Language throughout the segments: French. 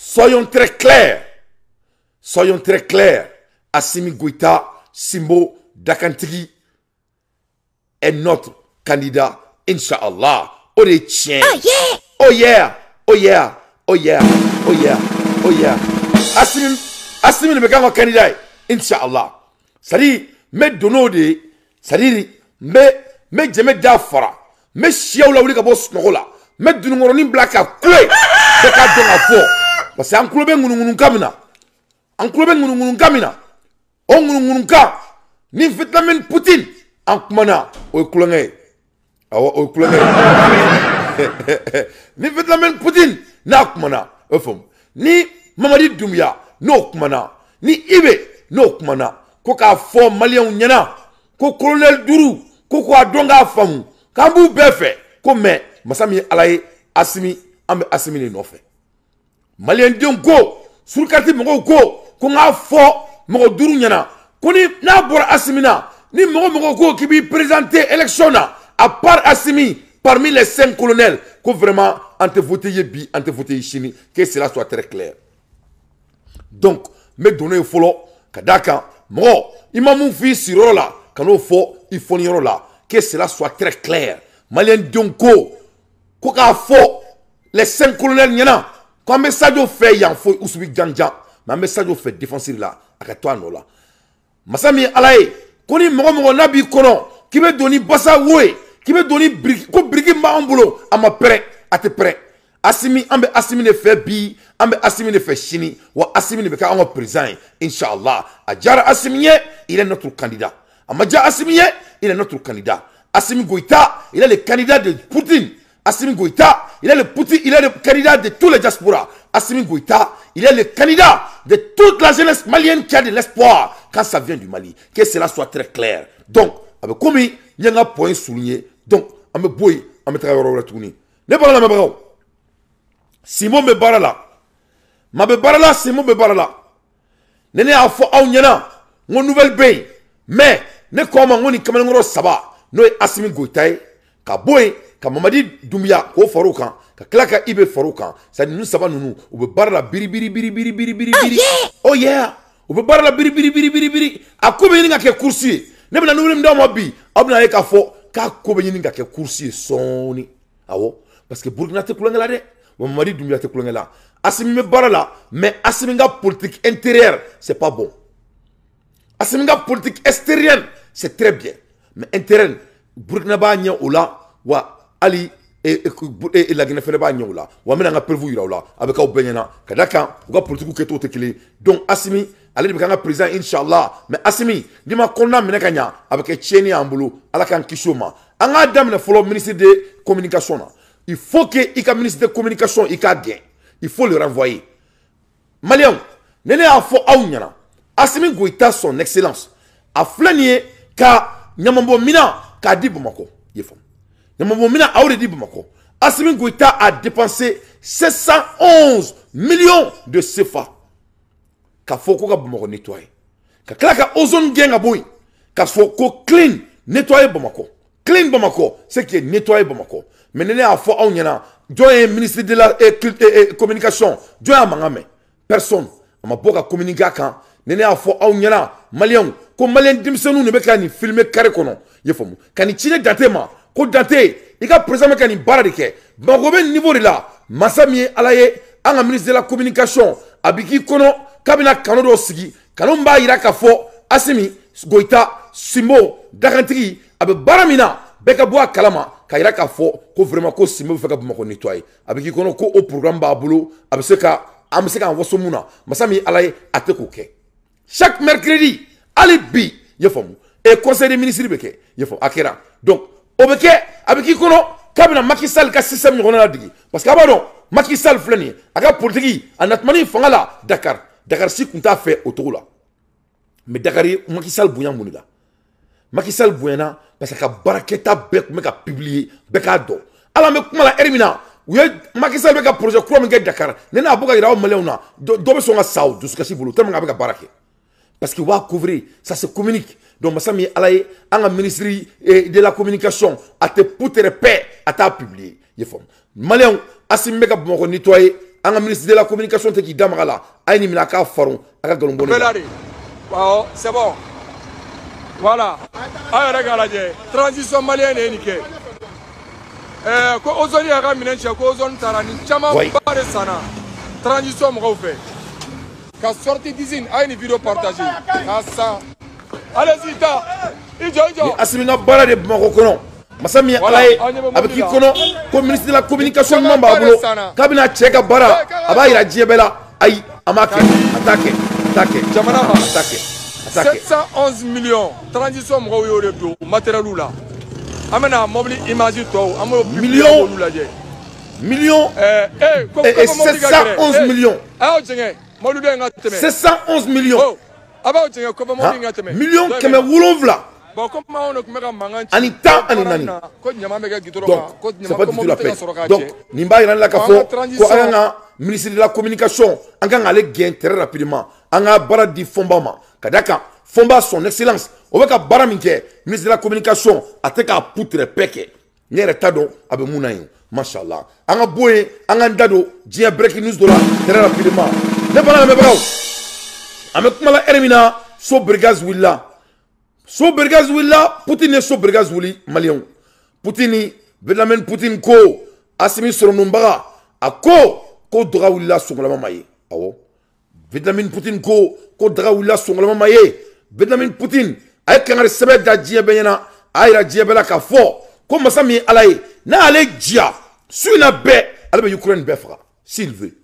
Soyons très clairs. Soyons très clairs. Assimi Goïta, Simbo Dakantigi est notre candidat, Inch'Allah. Oh les tiens. Oh yeah. Oh yeah. Oh yeah. Oh yeah. Oh yeah. Assimi ne bekan candidat, Inch'Allah. C'est-à-dire, mais dono de, c'est-à-dire, mais jeme dafara, mais chiaoula ou les cabos nola, mais dunongoroni blaka clé, c'est qu'à donner fort. Parce que en club en kamina, en club en kamina, on ni vitamin Poutine, en kumana, au coulonné, au coulonné, ni vitamin Poutine, na kumana, au fond, ni Mamadi Doumbia, no kumana, ni Ibe, no kumana, koka fo malien nyana, ko colonel Duru, ko adonga famu, kambu befe, ko me, masami alaye, Assimi, ambe Assimi ne nofe. Malien dion go, sur le quartier mongo go, qu'on a fort, mongo Duru nyana, qu'on y n'a pas Assimina, ni mongo go qui bi présenter élection à part Assimi, parmi les 5 colonels, qu'on vraiment ante voté yebi, ante voté chini, que cela soit très clair. Donc, me donner follow, kadaka, mo, imamou fi sirola, kano fo, il faut nirola, que cela soit très clair. Malien dion go, qu'on a fort, les 5 colonels nyana, quand un message fait, il y a un faux ou subi ganja, mais un message fait défensif là, à toi non là. Masami alaye, koni mongo nabi kono, qui veut donner bassa oué, qui veut donner brigi maambulo, à ma prêt, à te prêt. Assimi, ambe Assimi ne fait bi, ambe Assimi ne fait chini, ou Assimi ne fait qu'un président, Inch'Allah. Adjara Assimi, il est notre candidat. Amadja Assimi, il est notre candidat. Assimi Goïta, il est le candidat de Poutine. Assimi Goïta, il est le candidat de tous les diasporas. Assimi Goïta, il est le candidat de toute la jeunesse malienne qui a de l'espoir quand ça vient du Mali. Que cela soit très clair. Donc, avec comme il y a un point souligné, donc, avec boy, avec travail retourné. Ne parlons pas de Simon me barala. Ma be barala, Simon me barala. Nene a fo au nyana, mon nouvelle bain. Mais, ne comme on y comme saba, no Assimi Goïta, ka boy, ka Mamadi Doumbia ko faroukan ka klaka Ibe faroukan ça nous saba nous ou be barla biri oh yeah ou be barla biri a ko be ninga ke kursi ne bena nuru ndo mobi abna e ka fo ka ko be ninga ke kursi soni awo parce que Burkina te kulangala de Mamadi Doumbia te kulangala Assimi me barla mais Assimi nga politique intérieure c'est pas bon Assimi nga politique extérieure c'est très bien mais intérieure Burkina ba nya ola wa Ali et la Guinée fait pas nyola wa mena nga prévu là avec au benyana kadaka ga politique ke to tekele donc Assimi allez be nga président Inch'Allah mais Assimi dima konna mena kanya avec Tieni Ambulu ala kan kishoma anga dam na follow ministre de communication il faut que il ministre de communication il ka gain il faut le renvoyer Malien nene a fo awnyana Assimi Goïta son excellence a flanier ka nyamambo mina ka di Bamako yefo Assimi Goïta a dépensé 711 millions de CFA. Ka foko ka Bamako nettoyer. Ka klaka ozone genga boy. Ka foko clean nettoyer Bamako. Clean Bamako, c'est qui est nettoyer Bamako. Mais nene a fo on yana. Joye ministre de la communication. Joye mangame. Personne. Ama boka communiquer kan. Nene a fo on yana. Malien. Comme malien dimsenu ne beka ni filmer carré kono. Yefomu. Kani chine datema. Ko dante il ka président kani baradike bangobe niveau de là masami alaye anga ministre de la communication abiki kono kabina kanodo sigi kanomba ira ka fo Assimi Goïta Simbo Dakantigi abe baramina beka boa kalama ka ira ka fo ko vraiment ko Simbo feka bamako nettoyer abiki kono ko au programme ba bolo abseka amseka wasomuna masami alaye atekoke chaque mercredi alibi yefomu et conseil des ministres beke yefo akera donc obeke avec qui kono kabina Macky Sall ka système ngona la digi parce que abado Macky Sall flani aga politique anatmani fangala Dakar si kunta fait autour là mais Dakari Macky Sall bouyan munida Macky Sall bouyana parce que baraketa bek me ka publier beka do ala me kuma la ermina uye Macky Sall beka projet ko me Dakar nena abuka ira o maleuna do be so nga saw du skasi bulu tellement nga beka barake parce que wa couvrir ça se communique donc masami alaye anga ministre de la communication a te poutre paix à ta publier yefom malien Assimi ka Bamako nettoyer un ministre de la communication qui damagala aïe ni minaka faron aka galombone c'est bon voilà aïe regarde transition malienne est niquée ko ozoni aka minenche ko ozoni tarani chama bare sana transition mo fait ka sorti d'usine aïe ni vidéo partagée ça allez-y ta ijo asimina bara de Maroc Masami alaye avec qui kono comme ministre de la communication mamba bolo kabina cheka bara aba ira jiebela ay amake attaque jamana attaque 711 millions transition mo yo de do matériel là amena mobile image to amo millions et 711 millions 711 millions millions que me wolonvla Anita Aninani. Donc, c'est pas du tout la paix. Donc, Nimba Iran la Kafo, Koanga, ministre de la communication, Anga allait gagner très rapidement. Anga Baradi Fombama, Kadaka, Fomba son excellence, Oveka Baraminke, ministre de la communication, Ateka Poutre Peke, Nere Tado, Abe Mounaï, Mashallah. Anga Boé, Anga Dado, Dia Breaking News Dola, très rapidement. Ne pas la même chose. Amekumala Ermina, So Brigaz Willa. So bergaz willa Poutine ne so bergaz wuli Malien Poutine Vladimir Poutine ko Assimi Soronumbaga ko dra willa songolama maye awo Vladimir Poutine ko dra willa songolama maye Vladimir Poutine ay kangare sebe da jie benyana ayra jie bela ka fo ko masami alaye na ale jia suina be albe Ukraine be fra s'il veut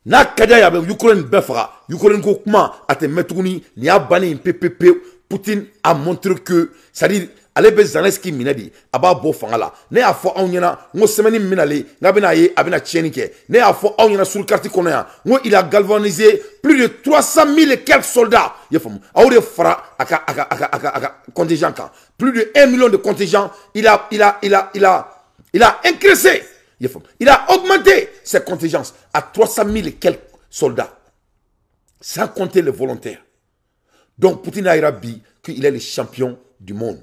na kada ya be Ukraine befra Ukraine ko kuma ate metuguni ni abani PPP Poutine a montré que ça dit ale be Zelensky minadi aba bo fangala ne a fo awnyana ngo semaine minale ngabina ye abina tienike ne a fo awnyana sur carte kono ya ngo il a galvanisé plus de 300 000 et quelques soldats yefam awre fara aka contingent kan plus de 1 million de contingents il a increasé. Il a augmenté ses contingences à 300 000 et quelques soldats, sans compter les volontaires. Donc, Poutine a dit qu'il est le champion du monde.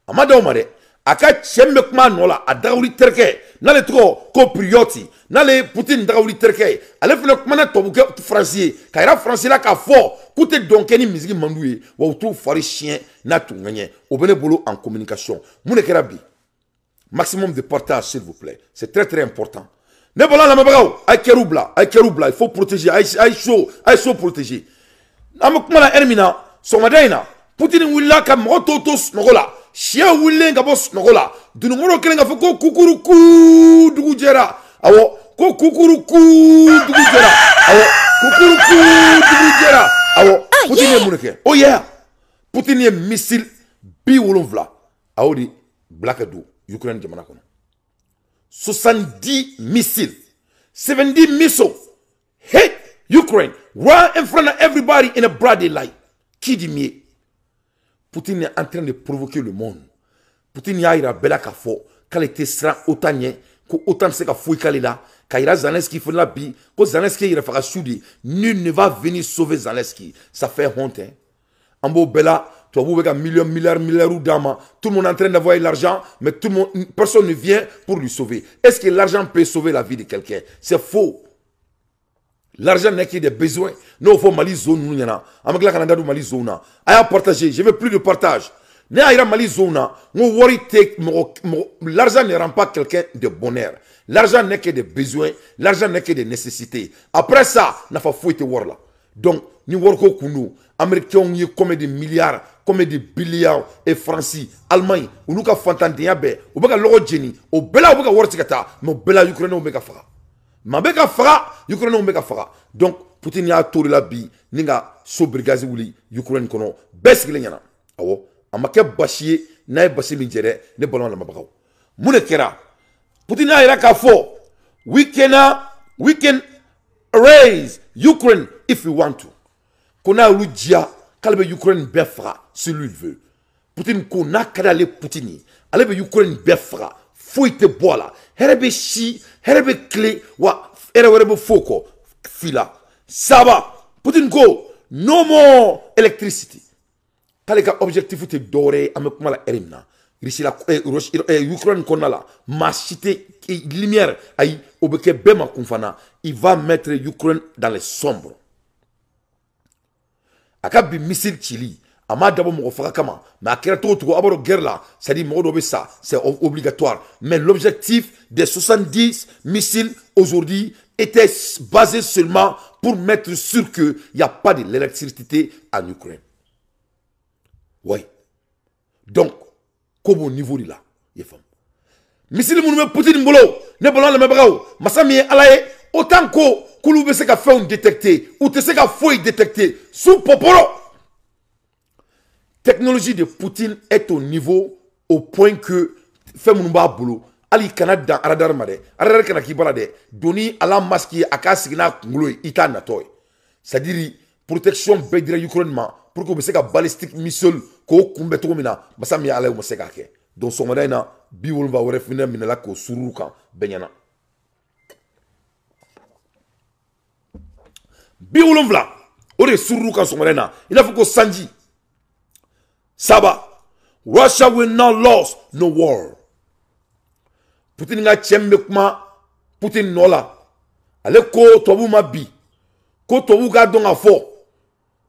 Amada Omare, aka chemekma nola a daouli terke, n'ale trop coprioti, n'ale Poutine daouli terke, ale fle kumana tobuke français, kaira français la ka fort, koute donkeni miziki mandouye, wa outou fari chien na tout gagné, au bolo en communication. Moune kerabi. Maximum de partage, s'il vous plaît. C'est très très important. Ne voilà la mabagao, ay keroubla, il faut protéger, ay chaud protéger. Amakmala Hermina, Somadaina, Poutine willa ka mototos nogola, Chia wille ngabos nogola, Dunumoro kelenga foko kukuruku dugujera, awo, ko kukuruku dugujera, awo, kukuruku dugujera, awo, Poutine muneke. Oh yeah, Poutine missile bi wolonvla, awo di Blackadou. Ukraine jamana kono 70 missiles 70 missiles hit Ukraine right in front of everybody in a broad daylight. Qui dit mieux? Poutine est en train de provoquer le monde. Poutine y a ira bela ka fo kale était sera otanye ko autant se ka fouille kale là kaira Zelensky fait la bi ko Zelensky ira fera soudi nul ne va venir sauver Zelensky. Ça fait honte hein. Ambo bela tu as milliards ou d'ama. Tout le monde est en train d'avoir l'argent, mais personne ne vient pour lui sauver. Est-ce que l'argent peut sauver la vie de quelqu'un? C'est faux. L'argent n'est que des besoins. Nous, il faut Mali zone. Nous, il Canada Mali zone. Aya partager. Je veux plus de partage. Mali zone. L'argent ne rend pas quelqu'un de bonheur. L'argent n'est que des besoins. L'argent n'est que des nécessités. Après ça, n'a pas fouillé voir là. Donc, nous worko kunu. Américains y comme des milliards, comme des billiards et Français, Allemagne, ou nous ka fantandiya be, ou beka logo jeni, ou bela ou beka wortikata, mais bela Ukraine ou beka fara. Ma beka fara, Ukraine ou beka fara. Donc, Poutine ya tour la bi, ninga so brigazi wuli Ukraine kono, bes gilenyana. Awo, amake bashiye, nae bashi minjere, ne bolon la mabakaw. Mune kera, Poutine ya ira ka fo, we can raise Ukraine if we want to. Qu'on a eu dia, kalbe Ukraine befra, si lui veut. Poutine qu'on a kadale Poutine, alebe Ukraine befra, fouille te boila, herebe chi, herebe clé, wa, herebe foko, fila. Saba, Poutine ko, no more electricity. Kalega objectif te doré, amekumala erimna. Ukraine qu'on a là, ma cité, lumière, aïe, obeke bema konfana, il va mettre Ukraine dans les sombres. Akabi missile Chili, ama d'abord mon kama, mais à quel tour abord guerre là, ça dit mon ça, c'est obligatoire. Mais l'objectif des 70 missiles aujourd'hui était basé seulement pour mettre sûr qu'il n'y a pas de l'électricité en Ukraine. Oui. Donc, comme au niveau de là, il y a femme. Missile mon Poutine bolo, ne bolon le mebrao, masami alaye, autant que Koulou be se ka fait détecter, ou te se ka fouille détecter, sous popolo. Technologie de Poutine est au niveau, au point que, fait mon boulot, Ali Canada dans radar made, radar kana ki balade, doni ala maski akasigna nguloi ita natoy. C'est-à-dire, protection bedre Ukraine ma, pour que se ka balistique missile, ko kumbe to mina, masami alaye mo se ka ke. Donc son madina, bi wol va wore fina minela ko suruka benyana. Bi wolonvla ore suru kan somarena il faut que sanji saba Russia will not lose no war. Putin nga chembe kuma Putin nola ale ko tobu mabi ko tobu ga donga fo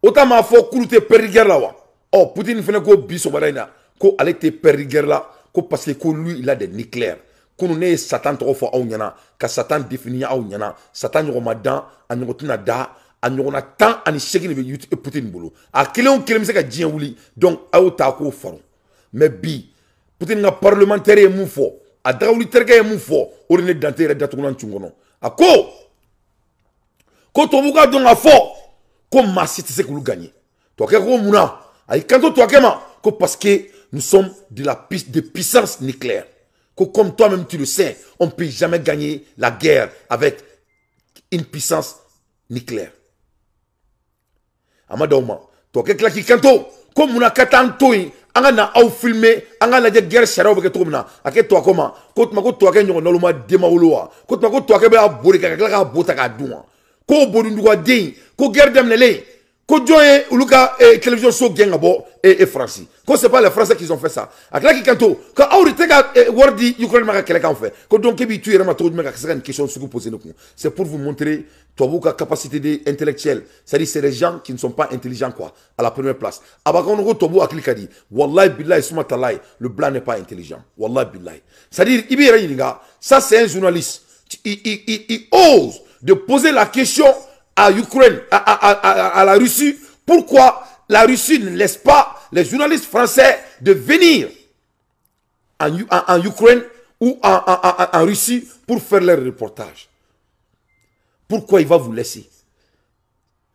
otama fo kurute periguerre la wa oh Putin fene ko bi somarena ko ale te periguerre la ko parce que ko lui il a des nucléaires. Qu'on ne Satan trop fort au nyana, que Satan définit au nyana, Satan y ramadan, a nyotuna da, a nyona tant ani cheki ne yuti Poutine bolo. A kele on kele miseka dien wuli, donc a o ta ko faro. Mais bi, Poutine nga parlementaire e mou fo, a drawli terga e mou fo, o ne dante re datunan chungono. A ko to buka don a fo, ko masiti se kulu gagner. To ke ko muna, ay kanto to akema, ko parce que nous sommes de puissance nucléaire. Comme toi-même tu le sais, on ne peut jamais gagner la guerre avec une puissance nucléaire. Amadoma, toi quelqu'un qui kanto, comme on a katantoy, on a au filmé, on a la guerre chara avec toi na, avec toi comment, quand ma toi que nous n'allons pas démaouloa, quand ma toi que ba bori ka bota ka douan, ko bodunduwa ding, ko guerre d'amnele. Quand Joye Uluka télévision so gengabo et France. Quand c'est pas les Français qui ont fait ça. À qui kanto, quand Auritega Wardi Ukraine m'a quelqu'un fait. Quand donc tu es ramato de c'est une question que vous posez nous. C'est pour vous montrer toi votre capacité intellectuelle. C'est-à-dire c'est les gens qui ne sont pas intelligents quoi à la première place. Abakono tobo akilika dit wallahi billahi suma talai le blanc n'est pas intelligent. Wallahi billahi. C'est-à-dire Ibira Yinga, ça c'est un journaliste. Il ose de poser la question à Ukraine, à la Russie, pourquoi la Russie ne laisse pas les journalistes français de venir en Ukraine ou en Russie pour faire leur reportage. Pourquoi il va vous laisser?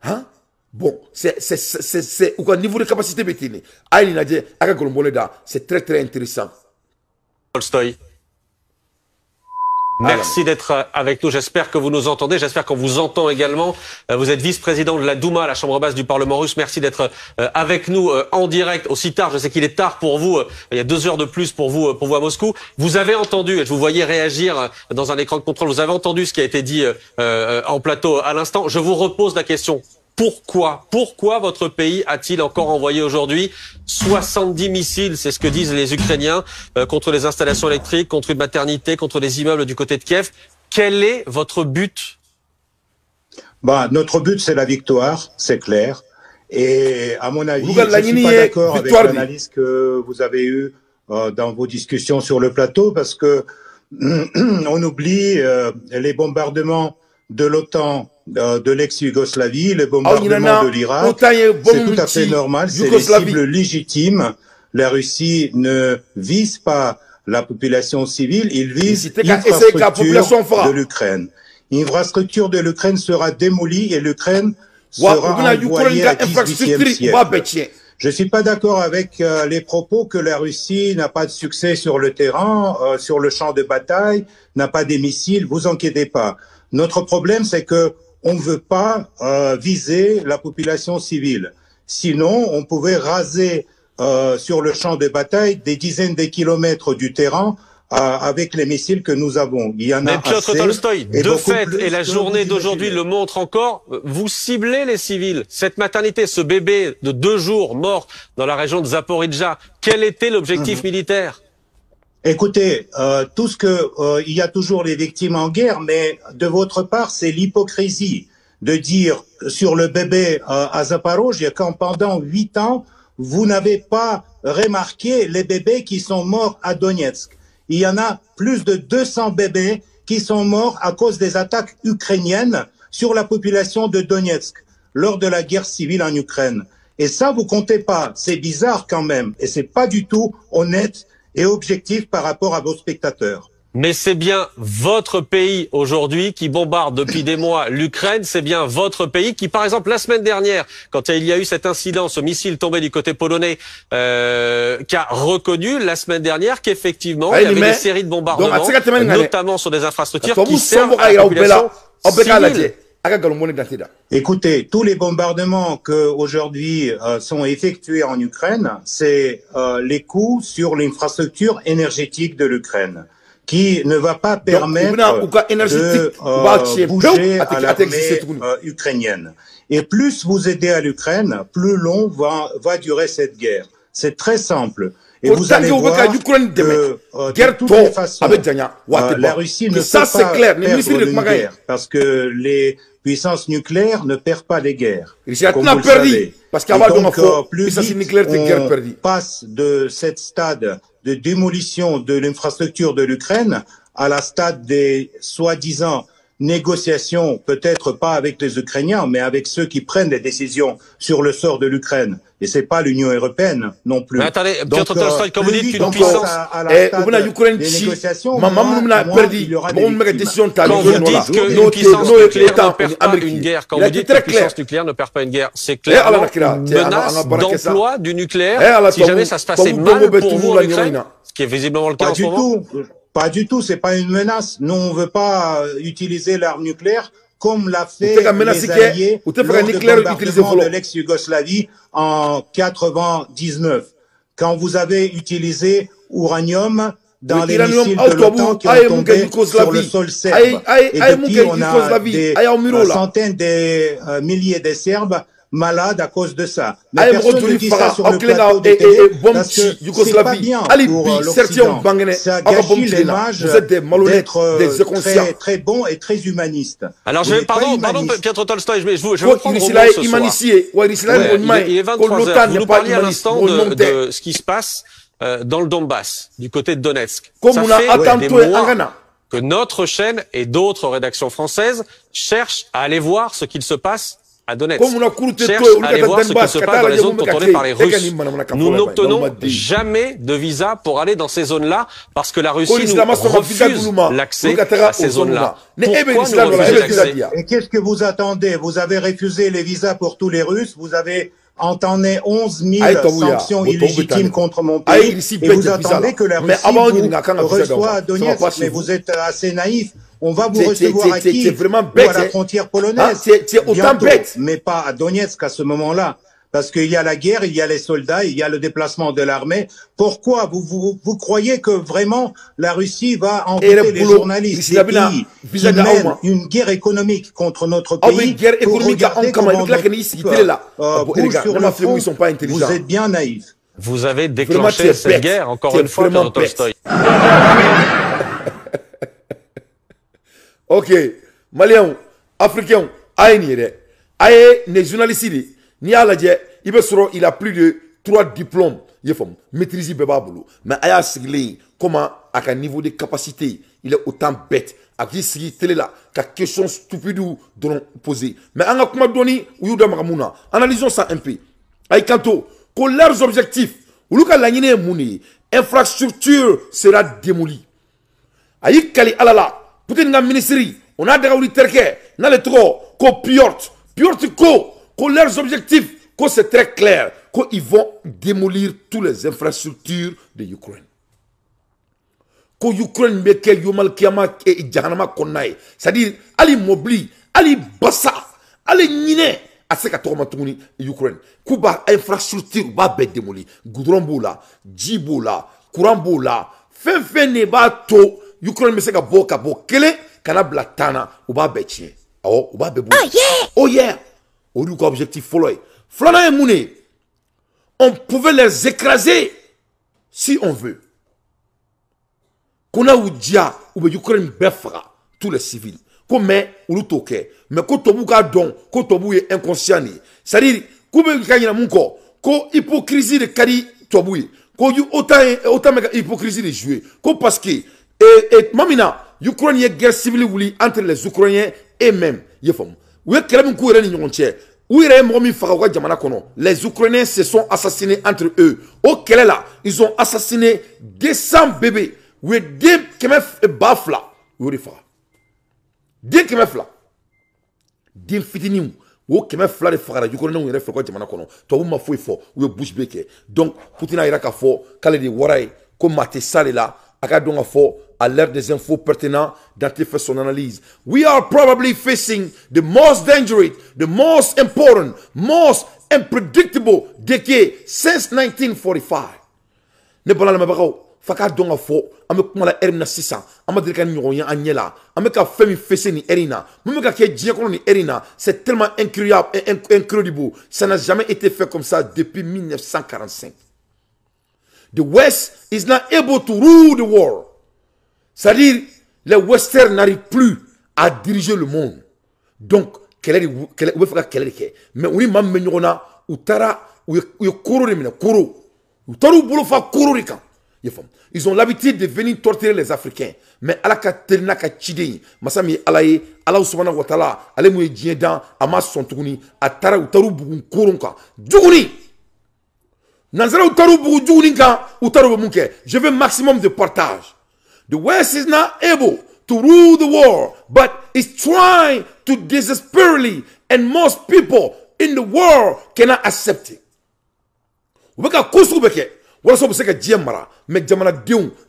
Hein? Bon, c'est au niveau de capacité, c'est très très intéressant. Tolstoï. Merci d'être avec nous. J'espère que vous nous entendez. J'espère qu'on vous entend également. Vous êtes vice-président de la Douma, la chambre basse du Parlement russe. Merci d'être avec nous en direct aussi tard. Je sais qu'il est tard pour vous. Il y a 2 heures de plus pour vous à Moscou. Vous avez entendu, et je vous voyais réagir dans un écran de contrôle, vous avez entendu ce qui a été dit en plateau à l'instant. Je vous repose la question. Pourquoi votre pays a-t-il encore envoyé aujourd'hui 70 missiles, c'est ce que disent les Ukrainiens, contre les installations électriques, contre une maternité, contre les immeubles du côté de Kiev? Quel est votre but? Notre but, c'est la victoire, c'est clair. Et à mon avis, je ne suis pas d'accord avec l'analyse que vous avez eue dans vos discussions sur le plateau, parce que on oublie les bombardements de l'OTAN, de l'ex-Yougoslavie, les bombardements de l'Irak. C'est tout à fait normal, c'est des cibles légitimes. La Russie ne vise pas la population civile, il vise l'infrastructure de l'Ukraine. L'infrastructure de l'Ukraine sera démolie et l'Ukraine sera envoyée à 18e siècle. Je ne suis pas d'accord avec les propos que la Russie n'a pas de succès sur le terrain, sur le champ de bataille, n'a pas des missiles, vous inquiétez pas. Notre problème, c'est que on ne veut pas viser la population civile. Sinon, on pouvait raser sur le champ de bataille des dizaines de kilomètres du terrain avec les missiles que nous avons. Il y en a Piotr Tolstoï, de fait, et la journée d'aujourd'hui le montre encore, vous ciblez les civils. Cette maternité, ce bébé de 2 jours mort dans la région de Zaporijjia, quel était l'objectif militaire? Écoutez, tout ce que il y a toujours les victimes en guerre, mais de votre part, c'est l'hypocrisie de dire sur le bébé à Zaporozhye quand pendant 8 ans, vous n'avez pas remarqué les bébés qui sont morts à Donetsk. Il y en a plus de 200 bébés qui sont morts à cause des attaques ukrainiennes sur la population de Donetsk lors de la guerre civile en Ukraine. Et ça, vous comptez pas. C'est bizarre quand même. Et c'est pas du tout honnête et objectif par rapport à vos spectateurs. Mais c'est bien votre pays aujourd'hui qui bombarde depuis des mois l'Ukraine. C'est bien votre pays qui, par exemple, la semaine dernière, quand il y a eu cet incident, ce missile tombé du côté polonais, qui a reconnu la semaine dernière qu'effectivement, il y avait des séries de bombardements, notamment sur des infrastructures qui servent à la population civile. Écoutez, tous les bombardements que aujourd'hui sont effectués en Ukraine, c'est les coups sur l'infrastructure énergétique de l'Ukraine, qui ne va pas permettre de bouger à l'armée ukrainienne. Et plus vous aidez à l'Ukraine, plus long va durer cette guerre. C'est très simple. Et vous allez voir que de toutes les façons, la Russie ne peut pas perdre une guerre, parce que les puissances nucléaires ne perdent pas des guerres. Comme vous le savez. Parce donc, plus vite on passe de cette stade de démolition de l'infrastructure de l'Ukraine à la stade des soi-disant négociations, peut-être pas avec les Ukrainiens, mais avec ceux qui prennent des décisions sur le sort de l'Ukraine. Et c'est pas l'Union européenne non plus. Mais attendez, Piotr Tolstoï, quand vous dites qu'une puissance, à la stade des négociations, quand vous dites qu'une puissance nucléaire ne perd pas une guerre, quand vous dites qu'une puissance nucléaire ne perd pas une guerre, c'est clairement une menace d'emploi du nucléaire si jamais ça se passait mal pour vous en Ukraine, ce qui est visiblement le cas en ce moment. Pas du tout, c'est pas une menace. Nous, on veut pas utiliser l'arme nucléaire comme l'a fait les Alliés lors du bombardement de l'ex-Yougoslavie en 99, quand vous avez utilisé uranium dans les missiles de l'OTAN qui ont tombé sur le sol serbe. Et depuis, on a des centaines de milliers de Serbes malades à cause de ça. Mais personne ne dit ça sur le plateau de télé parce que c'est pas bien pour l'Occident. Ça gâchit l'image d'être très bon et très humaniste. Alors, pardon, Piotr Tolstoï, je veux prendre ce soir. Il est 23h. Vous nous parliez à l'instant de ce qui se passe dans le Donbass, du côté de Donetsk. Ça fait des mois que notre chaîne et d'autres rédactions françaises cherchent à aller voir ce qu'il se passe à Donetsk, cherche à aller voir ce qui se passe dans les zones contrôlées par les Russes. Nous n'obtenons jamais de visa pour aller dans ces zones-là parce que la Russie nous refuse l'accès à ces zones-là. Pourquoi nous refusez l'accès? Et qu'est-ce que vous attendez? Vous avez refusé les visas pour tous les Russes, vous avez entamé 11 000 sanctions illégitimes contre mon pays, et vous attendez que la Russie vous reçoive à Donetsk, mais vous êtes assez naïf. On va vous recevoir à Kiev ou à la frontière polonaise, bientôt, mais pas à Donetsk à ce moment-là. Parce qu'il y a la guerre, il y a les soldats, il y a le déplacement de l'armée. Pourquoi vous croyez que vraiment la Russie va envoyer les journalistes des pays qui mènent une guerre économique contre notre pays pour regarder comment notre bouge sur le front? Vous êtes bien naïf. Vous avez déclenché cette guerre, encore une fois, Piotr Tolstoï. Ok, Maliens, Africains, aïe, les journalistes, ni à la il a plus de 3 diplômes, maîtrisé Bebabolo. Mais Aya Sigli, comment, à quel niveau de capacité, il est autant bête, à qui Sigli télé là, qu'à question stupide dont poser. Mais en a comment donné, ou Yuda Maramuna, analysons ça un peu. Aïe, Kanto, que leurs objectifs, ou Luka Lanine Mouni, infrastructure sera démolie. Aïe, Kali Alala. Peut-être dans le ministère, on a des terres, dans les trois, que leurs objectifs, que c'est très clair, qu'ils vont démolir toutes les infrastructures de l'Ukraine. Que l'Ukraine meke yomal kiyama et jahanama konaye. C'est-à-dire, ali mobili, ali bassa, ali nine, à ce qu'à l'Ukraine. Kuba infrastructure, va be démolir. Goudron boula, djiboula, courant boula, fin ne ba to. Ukraine me se ka bo kele kana bla tana u ba be tie o u ba be bu oh yeah o du ko objectif follow flana e mune on pouvait les écraser si on veut qu'on a oudia ou be Ukraine befra tous les civils comme mais ou toke mais ko tobu ka don ko tobu est inconscient c'est-à-dire ko be ka nyina munko ko hypocrisie de kadi tobu ko yu autant mega hypocrisie de jouer ko parce que et mamina Ukraine y guerre civile wuli entre les Ukrainiens et même yefom ou kelem ko reni nyonche les Ukrainiens se sont assassinés entre eux. Au Kelela, ils ont assassiné 200 bébés. Oui, des kemef bafla. Oui, des kemef la. Des fitinim. Ou kemef la de fara. Ukrainiens ont fait quoi jamana kono. Toi vous m'afouez fort. Ou bouche beke. Donc, Poutine a iraka fort. Kale de warai. Comme maté sale là. Akadonga fort. À l'ère des infos pertinents dont il fait son analyse. We are probably facing the most dangerous, the most important, most unpredictable decade since 1945. Ne pas la même chose. Faka donga fo, ame kuma la erina 600, ame dirika nyonya anyela, ame ka femi fesse ni erina, même ka ke djeko ni erina, c'est tellement incroyable et incredible. Ça n'a jamais été fait comme ça depuis 1945. The West is not able to rule the world. C'est-à-dire, les Westerns n'arrivent plus à diriger le monde. Donc, mais on ils ont l'habitude de venir torturer les Africains. Mais à la Katerina Kachide, Masami Alaye, Allah subhanahu wa ta'ala, Ale mouye djiedan, Amas Sontuni, Atara Utaru Bugun Kurunka. Djouni! Nanzara Utaru Bugun Djouninka, Utaru Bumunke. Je veux maximum de partage. The West is not able to rule the world, but is trying to desperately, and most people in the world cannot accept it.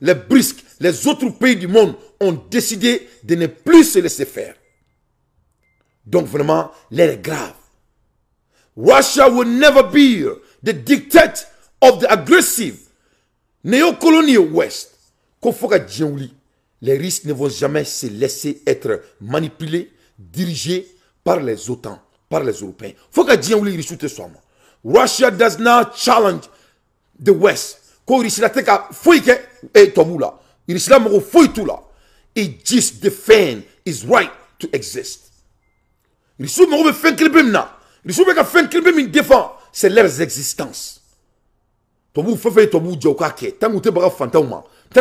Les brisques, les autres pays du monde ont décidé de ne plus se laisser faire. Donc vraiment, l'heure est grave. Russia will never be the dictate of the aggressive neo-colonial West. Les risques ne vont jamais se laisser être manipulés, dirigés par les OTAN, par les Européens. Russia does not challenge the West. It just defend its right to exist. C'est leur existence. Tant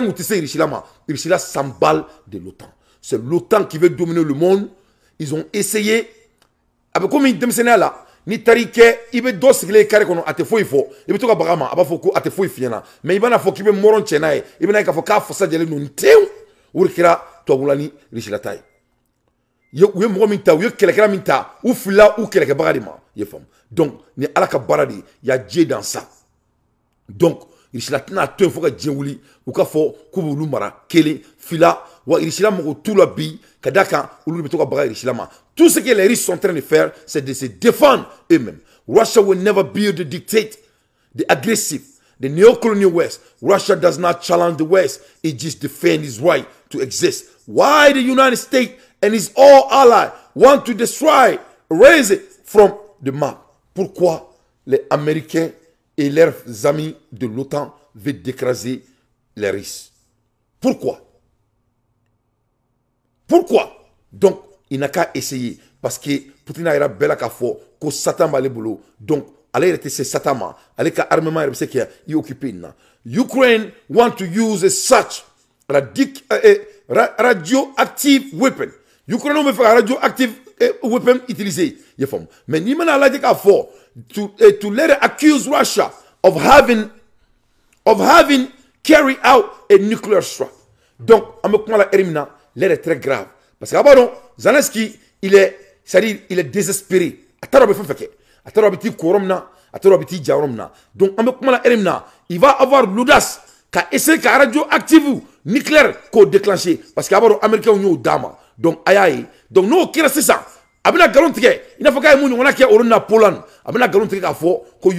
que tu sais, Irishila s'emballe de l'OTAN. C'est l'OTAN qui veut dominer le monde. Ils ont essayé. Avec comme ils démissionnaient là, ni tarike, il veut dos les carrés qu'on a te fouillé fort. Il veut tout barama, aba foko a te fouillé fiena. Mais il va na foko il veut moron chenae. Il veut na ka foka fosa jele non teu. Urkira to bulani Irishila tai. Yo we mo minta, yo kelekera minta, ou fila ou keleke bagadima. Ye femme. Donc ni alaka baradi, il y a Dieu dans ça. Donc Irishila tina to foka djeuli ou ka fo kubulu mara kele fila wa Irishila mo tout la bi kadaka ulu beto ka baga Irishila ma. Tout ce que les Russes sont en train de faire, c'est de se défendre eux-mêmes. Russia will never be the dictate, the aggressive, the neo-colonial West. Russia does not challenge the West. It just defends its right to exist. Why the United States and its all allies want to destroy, erase it from the map? Pourquoi les Américains et leurs amis de l'OTAN veulent écraser les Russes? Pourquoi? Pourquoi? Donc, il n'a qu'à essayer. Parce que Poutine a bela kafo ko Satan va le boulot. Donc, allez était c'est Satan ma. Allez ka armement c'est qui est occupé na. Ukraine want to use such radioactive weapon. Ukraine veut faire radioactive weapon utilisé. Mais ni mana la ka fo to let accuse Russia of having carry out a nuclear strike. Donc, amekuma la elimina, l'air est très grave. Parce que d'abord, Zelensky, il est désespéré. Donc, il va avoir l'audace qu'à essayer qu'à radioactive nucléaire qu'on déclencher. Parce que d'abord, les Américains ont eu dama. Donc, aïe. Donc, nous, qui reste ça? Abina garantie, il n'a pas qu'à on a qui a Pologne. Abina garantie qu'à fort qu'on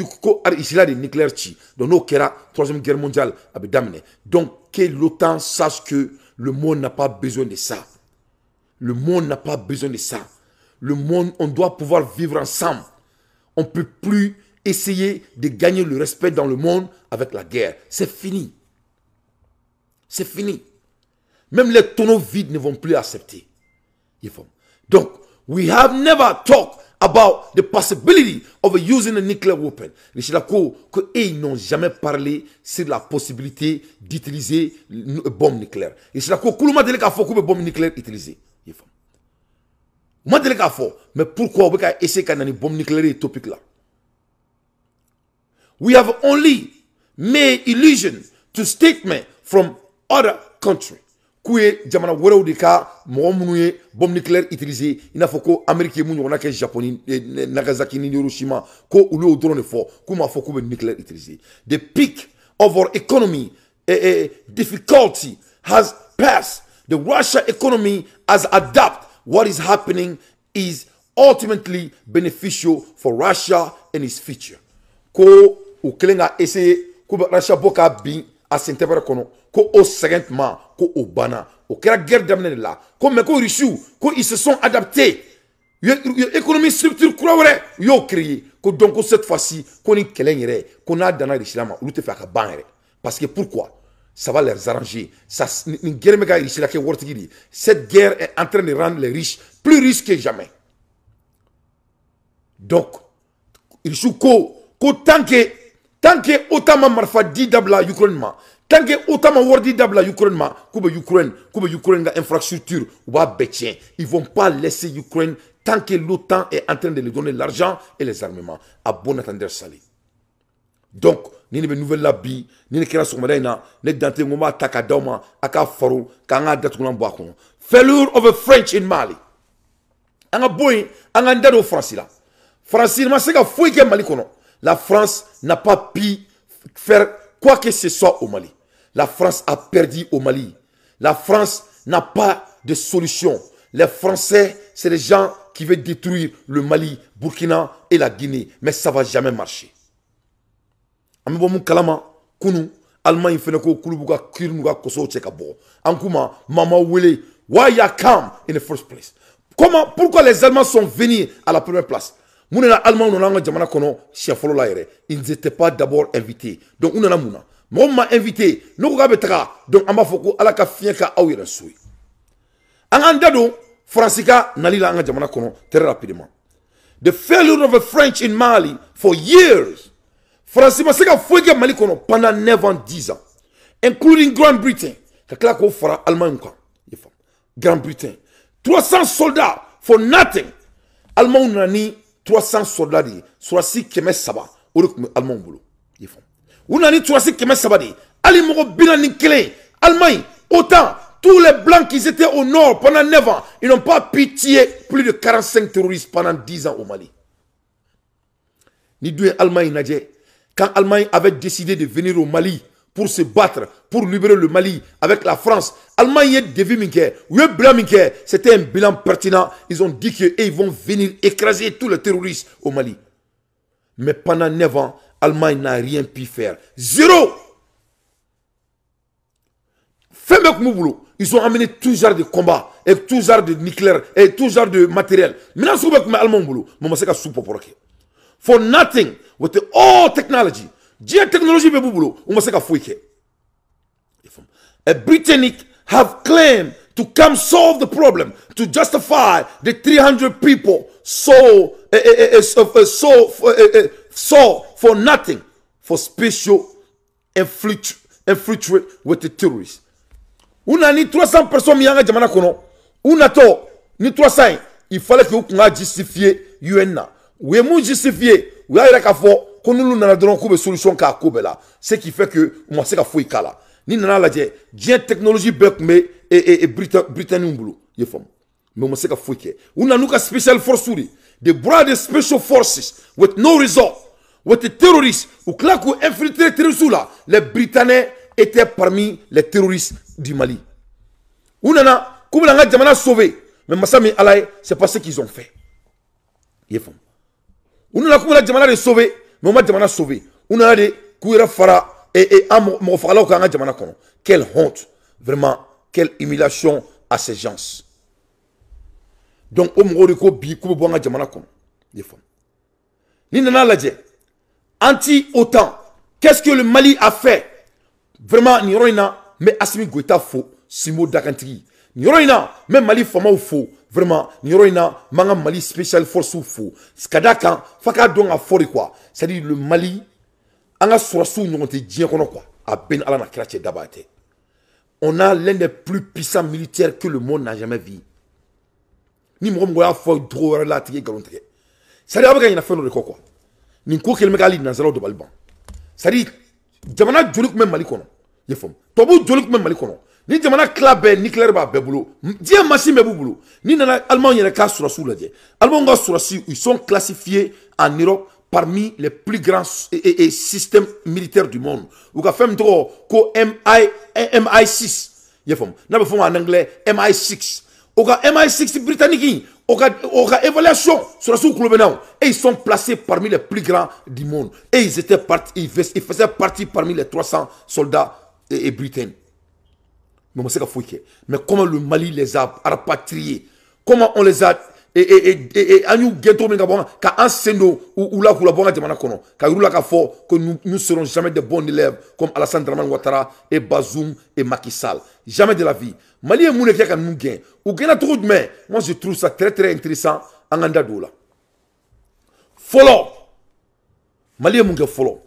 a ici là des nucléaires chi. Donc, nous, qui a troisième guerre mondiale, abidamine. Donc, que l'OTAN sache que le monde n'a pas besoin de ça. Le monde n'a pas besoin de ça. Le monde, on doit pouvoir vivre ensemble. On ne peut plus essayer de gagner le respect dans le monde avec la guerre. C'est fini. C'est fini. Même les tonneaux vides ne vont plus accepter. Donc, we have never talked about the possibility of using a nuclear weapon. Ils n'ont jamais parlé sur la possibilité d'utiliser une bombe nucléaire. Mais pourquoi on va essayer de bombe nucléaire topic là? We have only made illusion to statement from other countries. Kouye jamana wéro de ka moumouye bombe nucléaire utilisée. Il n'a faut que Amérique moumou na ke Japonais Nagasaki ni Hiroshima ko ulu o drone fort. Kuma faut que bombe nucléaire utilisée. The peak of our economy difficulty has passed. The Russia economy has adapted. What is happening is ultimately beneficial for Russia and its future. Ko ou kelenga essayer ko Russia boka bin a s'interpréter kono ko au secondement ko au bana au kera guerre d'amener là comme ko Russie ko ils se sont adaptés économie structure croire yo créé ko donc cette fois-ci ko ni kelengere ko na dana risilama ou te fait ka banere parce que pourquoi ça va les arranger ça ni guerre mega risila ke wortigi cette guerre est en train de rendre les riches plus riches que jamais donc Russie ko tant que autant marfa di dabla Ukraine ma tant que autant wardi dabla Ukraine ma kube Ukraine ga infrastructure ou ba betien ils vont pas laisser Ukraine tant que l'OTAN est en train de lui donner l'argent et les armements à bon entendeur salé donc ni ne nouvelle la bi ni ne kera sokmada ina ne dante ngoma taka dawma aka faru kanga datuna mbako failure of a French in Mali anga boy anga ndado France la France ma seka foi ke Mali kono. La France n'a pas pu faire quoi que ce soit au Mali. La France a perdu au Mali. La France n'a pas de solution. Les Français, c'est les gens qui veulent détruire le Mali, Burkina et la Guinée. Mais ça ne va jamais marcher. Amibomou kalama, kunu, Allemagne feneko kulubuga kirnuga koso tchekabo. Ankuma, mama wele, why you come in the first place? Pourquoi les Allemands sont venus à la première place? Mouna Allemand non jamana kono chefolo la yere ils n'étaient pas d'abord invités donc on a mouna moi m'a invité no ga betara donc amba foko ala ka fienka awira soui angandado francika nalila anga jamana kono très rapidement the failure of the French in Mali for years France masika foige Mali kono pendant 9 ans 10 ans including Grand Britain kakla ko fara Allemagne ko Grand Britain 300 soldats for nothing Allemand nani 300 soldats, soit 6 km saba, au Allemand boulot. On a dit 300 km saba, Alimoro Bilani Kele, Allemagne, autant, tous les blancs qui étaient au nord pendant 9 ans, ils n'ont pas pitié plus de 45 terroristes pendant 10 ans au Mali. Ni deux Allemagne, quand l'Allemagne avait décidé de venir au Mali pour se battre, pour libérer le Mali avec la France, Allemagne est devu minke, oui blanc minke, c'était un bilan pertinent. Ils ont dit qu'ils vont venir écraser tous les terroristes au Mali. Mais pendant 9 ans, Allemagne n'a rien pu faire. Zéro. Ils ont amené tout genre de combat, et tout genre de nucléaire, et tout genre de matériel. Maintenant, c'est ce que Allemand boulot. For nothing, with the all technology. Technology be bubulo umaseka fuike. A Britannic have claimed to come solve the problem to justify the 300 people sold for nothing for special infiltrate with the terrorists. Una ni 300 personnes mianga jamana kono. Una to ni 300 il fallait que vous justifier UN na. Ou emu justifier ou ya ka fo konulu nana dron ko be solution ka ko bela ce qui fait que moi c'est ka fo ikala ni nana la je bien technologie bek me et Britannique mbulu ye fam mais moi c'est ka fo ke una nuka special force suri they brought the special forces with no result with the terrorists ou klaku infiltrer terroristes là les Britanniques étaient parmi les terroristes du Mali una na ko nga jamana sauvé mais masami alay c'est pas ce qu'ils ont fait ye fam on a couvert la jamana de sauver, mais on a jamana sauvé. On a des couvrir fara et mon fara au kanga jamana kono. Quelle honte, vraiment, quelle humiliation à ces gens. Donc au moro de ko bi ko bo nga jamana kono. Des femmes. Ni nana la je. Anti-OTAN. Qu'est-ce que le Mali a fait? Vraiment ni roina mais Assimi Goïta faux. Simo Dakantigi. Niroina, même Mali Fama faux. Vraiment, Niroina, Manga Mali Special Force faux. Skadaka, Faka don a fori quoi. C'est-à-dire le Mali, Anga Sourasou nous ont dit quoi. A Ben Alana Krache Dabate. On a l'un des plus puissants militaires que le monde n'a jamais vu. Ni Mouroumgoya Fo Dro la Tigé Galonté. C'est-à-dire qu'il y a fait le quoi. Ni Koukel Megali Nazaro de Balban. C'est-à-dire, Jamana Djoluk même Mali Kono. Yefom. Tobu Djoluk même Mali Kono. Ni Jamana Klabe, ni Klerba Bebulo. Dia Massi Mebulo. Ni Nana Allemand y a cas sur la soulade. Allemand sur la ils sont classifiés en Europe parmi les plus grands systèmes militaires du monde. Ou ka fem tro ko MI6. Yefom. Na be fom en anglais MI6. Ou ka MI6 britannique. Ou ka évaluation sur la sous-club. Et ils sont placés parmi les plus grands du monde. Et ils étaient partis, ils faisaient partie parmi les 300 soldats et britanniques. Mais comment le Mali les a rapatriés? Comment on les a que nous ne serons jamais de bons élèves comme Alassane Dramane Ouattara et Bazoum et Macky Sall. Jamais de la vie. Mali est mon équipe à nous gagner. Ou gagner trop de mains. Moi je trouve ça très très intéressant. Anganda Doula. Follow. Mali est mon gars follow.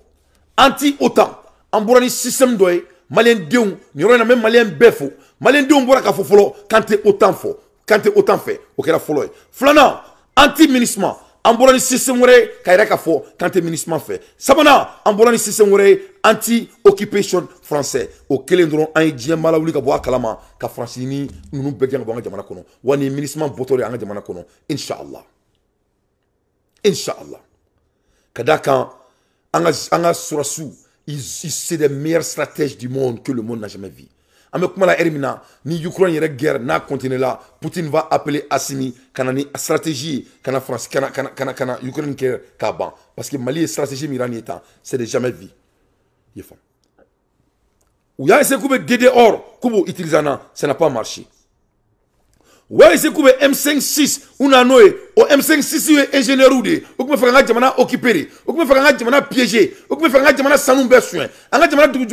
Anti-OTAN. Ambourani système doye. Malien Dion. N'y aura même Malien Befo. Malien Dion boura ka follow. Quand t'es autant faux. Quand tu es autant fait, ok la follow. Flana, anti-ministement. Ambourani système wore kaira ka fo quand tu es ministement fait. Sabana, ambourani système wore anti-occupation français. Au kelendron an djien malawli ka boa kalama ka francini nous begyan bonga jamana kono. Wani ministement botore an jamana kono. Inshallah. Inshallah. Kadaka anga surasu, c'est des meilleurs stratèges du monde que le monde n'a jamais vu. Ni Ukraine y guerre n'a continué là, Poutine va appeler Assimi kanani stratégie kana France kana Ukraine qui kaban parce que Mali stratégie mirani état c'est de jamais vu. Yefam. Ou ya essayer couper DDR kubo utilisana ça n'a pas marché. Ouais essayer couper M56 una noé au M56 est ingénieur ou de ou me faire jamana occupé ou me faire jamana piégé ou me faire jamana sans besoin anga jamana du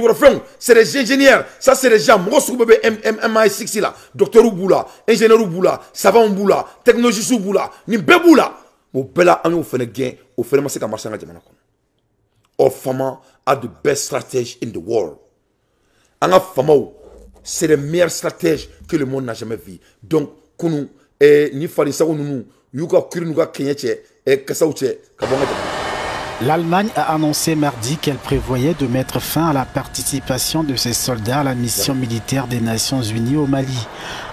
c'est des ingénieurs ça c'est des gens moi sous bébé MI6 là docteur Oubula ingénieur Oubula savant Oubula technologiste Oubula ni beboula au bela on fait le gain au fait c'est comme marcher anga jamana kon Fama are the best strategies in the world anga Fama c'est les meilleurs stratèges que le monde n'a jamais vu donc kunu ni falisa nunu yuka kurinuka kenyeche kasauche kabonga. L'Allemagne a annoncé mardi qu'elle prévoyait de mettre fin à la participation de ses soldats à la mission militaire des Nations Unies au Mali.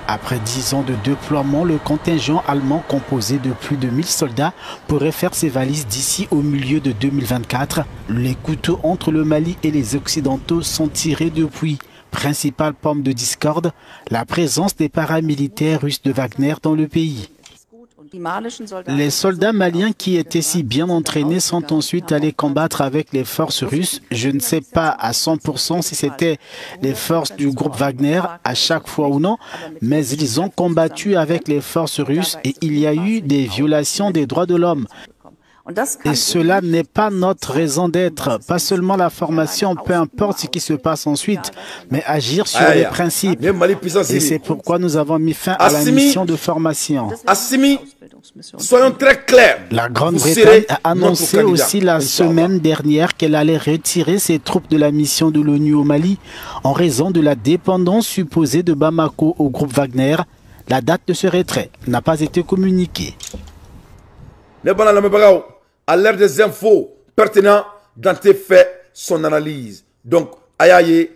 Après 10 ans de déploiement, le contingent allemand composé de plus de 1000 soldats pourrait faire ses valises d'ici au milieu de 2024. Les couteaux entre le Mali et les Occidentaux sont tirés depuis. Principale pomme de discorde, la présence des paramilitaires russes de Wagner dans le pays. Les soldats maliens qui étaient si bien entraînés sont ensuite allés combattre avec les forces russes. Je ne sais pas à 100% si c'était les forces du groupe Wagner à chaque fois ou non, mais ils ont combattu avec les forces russes et il y a eu des violations des droits de l'homme. Et cela n'est pas notre raison d'être, pas seulement la formation, peu importe ce qui se passe ensuite, mais agir sur les principes. Et c'est pourquoi nous avons mis fin à la mission de formation. Assimi, soyons très clairs. La Grande-Bretagne a annoncé aussi la semaine dernière qu'elle allait retirer ses troupes de la mission de l'ONU au Mali en raison de la dépendance supposée de Bamako au groupe Wagner. La date de ce retrait n'a pas été communiquée. À l'ère des infos pertinents dans tes faits, son analyse. Donc, aïe,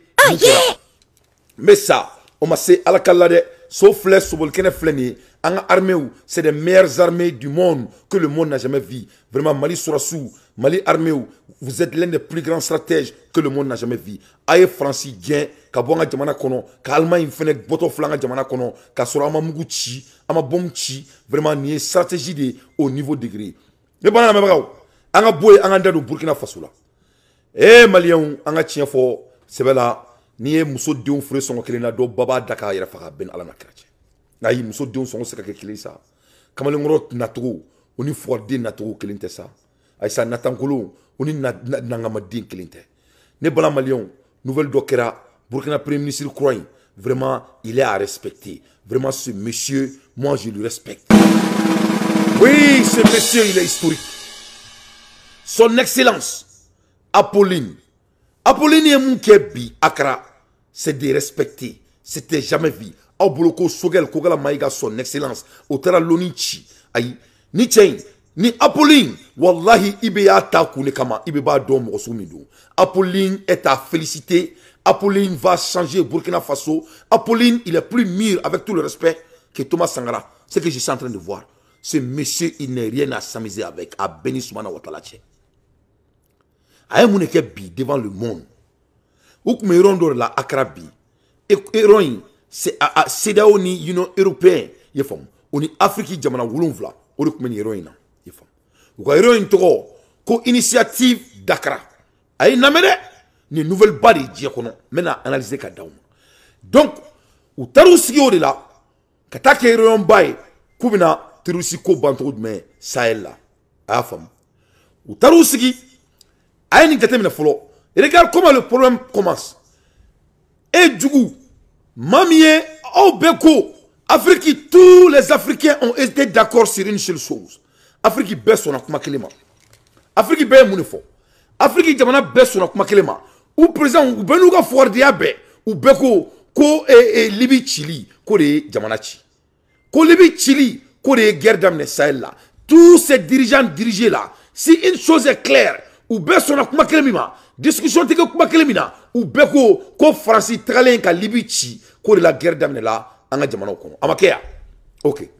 mais ça, on m'a dit à la calade, sauf les soubolkene fleni, en armée, c'est les meilleures armées du monde que le monde n'a jamais vu. Vraiment, Mali Sourassou, Mali armée, vous êtes l'un des plus grands stratèges que le monde n'a jamais vu. Aïe, Francis, Gien, Kabonga Djamana Kono, Kalmaï, Fenek, Botoflanga Djamana Kono, Kasora Mamuguchi, Amabomchi, vraiment, ni stratégie de au niveau degré. Mais bon, anga boy anga ndado Burkina Faso la malien anga tien fo sebela ni muso deun fure songo kelena do baba daka yera faka ben ala nakrache ayi muso deun songo seka kele sa kamale ngoro natro oni forde natro kelinte sa ay sa natangolo oni nanga madin kelinte ne bala malien nouvelle dokera Burkina premier ministre croix vraiment, il est à respecter. Vraiment, ce monsieur, moi, je le respecte. Oui, ce monsieur, il est historique. Son Excellence, Apolline. Apolline est mon kebi, Accra. C'est de respecter. C'était jamais vu. Aboloko Sogel, Kogala Maïga, son Excellence. Otara Lonichi. Aïe. Ni Tchain. Ni Apolline, wallahi, ibe ya ta koune kama, ibe ba dom rosumido. Apolline est à féliciter. Apolline va changer Burkina Faso. Apolline, il est plus mûr, avec tout le respect, que Thomas Sankara. C'est ce que je suis en train de voir. Ce monsieur, il n'est rien à s'amuser avec. À Beni Soumana Watalache. Aïe mouneke bi devant le monde. Ouk me rondo la Akrabi. Héroïne, c'est à CEDEAO ni Union européenne. Yefom. On est Afrique Djamana Wulumvla. Ouk me héroïne. Ou héroïne toko ko initiative Dakar. Aïe namene ni nouvelle bari diakono. Mena analyser ka daum. Donc, ou tarousi de là. Katake héroïne baye. Koubina terousi ko bantroud me Sahel là. A femme. Ou tarousi aïe ni katemina folo. Et regarde comment le problème commence. Et du coup, Mamie, Obeko, Afrique, tous les Africains ont été d'accord sur une seule chose. Afrique baisse son akuma kelema. Afrique baisse mon effort. Afrique jamana baisse son akuma kelema. Ou présent ou benuga fordia be ou beko ko Libye Chili ko de jamana chi. Ko Libye Chili ko de guerre d'amne Sahel là. Tous ces dirigeants dirigés là, si une chose est claire, ou baisse son akuma kelema, discussion teke akuma kelemina, ou beko ko France tralen ka Libye chi ko de la guerre d'amne là, anga jamana kono. Amakeya. OK.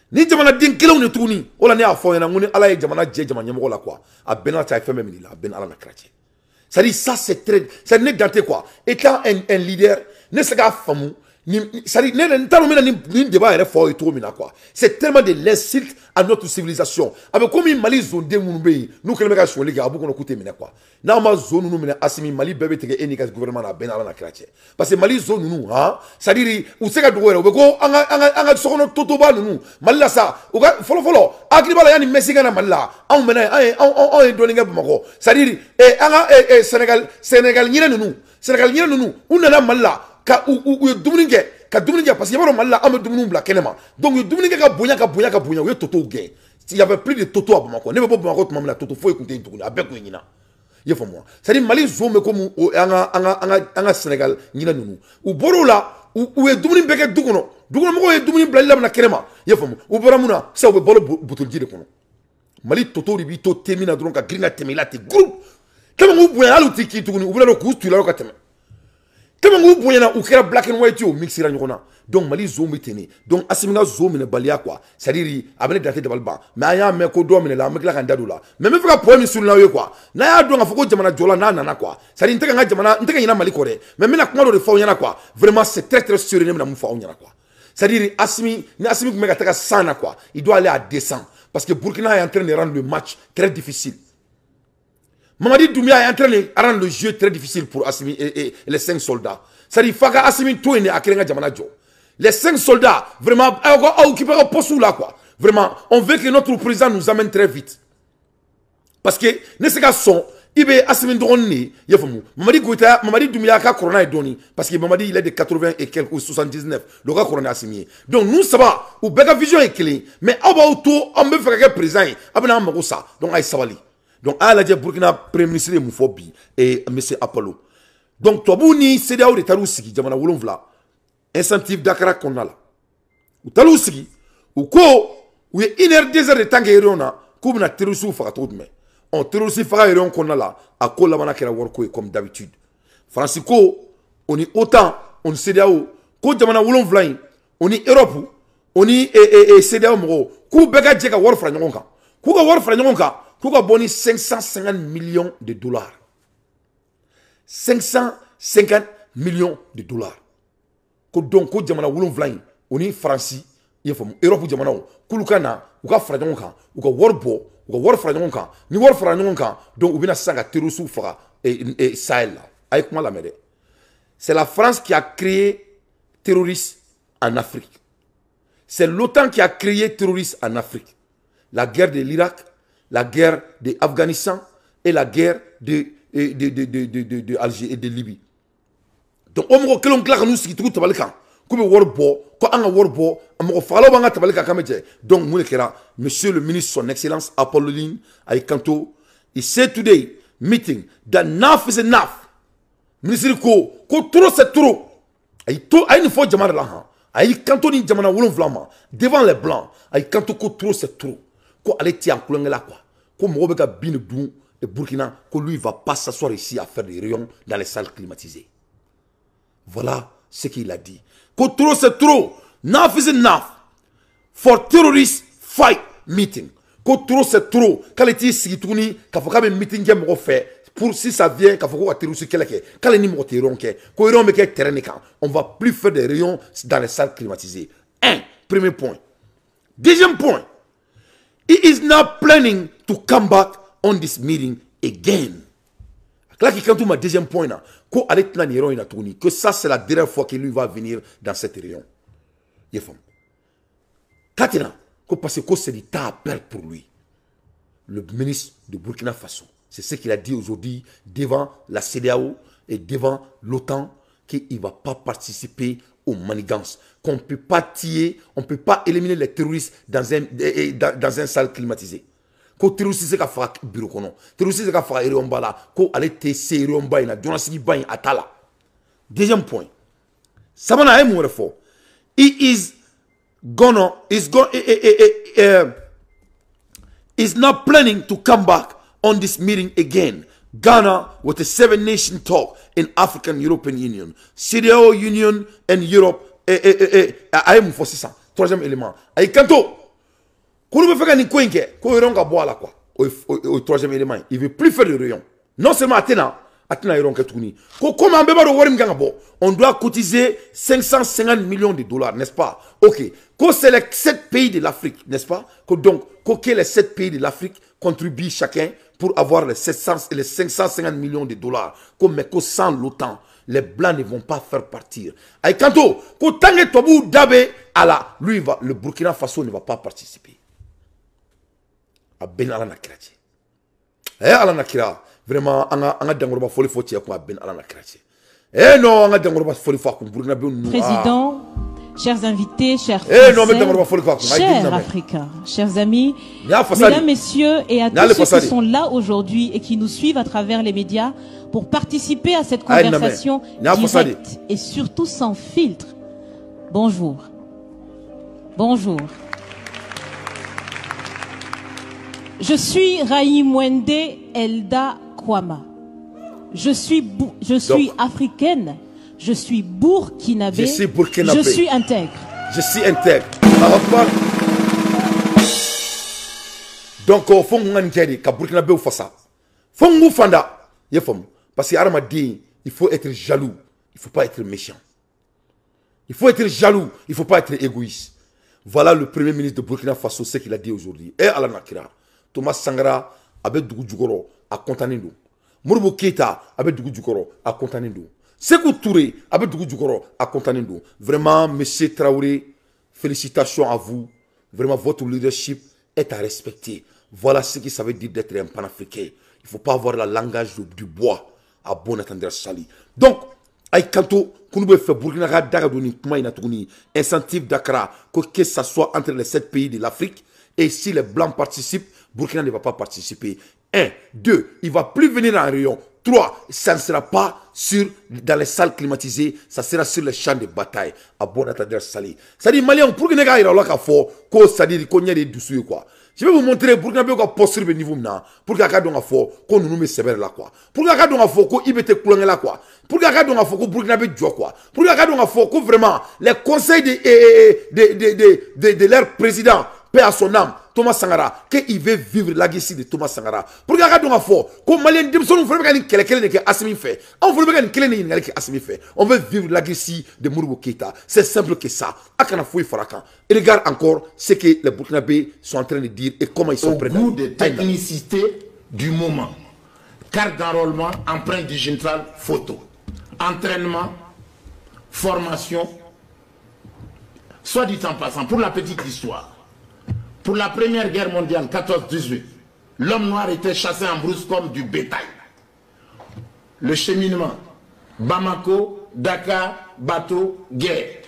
Ni jamana din kelen ne tuguni wala ne a fɔ ɲɛna ngoni ala ye jamana jɛ jamana ɲɛmɔgɔ la quoi a bɛna ta fɛn bɛɛ minɛ la a bɛna ala na kɛrɛcɛ c'est à dire ça c'est très c'est ne dante quoi étant un leader ne se k'a faamu ni c'est à dire ne t'a dɔn ni débat yɛrɛ fɔ ye cogo min na quoi c'est tellement de l'insulte à notre civilisation a bɛ komi Mali zonden minnu bɛ yen n'u kɛlen bɛ ka sonyali kɛ a b'u kɔnɔ k'u tɛ minɛ quoi n'a ma zone ninnu minɛ Assimi Mali bɛɛ bɛ tigɛ e n'i ka gouvernement na a bɛna ala na kɛrɛcɛ parce que Mali zone ninnu han c'est à dire u se ka dogo yɛrɛ u bɛ ko an ka sokɔnɔ totoba ninnu Mali la sa u ka fɔlɔ hakili b'a la yanni Messi ka na Mali la anw mɛna anw ye dɔɔnin kɛ Bamakɔ c'est à dire an ka Sénégal ɲinɛ ninnu u nana Mali la ka u ye dumuni kɛ ka dumuni kɛ parce que i b'a dɔn Mali la an bɛ dumuni bila kɛnɛ ma donc u ye dumuni kɛ ka bonya u ye totow gɛn il y avait plus de toto à Bamako ne bɛ bɔ Bamako tuma min na toto foyi tun tɛ yen tuguni a bɛɛ tun ye ɲina i y'a faamu c'est à dire Mali zone bɛ komi an ka Sénégal ɲinɛ ninnu u bɔr'o la u ye dumuni bɛɛ kɛ du kɔnɔmɔgɔw ye dumuni bilali daminɛ kɛnɛ ma i y'a faamu u bɔra mun na sisan u bɛ balo butuliji de kɔnɔ Mali toto de b'i to te min na dɔrɔn ka girin ka tɛmɛ i la ten groupe tellement k'u bonya hali u tɛ k'i tuguni u bɛna dɔn k'u tuyɛla ka tɛmɛ tellement k'u bonyana u kɛra black and white o mixera ɲɔgɔn na donc Mali zone bɛ ten de donc Assimi ka zone minɛ baliya quoi c'est à dire a bɛ ne dante dabali ban mais an y'a mɛn ko dɔ minɛ la an bɛ tila k'an da don la mais n bɛ fɛ ka point min souligner aw ye quoi n'a y'a dɔn k'a fɔ ko jamana jɔla n'a nana quoi c'est à dire n tɛ ka ɲinɛ Mali kɔ dɛ mais n bɛna kuma dɔ de fɔ aw ɲɛna quoi vraiment c'est très très sérieux ne bɛna mun fɔ aw ɲɛna quoi c'est à dire ni Assimi tun bɛ ka taga 100 na quoi il doit aller à 200 parce que Burkina est en train de rendre le match très difficile. Mamadi Doumbia est en train de rendre le jeu très difficile pour Assimi et les 5 soldats. C'est-à-dire qu'il faut que Assimi tout est à Kérenga Djamanajo. Les 5 soldats, vraiment, ont occupé un poste là, quoi. Vraiment, on veut que notre président nous amène très vite. Parce que, ne sais pas son, il y a Assimi Droni, il y a Mamadi Doumbia a corona et doni. Parce que Mamadi, il est de 80 et quelques, ou 79. Le gars corona Assimi. Donc, nous, ça va, ou Bega Vision est clé. Mais, on veut faire un président, donc, aïe, ça va. Donc, à la Burkina, Premier ministre de Moufobi et M. Apollo. Donc, Tobouni, CEDEAO de Tarousiki, Djamana Wolonvla, incentive Dakar Konala. Ou Tarousiki, ou Ko, ou y a 1 heure, 2 heures de temps que Hérona, comme na Terrousou Faratout, mais on Terroussi Fara Héron Konala, à Kolamana Kera Worko, comme d'habitude. Francisco, on est autant, on CEDEAO, Ko Djamana Wolonvla, on est Europe, on est CEDEAO Moro, Ko Bega Djeka Warfranjonka, Ko Warfranjonka, Ko boni 550 millions de dollars. 550 millions de dollars. Donc, ko jamana wolonvla on est France, il faut Europe jamana kulukana, ou ka frajonka, ou ka warbo, ou ka war frajonka, ni war frajonka, donc ou bien sanga terusu fera et Sahel là. Avec moi la merde. C'est la France qui a créé terroristes en Afrique. C'est l'OTAN qui a créé terroristes en Afrique. La guerre de l'Irak, la guerre de l'Afghanistan et la guerre de Alger et de Libye. donc o mo kelon kla kanu sigi tugu tabalika ko be worbo ko anga worbo amo falo banga tabalika kameje donc mo kera monsieur le ministre son excellence Apolline ay kanto he said today meeting that enough is enough ministre ko trop c'est trop ay to ay ni fo jamana la ha ay kanto ni jamana wolon vlama devant les blancs ay kanto ko trop c'est trop ko ale ti en kulongela quoi ko mo be ka bine dou de Burkina que lui va pas s'asseoir ici à faire des réunions dans les salles climatisées. Voilà ce qu'il a dit. Que trop c'est trop. Enough is enough for terrorist fight meeting. Que trop c'est trop. Quand il dit si tu n'es qu'à faire un meeting qui est fait pour si ça vient qu'à faire quoi terroriste quelqu'un. Quand il n'y a pas de terrain on va plus faire des réunions dans les salles climatisées. Premier point. Deuxième point. He is not planning to come back on this meeting again. Là qui quand ma deuxième point là, que ça c'est la dernière fois que lui va venir dans cette réunion. Il faut. Katina, parce que c'est du temps à perdre pour lui. Le ministre de Burkina Faso, c'est ce qu'il a dit aujourd'hui devant la CEDEAO et devant l'OTAN qu'il ne va pas participer aux manigances, qu'on ne peut pas tirer, on ne peut pas éliminer les terroristes dans un salle climatisé. Ko terroriste se ka fa bureau kono terroriste se ka fa eriomba la ko ale te se eriomba ina jonasigi bain atala. Deuxième point samana ay mo refo is not planning to come back on this meeting again. Ghana with a 7-nation talk in African European Union, CEDEAO Union and Europe ay mo fosi ça. Troisième élément ay kanto quand on veut faire une coinque, quand on va boire là quoi, au troisième élément, il veut plus faire de réunion. Non seulement Athéna iron ketuni. Comment on doit cotiser 550 millions de dollars, n'est-ce pas? Ok. Quand c'est les 7 pays de l'Afrique, n'est-ce pas? Donc, quand les 7 pays de l'Afrique contribuent chacun pour avoir les 550 millions de dollars, comme sans l'OTAN, les blancs ne vont pas faire partir. Et quand on Dabé, lui, le Burkina Faso ne va pas participer. Ben ala nakirache ala nakira vraiment anga dangoroba foli foti ko ben ala nakirache non anga dangoroba foli fa ko Burkina be no président chers invités chers Français, chers Africains, chers amis, mesdames, messieurs et à tous ceux qui sont là aujourd'hui et qui nous suivent à travers les médias pour participer à cette conversation directe et surtout sans filtre. Bonjour. Bonjour. Je suis Raïmwende Elda Kwama. Je suis africaine. Je suis burkinabé. Je suis intègre. Je suis intègre. Donc, au fond, on a dit que burkinabé ou fassa. Fongu fanda. Parce que il faut être jaloux. Il ne faut pas être méchant. Il faut être jaloux. Il ne faut pas être égoïste. Voilà le premier ministre de Burkina Faso, ce qu'il a dit aujourd'hui. Et à la Nakira. Thomas Sankara avec Dougou Djougoro à Contanendo. Moribo Keita avec Dougou Djougoro à Contanendo. Sékou Touré avec Dougou Djougoro à Contanendo. Vraiment, monsieur Traoré, félicitations à vous. Vraiment, votre leadership est à respecter. Voilà ce que ça veut dire d'être un panafricain. Il ne faut pas avoir le langage du bois à bon entendeur sali. Donc, Aïkanto, qu'on peut faire Burkina Dagadoni, incentive Dakar, que ce soit entre les 7 pays de l'Afrique, et si les Blancs participent, Burkina ne va pas participer. 1, 2, il ne va plus venir en réunion. 3, ça ne sera pas dans les salles climatisées, ça sera sur les champs de bataille. À bon entendeur sali. C'est-à-dire, Malien, pour que les gars c'est-à-dire qu'on y a des douceurs, quoi. Je vais vous montrer Burkina Faso a posté le niveau maintenant. Pour que les gars qu'on nous met sévère là, quoi. Pour que les gars qu'on y mette coulon là, quoi. Pour que les gars qu'on Burkina Faso quoi. Pour que les gars qu'on vraiment les conseils de leur président, paix à son âme, Thomas Sankara, qu'il veut vivre la legacy de Thomas Sankara. Pour que les gars qu'on Malien Dimson, on veut regarder quel est Assimi fait. On veut regarder quel est Assimi fait. On veut vivre la legacy de Modibo Keïta. C'est simple que ça. Et regarde encore ce que les Burkinabés sont en train de dire et comment ils sont prêts. Au goût de technicité du moment. Carte d'enrôlement, empreinte digitale, photo. Entraînement, formation. Soit dit en passant, pour la petite histoire, pour la Première Guerre mondiale, 14-18, l'homme noir était chassé en brousse comme du bétail. Le cheminement, Bamako, Dakar, bateau, guerre.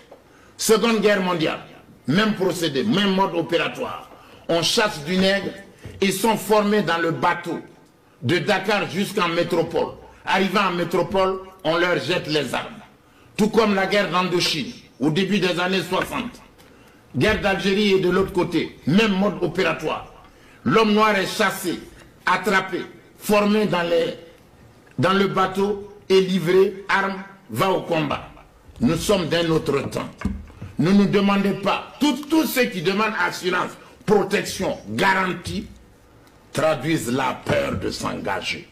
Seconde guerre mondiale, même procédé, même mode opératoire. On chasse du nègre, ils sont formés dans le bateau de Dakar jusqu'en métropole. Arrivant en métropole, on leur jette les armes. Tout comme la guerre d'Indochine, au début des années 60. Guerre d'Algérie est de l'autre côté, même mode opératoire. L'homme noir est chassé, attrapé, formé dans le bateau et livré, arme, va au combat. Nous sommes d'un autre temps. Ne nous demandez pas, tous ceux qui demandent assurance, protection, garantie, traduisent la peur de s'engager.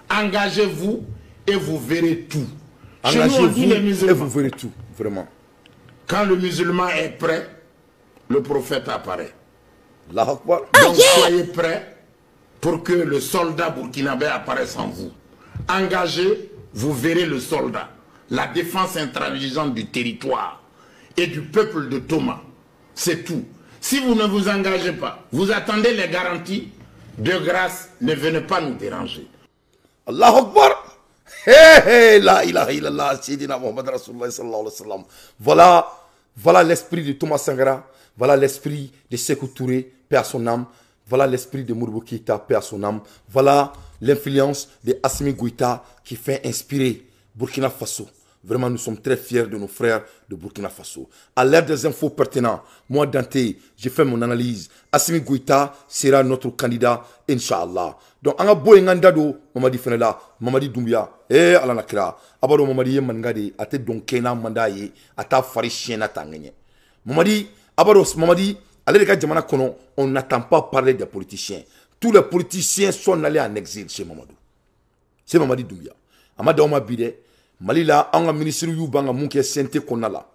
Engagez-vous et vous verrez tout. Engagez-vous et vous verrez tout, vraiment. Quand le musulman est prêt, le prophète apparaît. Donc soyez prêts pour que le soldat burkinabé apparaisse en vous. Engagez, vous verrez le soldat. La défense intransigeante du territoire et du peuple de Thomas. C'est tout. Si vous ne vous engagez pas, vous attendez les garanties, de grâce, ne venez pas nous déranger. Allahu Akbar. La ilaha illallah, Sayyidina Muhammad Rasulullah sallallahu alayhi wa sallam. Voilà l'esprit de Thomas Sankara, voilà l'esprit de Sékou Touré, paix à son âme, voilà l'esprit de Modibo Keïta, paix à son âme, voilà l'influence de Assimi Goïta qui fait inspirer Burkina Faso. Vraiment, nous sommes très fiers de nos frères de Burkina Faso. À l'ère des infos pertinentes, moi, Dante, j'ai fait mon analyse. Assimi Goïta sera notre candidat, Inch'Allah. Donc, on a beau ngandado, Mamadi Fenela, Mamadi Doumbia, Alanakra, Abado Mamadi Mangade, Ate Donkena Mandaye, Ata Farishiena Tangenye. Mamadi, Abado Mamadi, allez les gars, Kono, on n'attend pas parler des politiciens. Tous les politiciens sont allés en exil chez Mamadou. C'est Mamadi Doumbia. Amada Omabide, Malila, anga ministre yu banga munke sente konala.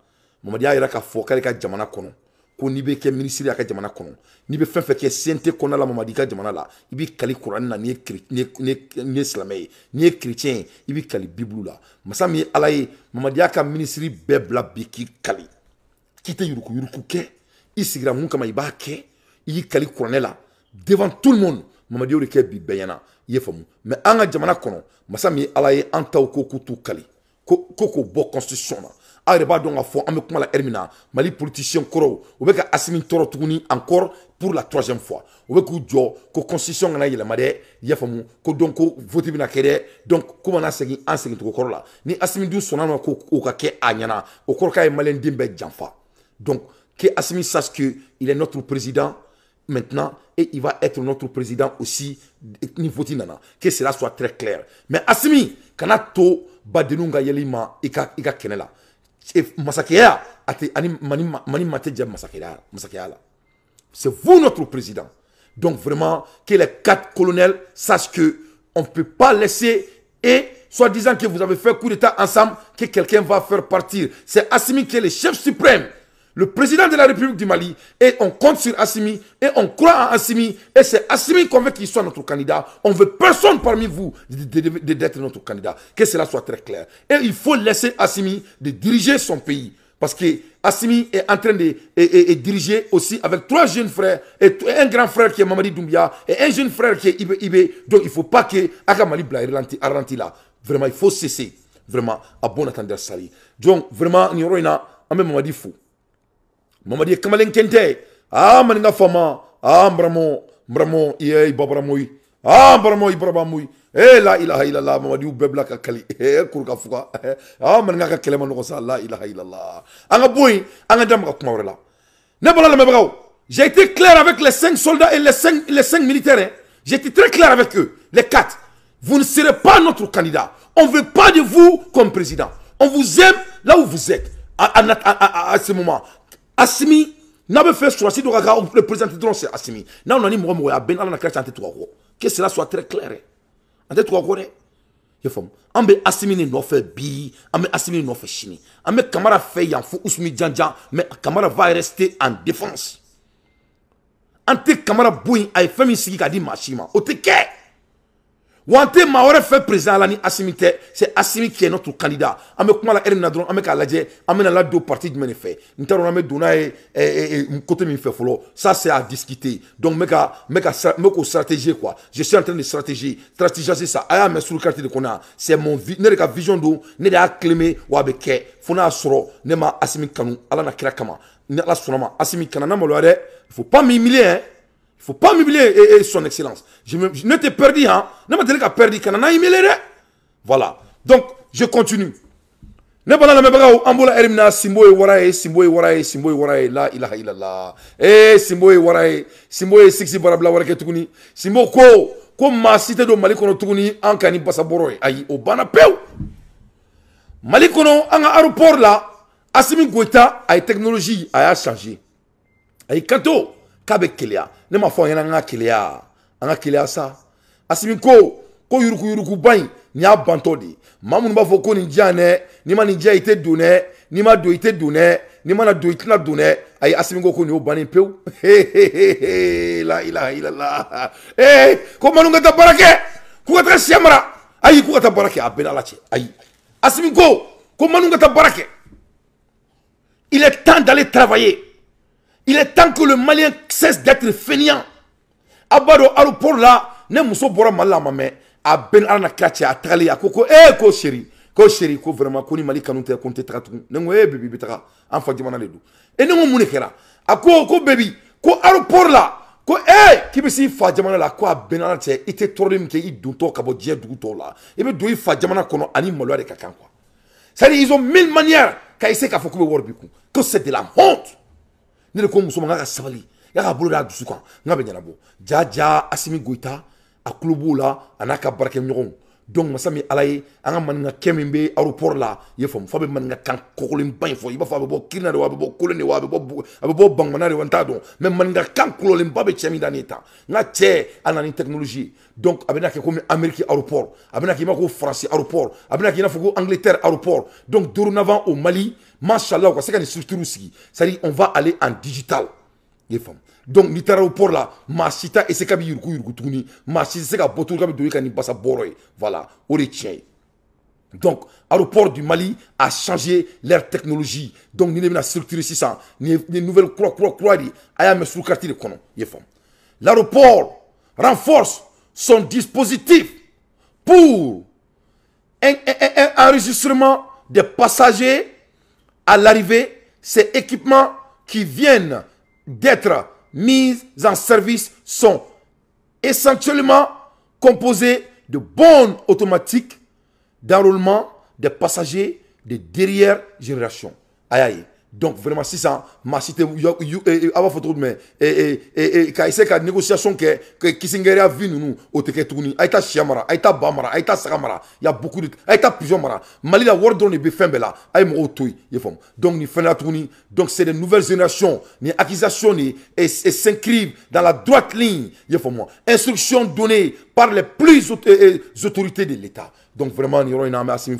Mamadi ayira ka fo kale ka jamana kono. Ko ni be ke ministre ka jamana kono. Ni be fenfe ke sente konala Mamadi ka jamana la. Ibi kali Quran na ni islamé, ni chrétien, ibi kali Bible la. Masami alaye Mamadi aka ministre bebla biki kali. Kite yuruku ke. Isigra munka ma iba ke. Ibi kali Quran la devant tout le monde. Mamadi ori ke bi beyana. Yefamu. Mais anga jamana kono. Masami alaye anta ko kutu kali. Koko bo constitution na areba donc a fo am kuma la hermina Mali politicien koro o be ka Assimi toro tuguni encore pour la troisième fois o be ku jo ko constitution na yele made yafamu ko donc ko vote bina kede donc kuma na segi en segi to koro la ni Assimi du sonana ko o ka ke anyana o koro kay malen dimbe janfa donc que Assimi sache que il est notre président maintenant et il va être notre président aussi niveau tinana que cela soit très clair mais Assimi kana to badenunga yelima ika kenela masakeya ate ani mani mateja masakeya la c'est vous notre président donc vraiment que les 4 colonels sachent que on peut pas laisser et soi-disant que vous avez fait coup d'état ensemble que quelqu'un va faire partir c'est Assimi qui est le chef suprême le président de la République du Mali, et on compte sur Assimi, et on croit en Assimi, et c'est Assimi qu'on veut qu'il soit notre candidat. On ne veut personne parmi vous d'être notre candidat. Que cela soit très clair. Et il faut laisser Assimi de diriger son pays. Parce que Assimi est en train de diriger aussi avec 3 jeunes frères, et un grand frère qui est Mamadi Doumbia, et un jeune frère qui est Ibe. Donc il ne faut pas que Agamali Blair Aranti là. Vraiment, il faut cesser. Vraiment, à bon attendeur Sali. Donc vraiment, nous avons un Mamadi fou. Mamadi kamalen kente maninga fama mbramo iye babramoi mbramo ibrabamoi la ilaha illallah Mamadi bebla ka kali kurka fuka maninga ka kelema no sa la ilaha illallah anga boy anga dam ka kuma wala ne bala la mebaw j'ai été clair avec les 5 soldats et les 5 militaires hein. J'ai été très clair avec eux les 4 vous ne serez pas notre candidat on veut pas de vous comme président on vous aime là où vous êtes à ce moment Assimi n'a pas fait choisir de regarder le président de c'est Assimi. Now on a dit moi à ben ala création entre 3 gros. Que cela soit très clair. Entre 3 gros. Il faut ambe Assimi ne fait bi, ambe Assimi ne fait chini. Ambe Kamara fait yan fou Ousmi Djandja, mais Kamara va rester en défense. Ante Kamara bouin ay fami sigi ka di machima. O te ke. Wante Maore fait président là ni Assimi te, c'est Assimi qui est notre candidat. Ame kuma la erina dron, ame ka laje, ame na la do parti du fait. Ntaro ame dona côté mi fait follow. Ça c'est à discuter. Donc meka stratégie quoi. Je suis en train de stratégiser ça. Aya me sur le quartier de kona. C'est mon vision do, ne da clémer wa be ke. Fona soro ne ma Assimi kanu ala na kira kama. Ne la sonama Assimi kana na molore. Il faut pas m'humilier hein. Il ne faut pas m'humilier, son excellence. Je ne t'ai perdu, hein. Ne me dis pas perdu, voilà. Donc, je continue. Ne pas la même ambola erimna simboe warae, la ilaha illallah. Simboe warae, simboe sixi barabla warake tukuni. Simbo ko ma cité do malikono tukuni ankani basaboroy ayi obana pew. Malikono anga aéroport là, Assimi Goïta a technologie a changé. Ayi kanto kabe kelia. Ne ma fo yana nga kelia sa. Assimi ko yuruku bain ni a bantodi. Mamun ba fo ko ni jane, ni ma ni ite donné, ni ma do ite donné, ni ma na do ite na donné. Ay Assimi ko ni o bani pew. La ilaha illallah. Ko manunga ta barake. Ku ka siamara. Ay ku ka barake abena la che. Ay Assimi ko manunga ta barake. Il est temps d'aller travailler. Il est temps que le Malien cesse d'être fainéant. Abado aéroport là, ne muso bora mala mame, a ben ana kache a tali a koko ko chéri, ko vraiment ko ni Mali kanute konte tratu. Ne ngwe bibi bitaka, enfa dimana ledu. Et ne mo munekera. A ko baby, ko aéroport là, ko kibisi fa jamana la ko a ben ana che ite torim ke i dunto kabo die duto là. Et be do i fa jamana kono ani molo de kakan quoi. Ça dit ils ont mille manières ka ise ka foko be worbiku. Que c'est de la honte. Ne le ko muso manga sabali ya ka bolo da dusu kan nga be nyanabo jaja Assimi Goïta a klubu la anaka barke nyogon donc masami alaye anga maninga kemimbe aéroport la ye fam fa be maninga kan kokolim ban fo iba fa be bo kirna de wa be bo kolone wa be bo bang manare wanta do même maninga kan kololim ba be chemi danita nga che anani technologie donc abena ke comme Amérique aéroport abena ke mako France aéroport abena ke na foko Angleterre aéroport donc dorénavant au Mali machallah quoi c'est quand structure aussi ça dit on va aller en digital ye fam donc ni aéroport là ma sita et c'est kabi yurku tuni ma sita c'est ka botou kabi doyi kani basa boroy voilà au retien donc aéroport du Mali a changé leur technologie donc ni na structure 600 ni nouvelle croix di aya me sur quartier de kono ye fam l'aéroport renforce son dispositif pour un enregistrement des passagers à l'arrivée. Ces équipements qui viennent d'être mis en service sont essentiellement composés de bornes automatiques d'enrôlement des passagers de dernière génération. Aïe aïe. Donc vraiment si ça ma cité avoir photo mais ka essayer ka négociation que Kissinger a vu nous au teketuni aita chiamara aita bamara aita sagamara il y a beaucoup de aita plusieurs mara Mali la wordon et befembela ay mo toy yefom donc ni fena tuni donc c'est des nouvelles générations ni acquisitions et s'inscrivent dans la droite ligne yefom instructions données par les plus autorités de l'État donc vraiment ni ro ina ma Assimi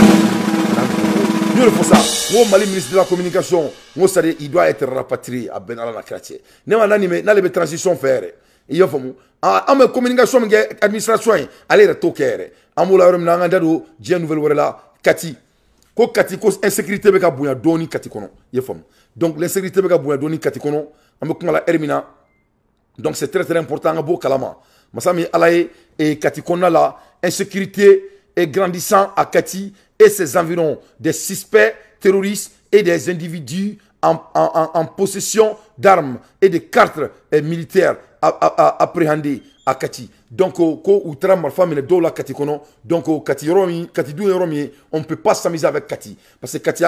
il faut ça. Mon Mali ministre de la communication, il doit être rapatrié à Benala la Kratie. Ne ma nani me na le transition faire. Il faut mo. En communication administration aller retoquer. Amula rom na ngandado dia nouvelle wala kati. Ko kati ko insécurité be ka buya doni kati kono. Il faut. Donc l'insécurité be ka buya doni kati kono. Am ko la ermina. Donc c'est très important ngabo kalama. Masami alaye et kati kono la insécurité est grandissant à Kati et ses environs, des suspects terroristes et des individus en possession d'armes et de cartes militaires appréhendées à Kati. Donc, donc Kati on ne peut pas s'amuser avec Kati. Parce que Kati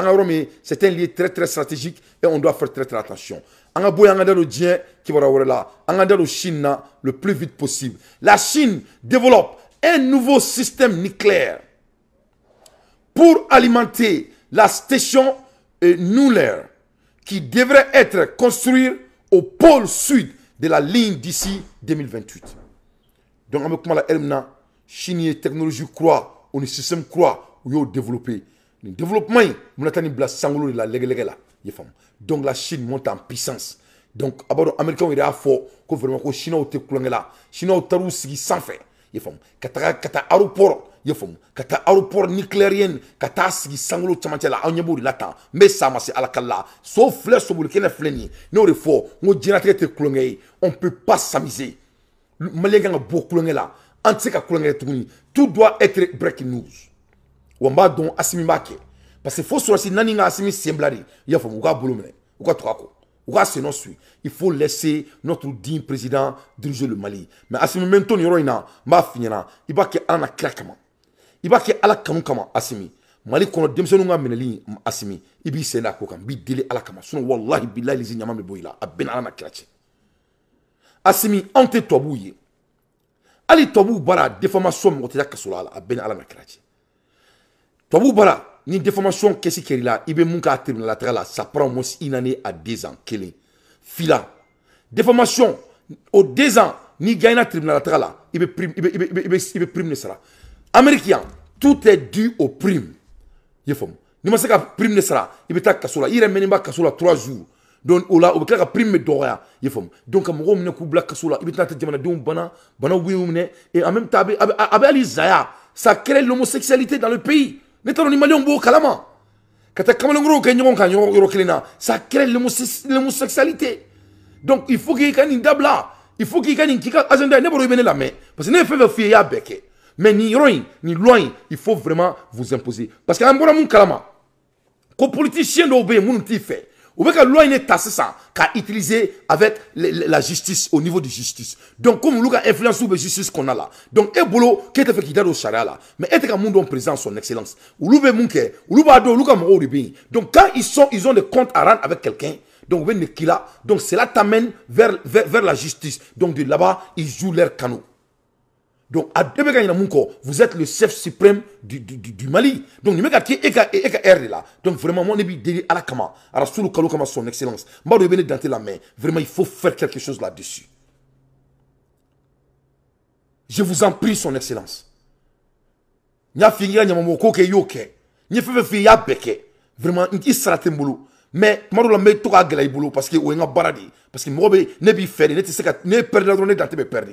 c'est un lieu très très stratégique et on doit faire très très attention. Chine le plus vite possible. La Chine développe un nouveau système nucléaire pour alimenter la station nucléaire qui devrait être construite au pôle sud de la ligne d'ici 2028. Donc, avec la Elmna, Chine technologie croit, on est système croit, où ils développé. Le développement, on a tenu la sanglo de la légalégala. Donc, la Chine monte en puissance. Donc, les Américains, ils ont fait que vraiment, Chine a été coulangé là. Chine a été sans fait. kata aéroport kata aéroport nucléaire kata sigi sangolo chamantela anyaburi lata mais ça ma c'est alakalla sauf fleur sobul kene fleni no refo ngo dinaté te klongé on peut pas s'amuser malenga nga bo klongé là antika klongé tuguni tout doit être breaking news wamba don asimi make parce que faut soit si nani nga asimi semblari ya fo uka bolumene uka trako uka sinon suit il faut laisser notre digne président diriger le Mali mais asimi mento ni roina ma finira ibake ana krakama ibake ala kanu kama asimi Mali kono demsenu nga meneli asimi ibi sena ko kam bi dele ala kama sunu wallahi billahi lizi nyama me boyila abena ala na krache asimi ante tobuye ali tobu bara déformation mo te yakasula ala abena ala na krache tobu bara ni déformation kesi kerila ibe munka tribunal latéral ça prend moins une année à 2 ans kele fila déformation au 2 ans ni gagne tribunal latéral ibe prime ne sera américain tout est dû aux primes yefom ni ma se ka prime ne sera ibe ta kasola ire menimba kasola 3 jours donc ola o ka prime me doya yefom donc mo ne ku black kasola ibe ta jamana dum bana wiumne et en même temps ali zaya ça crée l'homosexualité dans le pays netano ni malion bo kalama kata kamalo ngoro ke nyon kan yoro kelina ça crée l'homosexualité donc il faut qu'il y ait une dabla il faut qu'il y ait une kika agenda ne boro ibene la main parce que ne fait fier ya beke mais ni loin ni loin il faut vraiment vous imposer parce que un bon mon kalama ko politicien do be mun ti fait ou bien que loi n'est tassé ça qu'a utilisé avec la justice au niveau de justice donc comme nous a influence sur la justice qu'on a là donc et bolo qui était fait qui au charia là mais est que monde présent son excellence ou loube munke ou loube ado ou mo ribi donc quand ils ont des comptes à rendre avec quelqu'un donc donc cela t'amène vers la justice donc de là-bas ils jouent leur canot. Donc, vous êtes le chef suprême du Mali. Donc, nous sommes là. Donc, vraiment, moi, je à la Kama, à la Soulou Kalou Kama, son excellence. Moi, je vais danter la main. Vraiment, il faut faire quelque chose là-dessus. Je vous en prie, son excellence. Vraiment, il sera tembolo. Mais, je vais tout à l'heure parce que je baradi. Parce que moi, je vais faire, je vais perdre la journée dans tes perdre.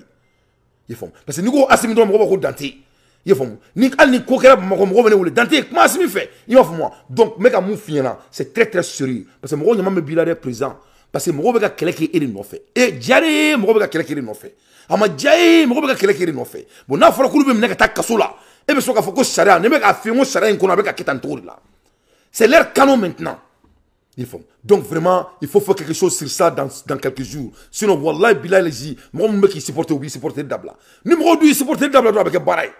Parce que nous avons assimilé nos dentiers. Ni al kokera mako mako bene wole dante comment asimi fait il va moi donc meka mu fiena c'est très très sérieux parce que mako nyama me bilare présent parce que mako beka keleke iri no fait et jare mako beka keleke iri no fait ama jaye mako beka keleke iri no fait bon na fara kulube mneka takasula e be soka foko sharia ne meka afimo sharia nkona beka ketantori là c'est leur canon maintenant. Donc vraiment, il faut faire quelque chose sur ça dans quelques jours. Sinon, wallah, bilay les ji, moi, je qui supporte ou supporter Dabla. Numéro 2, supporter Dabla avec Baray.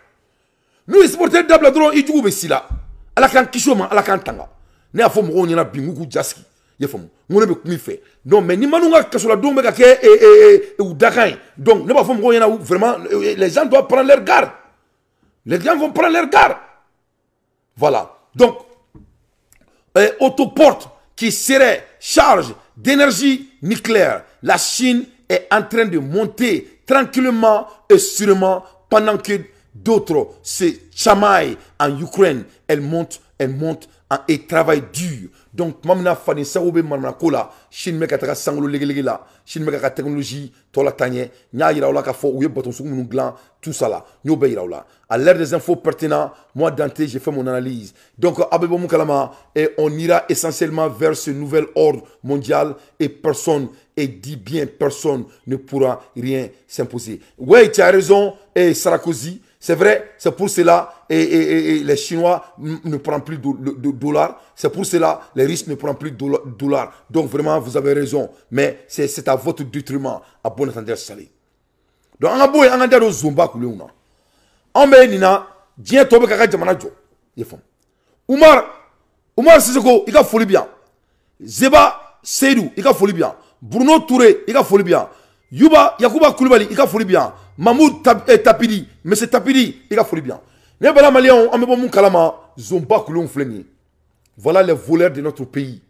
Nous, supporter Dabla, il joue ici là. À la can Kishoma, à la can Tanga. Ne a fait mon yana bingu jaski. Il faut mon ne fait. Non, mais ni manunga kasola do mega ke ou Dakain. Donc, ne pas faire mon yana vraiment, les gens doivent prendre leur garde. Les gens vont prendre leur garde. Voilà. Donc, autoporte qui serait charge d'énergie nucléaire. La Chine est en train de monter tranquillement et sûrement pendant que d'autres se chamaillent en Ukraine. Elle monte et travaille dur. Donc, mamna fani saoube mamna kola, Chine meka taka sanglo lege la, Chine meka ka technologie, tola tanye, nya ira ola ka fo ouye baton sou moun glan, tout ça là, nyo be ira ola. À l'ère des infos pertinents, moi Dante, j'ai fait mon analyse. Donc, Abebo Moukalama, et on ira essentiellement vers ce nouvel ordre mondial et personne, et dit bien personne ne pourra rien s'imposer. Ouais, tu as raison, et Sarkozy, c'est vrai, c'est pour cela, et les Chinois ne prennent plus de dollars. C'est pour cela, les Russes ne prennent plus de dollars. Donc vraiment, vous avez raison. Mais c'est à votre détriment, à bon entendeur salé. Donc, on a beau, on a dit au Zumba, on met Nina, Dien Tobe Kaka Jamanajo. Oumar Sissoko, il a folie bien. Zeba Seydou, il a folie bien. Bruno Touré, il a folie bien. Yakuba Koulibaly, il a folie bien. Mahmoud Tapidi, mais c'est Tapidi, il a folie bien. Voilà les voleurs de notre pays.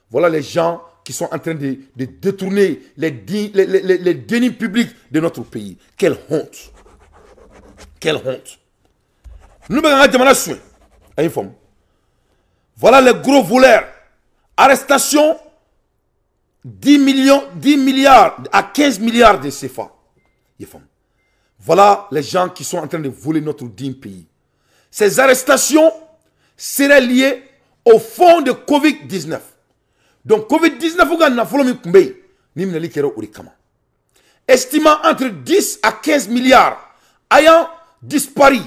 Voilà les gens qui sont en train de détourner les deniers publics de notre pays. Quelle honte. Quelle honte. Nous avons voilà les gros voleurs. Arrestation 10 milliards à 15 milliards de CFA. Voilà les gens qui sont en train de voler notre digne pays. Ces arrestations seraient liées au fond de Covid-19. Donc Covid-19, estimant entre 10 à 15 milliards ayant disparu.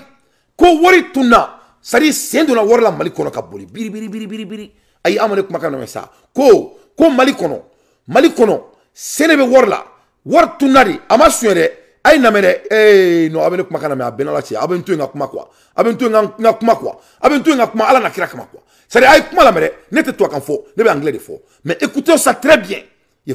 Ko wari tuna sari sendo na warla mali kono ka boli biri ay amane kuma kana mesa ko mali kono senebe warla war tunari ama suere ay namere no abene kuma kana me abena la ci abentu nga kuma quoi abentu nga kuma quoi abentu nga kuma ala na kira kuma quoi sari ay kuma la mere nete toi kan fo ne be anglais de fo mais écoutez ça très bien il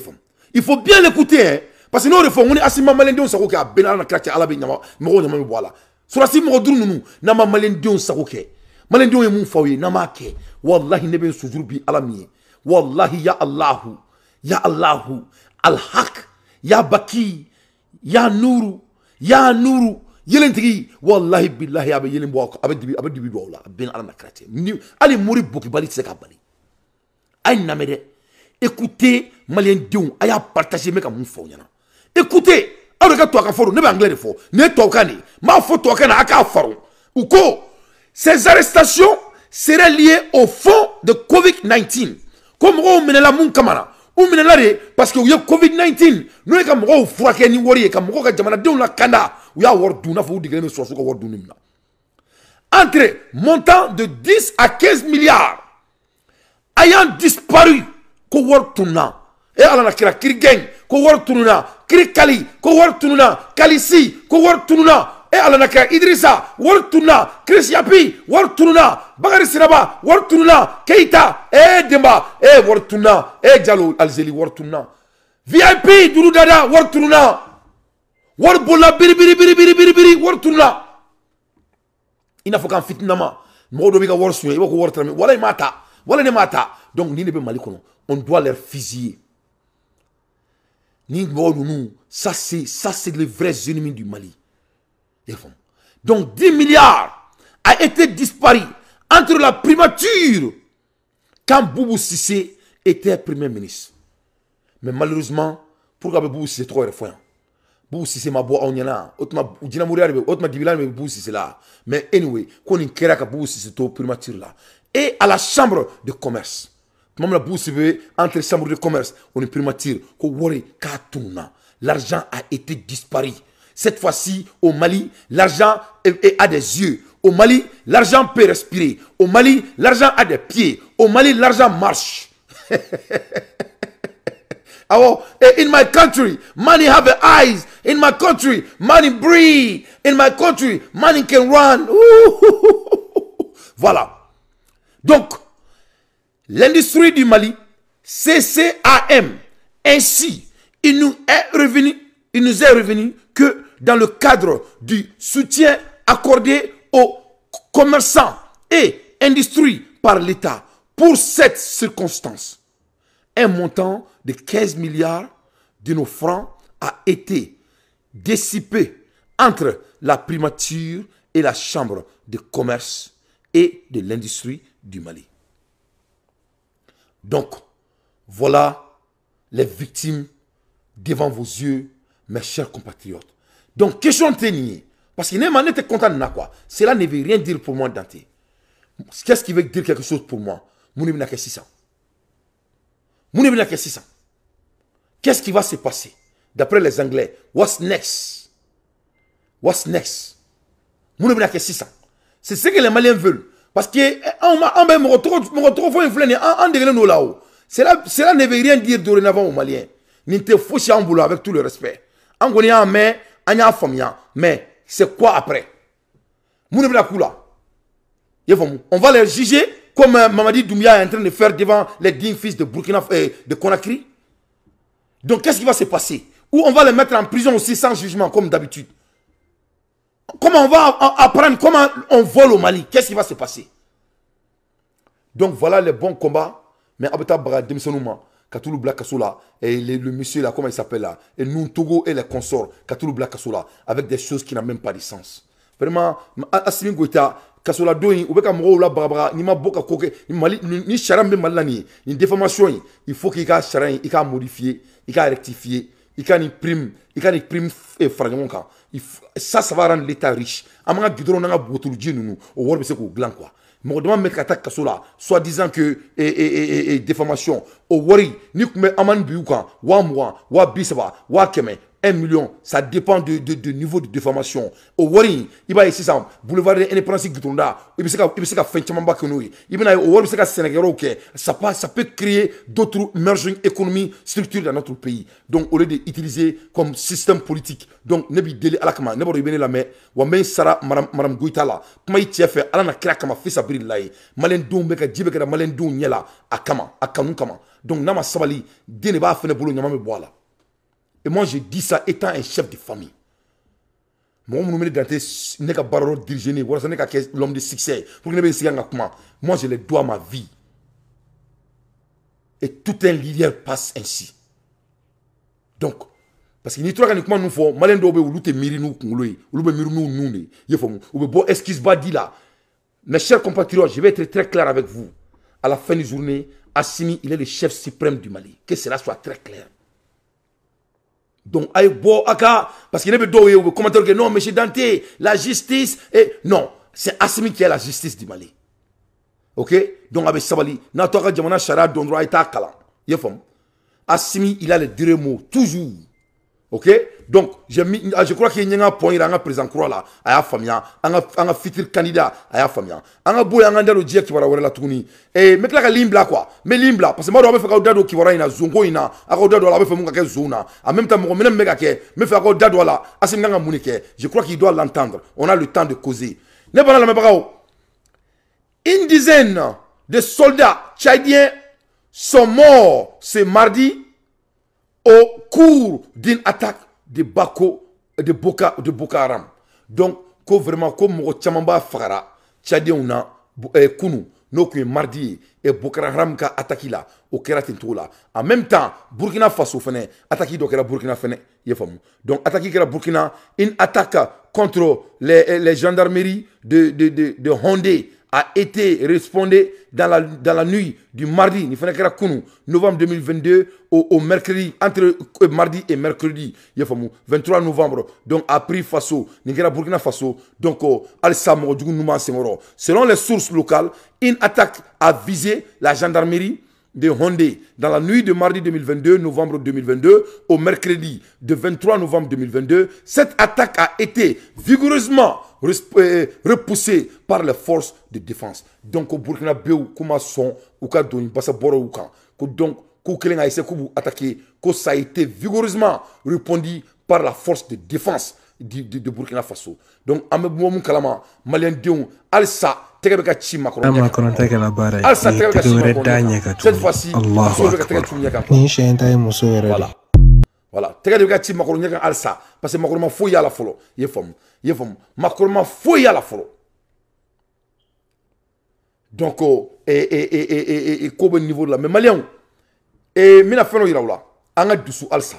faut bien l'écouter hein, parce que nous refons on est asima malende on sako ka abena na kira ci ala be nyama mo nyama me boala surasi mo duru nunu na ma malende on sako ke malende on mu fawi na ma ke wallahi ne be sujuru bi ala mi wallahi ya Allahu al-haq ya baki ya nuru yelentigi wallahi billahi abe yelen bo abe dibi do la ben ala nakrate ni ali muri boki bali tseka bali ay namede écoutez malien dion aya partager meka mun fo nyana écoutez awre ka to ka foro ne be anglais de fo ne to kani ma fo to kana aka faro ou ko ces arrestations seraient liées au fond de Covid-19 comme on menela mun kamara parce que y a Covid-19 nous sommes comme on fraqué ni wori comme on ka jamana de la kanda ou ya wor duna fo digene so ko wor dunimna entre montant de 10 à 15 milliards ayant disparu ko wor tuna e ala na kira kirgen ko wor tuna kirikali ko wor tuna kalisi ko wor tuna e ala na kira Idrissa wor tuna Chris Yapi wor tuna Bakari Siraba wor tuna Keita e Demba e wor tuna e Diallo Alzeli wor tuna VIP Doudou Dada wor tuna wor bola biri wor tuna ina fokan fitnama modo bika wor suye ibako wor trami wala ne mata donc ni ne be Mali kono on doit leur fusiller ni modo nous ça c'est les vrais ennemis du Mali. Donc 10 milliards a été disparu entre la primature quand Boubou Cissé était premier ministre. Mais malheureusement, pourquoi Boubou Cissé trop refouant? Boubou Cissé m'a beau on yana, autrement dina mourir autrement dibilan mais Boubou Cissé là. Mais anyway, qu'on y kera ka Boubou Cissé to primature là. Et à la chambre de commerce. Même la Boubou Cissé entre chambre de commerce, on est primature ko wori ka tuna. L'argent a été disparu. Cette fois-ci, au Mali, l'argent a des yeux. Au Mali, l'argent peut respirer. Au Mali, l'argent a des pieds. Au Mali, l'argent marche. Oh, in my country, money have eyes. In my country, money breathe. In my country, money can run. Voilà. Donc, l'industrie du Mali, CCAM, ainsi, il nous est revenu que dans le cadre du soutien accordé aux commerçants et industries par l'État pour cette circonstance, un montant de 15 milliards de nos francs a été dissipé entre la primature et la chambre de commerce et de l'industrie du Mali. Donc, voilà les victimes devant vos yeux, mes chers compatriotes. Donc, question tenue, parce qu'il n'est pas content de quoi. Cela ne veut rien dire pour moi, Dante. Qu'est-ce qui veut dire quelque chose pour moi? Mounibina que 600. Mounibina que 600. Qu'est-ce qui va se passer? D'après les Anglais, what's next? What's next? Mounibina que 600. C'est ce que les Maliens veulent. Parce que me retrouve influé en degré nous là-haut. Cela ne veut rien dire dorénavant aux Maliens. N'inte fouchi en boulot avec tout le respect. En Gonia, mais c'est quoi après? On va les juger comme Mamadi Doumbia est en train de faire devant les dignes fils de Burkina de Conakry. Donc qu'est-ce qui va se passer? Ou on va les mettre en prison aussi sans jugement comme d'habitude. Comment on va apprendre comment on vole au Mali? Qu'est-ce qui va se passer? Donc voilà les bons combats. Mais Abeta Baga Demsonouma, Katoulou Black Kassoula, et le monsieur là, comment il s'appelle là, et nous Togo et les consorts, Katoulou Black Kassoula, avec des choses qui n'ont même pas de sens. Vraiment, Assimi Goïta, Kassoula Doin, ou Beka Moro la Barbara, ni ma boka koke, ni charam malani, ni déformation, il faut qu'il y ait charan, il y ait modifié, il y ait rectifié, il y ait prime et fragment. Ça va rendre l'État riche. Amanga gidron nanga botulu djinunu au wor bese ko glan quoi. Mo dama mettre attaque kasola soit disant que déformation au wori ni kume aman biuka wa mois wa bisaba wa keme 1 million, ça dépend de niveau de déformation. Au Wari, il va ici ça, boulevard de l'indépendance Gitunda, il va se faire fin de temps. Il va au Wari, ça peut créer d'autres merging économies, structures dans notre pays. Donc, au lieu d'utiliser comme système politique, donc, ne bi à la kama, ne bori la mer, ou même Sarah, Madame Goitala, comment il tient fait, Alana Krak, ma fils Abril Laï, Malendou, Meka, Djibeka, Malendou, Niela, Akama, Akanou Kama. Donc, Nama Sabali, Deneba, Fene Boulou, Nyama Boala. Et moi, je dis ça étant un chef de famille. Moi, je me dis que je suis l'homme de succès. Moi, je le dois à ma vie. Et tout un leader passe ainsi. Donc, parce que nous avons nous faut malin dobe ou lutte miri nous kunguloi ou be miru nous ne yefom ou be bo excuse ba di là. Mes chers compatriotes, je vais être très clair avec vous. À la fin de la journée, Assimi, il est le chef suprême du Mali. Que cela soit très clair. Donc, parce qu'il y a des commentaires que non, M. Dante, la justice, et non, c'est Assimi qui est la justice du Mali. Ok? Donc, avec Sabali, Natoka Djamana Shara Dondra Ita Kala. Assimi, il a les deux mots, toujours. Ok? Donc, je crois qu'il y a un point, il y a un président Croix là, à la famille, un futur candidat à la famille. Un bout, un gars qui va avoir la tournée. Et mettre la limbla quoi. Mais limbla, parce que moi, je vais faire un dado qui va avoir une zongo, un dado là, je vais faire une zona. En même temps, je vais faire un dado là, je crois qu'il doit l'entendre. On a le temps de causer. Une dizaine de soldats tchadiens sont morts ce mardi au cours d'une attaque de Boko Haram. Donc, vraiment, comme Mochamamba Fara, Tchadien na Kounou, donc mardi, et Boko Haram ka attaqué là, au Keratintoula. En même temps, Burkina Faso fene, attaqué donc la Burkina fene, donc attaqué la Burkina, une attaque contre les gendarmeries de Hondé a été répondu dans la nuit du mardi, novembre 2022 au mercredi, entre mardi et mercredi, 23 novembre, donc a pris Faso, Burkina Faso, donc selon les sources locales, une attaque a visé la gendarmerie de Hondé dans la nuit de mardi 2022, novembre 2022, au mercredi de 23 novembre 2022. Cette attaque a été vigoureusement repoussée par les forces de défense. Donc, au Burkina Faso, comment sont, ou quand on passe à Boro, donc, ça a été vigoureusement répondu par la force de défense de Burkina Faso. Donc, Amebouamou Kalama, Malien Dion, Alsa, cette fois-ci, voilà. Parce que Makoroma fouille à la follow. Makoroma fouille à la follow. Donc, et au niveau de la même Malien, et mina feno iraula, anga dusu alsa.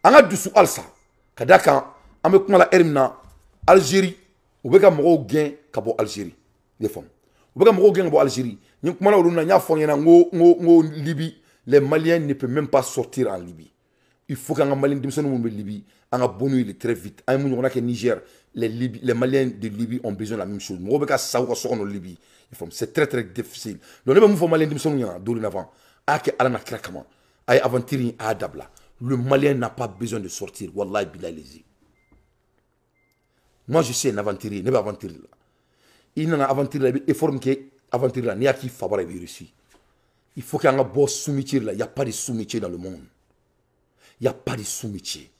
Anga dusu alsa. Kadaka, ame kuma la ermina, Algérie, ou beka moro gain kabo Algérie. Les femmes. Ou beka moro gain kabo Algérie. N'y kuma la uruna nya fonyena ngo Libye. Les Maliens ne peuvent même pas sortir en Libye. Il faut qu'un Malien de Libye, un bon il est très vite. Un monde que Niger, les Maliens de Libye ont besoin de la même chose. Moi, beka saoua sort en Libye. C'est très très difficile. Donc les Maliens de dorénavant. Le Malien n'a pas besoin de sortir. Wallahi billahi. Moi je sais un aventurier, ne pas aventurer là. Il n'a aventuré et forme qui aventurer là, n'y a qui favorable ici. Il faut qu'il y ait un bon sous-métier là. Il n'y a pas de sous-métier dans le monde. Il n'y a pas de sous-métier.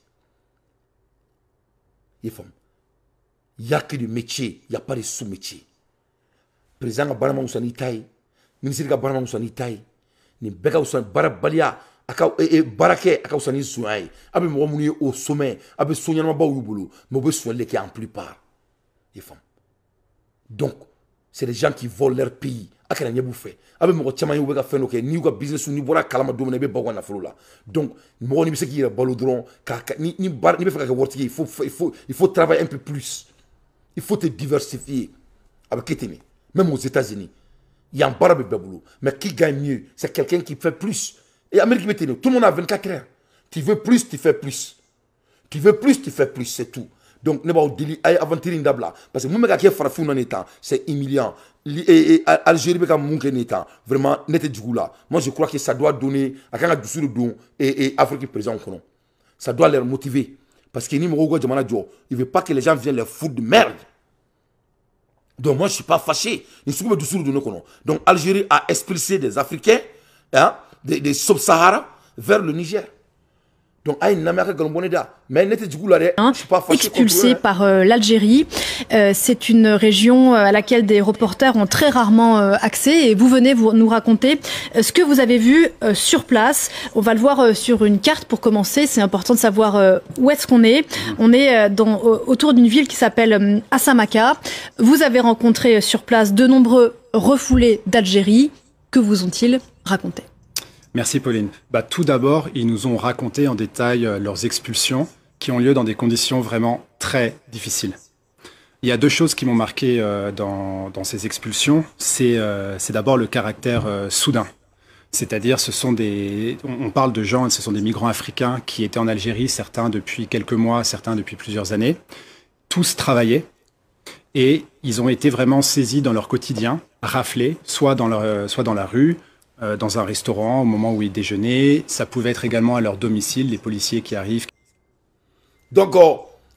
Il n'y a que du métier, il n'y a pas de sous-métier. Président de Barama Moussani Taï, ministre de Barama Moussani Taï, ni beka usan barabalia aka barake aka usani suai abe mo muni au sommet abe sognama ba wubulu mo be solle qui en plupart les femmes. Donc c'est des gens qui volent leur pays aka na nyebu fait abe mo chama yu beka feno ke ni uga business ni bora kalama domene be bagwa na fulu la. Donc mo ni be se ki balo dron ni be fa ka worti il faut travailler un peu plus. Il faut te diversifier avec Ketene même aux États-Unis. Il y a un barabe boulot. Mais qui gagne mieux? C'est quelqu'un qui fait plus. Et Amérique, tout le monde a 24 heures. Tu veux plus, tu fais plus. Tu veux plus, tu fais plus, c'est tout. Donc ne b'aw deli ay aventure ndabla parce que mun bɛ ka kɛ farafinw na nin temps c'est humiliant. Algérie bɛ ka mun kɛ nin temps vraiment ne tɛ jugu la. Moi je crois que ça doit donner a kan ka dusu de don Afrique président kɔnɔ. Ça doit les motiver parce que ni mɔgɔw ka jamana jɔ il veut pas que les gens viennent les foutre de merde. Donc moi je suis pas fâché. Ni sugu bɛ dusu de don ne kɔnɔ. Donc Algérie a expulsé des Africains hein, des Sub-Sahara vers le Niger. Donc, expulsé par l'Algérie. C'est une région à laquelle des reporters ont très rarement accès et vous venez nous raconter ce que vous avez vu sur place. On va le voir sur une carte pour commencer. C'est important de savoir où est-ce qu'on est. On est autour d'une ville qui s'appelle Assamaka. Vous avez rencontré sur place de nombreux refoulés d'Algérie. Que vous ont-ils raconté ? Merci Pauline. Tout d'abord, ils nous ont raconté en détail leurs expulsions qui ont lieu dans des conditions vraiment très difficiles. Il y a deux choses qui m'ont marqué dans ces expulsions. C'est d'abord le caractère soudain. C'est-à-dire, on parle de gens, ce sont des migrants africains qui étaient en Algérie, certains depuis quelques mois, certains depuis plusieurs années. Tous travaillaient et ils ont été vraiment saisis dans leur quotidien, raflés, soit dans la rue, dans un restaurant au moment où ils déjeunaient. Ça pouvait être également à leur domicile, les policiers qui arrivent. Donc,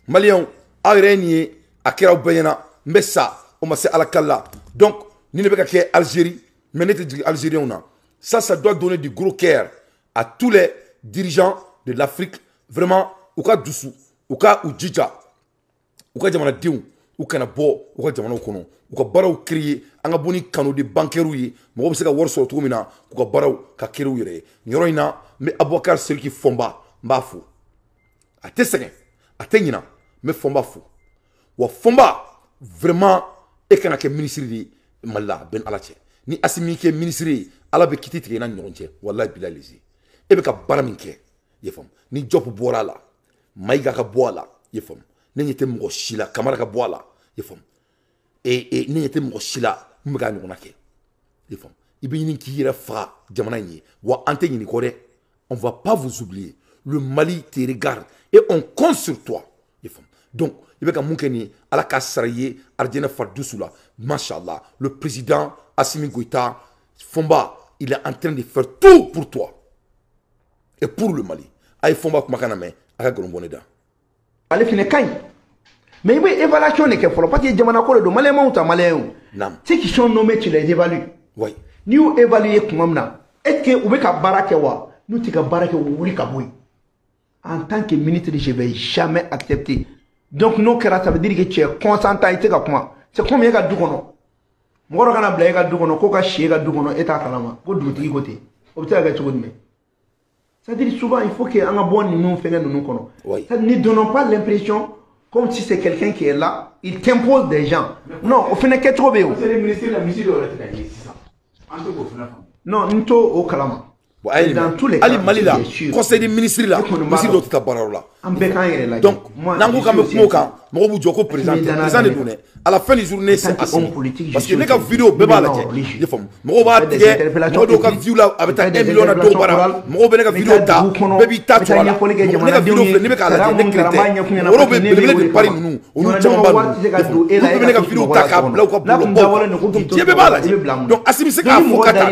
Maliens, Areni, Akera Bayana, Messa, Omase Alakala. Donc, nous ne pouvons pas Algérie, mais nous sommes Algériens. Ça doit donner du gros cœur à tous les dirigeants de l'Afrique. Vraiment, au cas d'Oussou, au cas où Djidja, au cas de Diou, au cas de Bo, au cas de Kono. U ka baaraw créer an ka bɔ ni kanu de banqueru ye mɔgɔ bɛ se ka wari sɔrɔ cogo min na u ka baaraw ka kɛra u yɛrɛ ye nin yɔrɔ in na n bɛ Abubakar Seliki Fɔnba n b'a fo a tɛ sɛgɛn a tɛ ɲina n bɛ Fɔnba fo wa Fɔnba vraiment e kana kɛ ministre de ye Mali la bɛn Ala cɛ ni Asimi kɛ ministre ye Ala bɛ kiti tigɛ i na ni ɲɔgɔn cɛ walahi bilahi lezi e bɛ ka baara min kɛ i ye faamu ni Jɔp bɔra a la Mayiga ka bɔ a la i ye faamu ne ɲɛ tɛ mɔgɔ si la Kamara ka bɔ a la i ye faamu et ne était mon chila m'ga n'onake les femmes ibini qui ira fra jamana ni wa ante ni kore on va pas vous oublier le Mali te regarde et on compte sur toi les femmes donc il va moukeni ala kasraye ardena fardusula machallah le président Assimi Goïta Fomba il est en train de faire tout pour toi et pour le Mali ay Fomba kumakana me aka golomboneda ale fine kay. Mais oui, évaluation n'est que pour parce que les Jamanako de Malais ou Malais. Ceux qui sont nommés, tu les évalues. Oui. Nous évaluons comme ça. Est-ce que vous avez barakewa, nous t'avons barakewa ou kaboui. En tant que ministre, je ne vais jamais accepter. Donc nous, ça veut dire que tu es consentant et tu es comme moi. C'est combien de dougono. Moi, je vais blaguer dougono, koka chier dougono et ta kalama. Go douti côté. Observe ce que tu dis. C'est-à-dire souvent il faut que un bon nous faisons nous kono. Ça ne donnons pas l'impression comme si c'est quelqu'un qui est là, il t'impose des gens. Non, au final, qu'est-ce que tu veux? C'est le ministère de la musique de la non, nous sommes au Kalama. Dans tous les cas, conseil des ministres là, ministre de ta parole là. Donc, n'angou comme Moka, Mobu Djoko président de donner. À la fin des journées, c'est assez. Parce que les gars vidéo bébé là, les femmes. Moba tiye, Moba vidéo là avec un million de dollars. Moba benega vidéo ta, baby ta tu ala. Moba vidéo fait, ne beka la décréter. Moba benega de Paris nous, on nous jamba. Moba benega vidéo ta ka bla ou ka bla. Donc tiye bébé là. Donc Assimi c'est qu'à Fokata,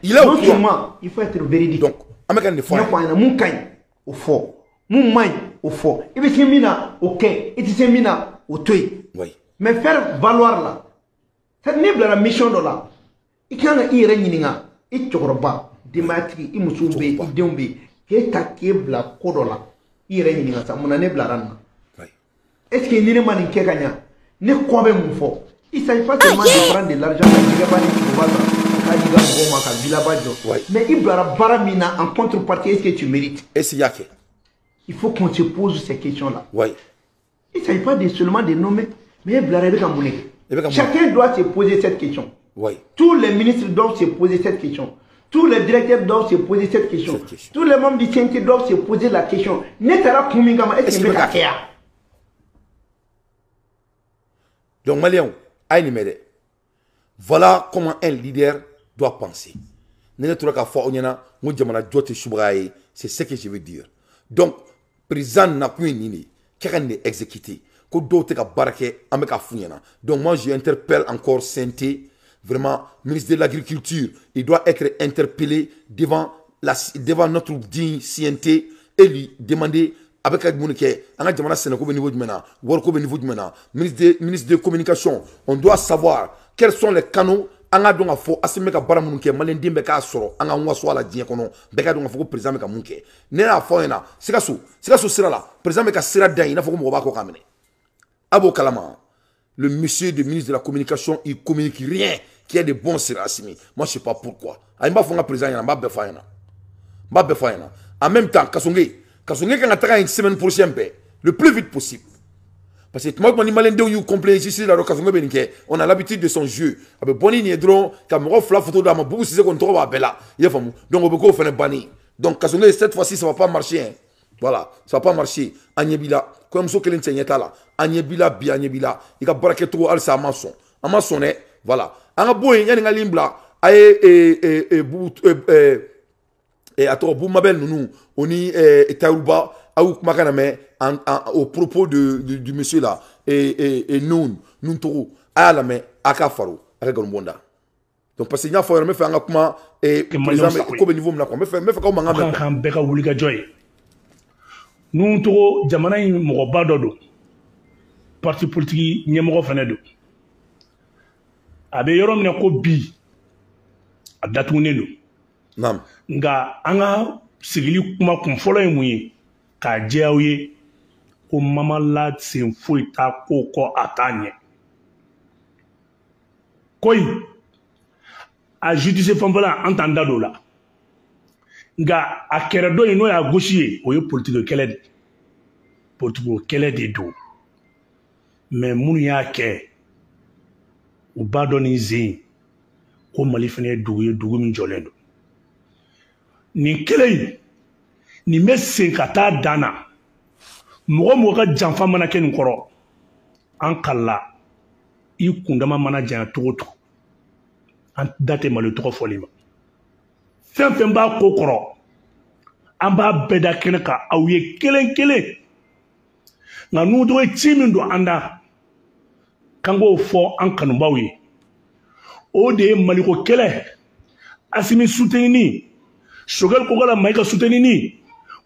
il est au courant. Il faut être véridique. Donc, avec un effort. Mon caïn au fort, mon main au fort. Et bien, c'est mina au quai, et c'est mina au tué. Oui. Mais faire valoir là, ça n'est pas la mission de là. Il y a un iréniga, il y a un dématri, il me soube, il déombe, qui est taqué bla kodola. Iréniga, ça mon année blarana. Est-ce qu'il n'y a pas de keganya? Ne quoi même mon fort. Il ne s'agit pas seulement de prendre de l'argent, mais il doit baramina en contrepartie, est-ce que tu mérites? Il faut qu'on se pose ces questions-là. Oui. Il ne s'agit pas seulement de nommer, mais chacun doit se poser cette question. Oui. Tous les ministres doivent se poser cette question. Tous les directeurs doivent se poser cette question. Tous les membres du CNT doivent se poser la question. Donc, Malien, voilà comment un leader doit penser. C'est ce que je veux dire. Donc, président n'a plus une kɛra ne exécuté ko dɔw tɛ ka baara kɛ an bɛ ka f'u ɲɛna donc moi j'interpelle encore CNT vraiment ministre de l'agriculture il doit être interpellé devant notre digne CNT et lui demander avec mun kɛ an ka jamana sɛnɛko bɛ niveau jumɛn na wariko bɛ niveau jumɛn na ministre de communication on doit savoir quels sont les canaux an ka dɔn ka fɔ Assimi bɛ ka baara minnu kɛ maliyɛn den bɛɛ k'a sɔrɔ an ka waso a la diɲɛ kɔnɔ bɛɛ ka dɔn ka fɔ ko président bɛ ka mun kɛ ne y'a fɔ ɲɛna Sikaso sira la président bɛ ka sira da yen i n'a fɔ ko mɔgɔ b'a kɔ k'a minɛ a b'o kalama le monsieur de ministre de la communication il communique rien qui est de bon sur Assimi moi je sais pas pourquoi a n b'a fɔ n ka président ɲɛna n b'a bɛɛ fɔ a ɲɛna en même temps Kasonge kan ka taga une semaine prochaine le plus vite possible parce que tuma ni malien de y'u complet ici là Kasonge bɛ nin kɛ on a l'habitude de son jeu a bɛ bɔ ni nin ye dɔrɔn ka mɔgɔ fila photo d'a ma Boubou Cissé kɔni tɔgɔ b'a bɛɛ la i y'a faamu donc o bɛ k'o fana banni donc Kasonge cette fois-ci ça va pas marcher hein. Voilà ça va pas marcher an ɲɛ b'i la kɔɲɔmuso kelen cɛ ɲɛ t'a la an ɲɛ b'i la bi an ɲɛ b'i la i ka baara kɛcogo halisa an ma sɔn dɛ voilà an ka bɔ yen yanni n ka ligne bila a ye a tɔgɔ Boumabel ninnu o ni Taïrouba a y'u kumakan lamɛn au propos du monsieur là Nun Togo a y'a lamɛn a ka faro a ka nkalon da donc parce que n y'a fɔ yɔrɔ n bɛ fɛ an ka kuma président ko bɛ niveau min na quoi n bɛ fɛ k'aw mankan mɛn kan bɛɛ ka wulikajɔ ye Nun Togo jamana in mɔgɔba dɔ don parti politique ɲɛmɔgɔ fana don a bɛ yɔrɔ min na ko bi a datugunen don nka an ka sigili kuma kun fɔlɔ ye mun ye k'a jɛ aw ye ko Mamala sen foyi t'a ko kɔ a t'a ɲɛ ko in a justice fanfɛla an t'an da don o la nka a kɛrɛ dɔ in n'o y'a gosi ye o ye politique kɛlɛ de don mais minnu y'a kɛ u b'a dɔn ni zen ko Mali fana ye dugu ye dugu min jɔlen don nin kelen nin bɛ sen ka taa dan na mɔgɔ mɔgɔ ka janfa mana kɛ nin kɔrɔ an kalila i kundama mana janya cogo o cogo an da tɛ Mali tɔgɔ fɔli ma fɛn fɛn b'a ko kɔrɔ an b'a bɛɛ da kɛnɛ kan aw ye kelen kelen nka Nun Togo ye ci min don an da k'an k'o fɔ an kanubaw ye o de ye Maliko kɛlɛ Assimi soutenir Choguel Kokola Maïga soutenir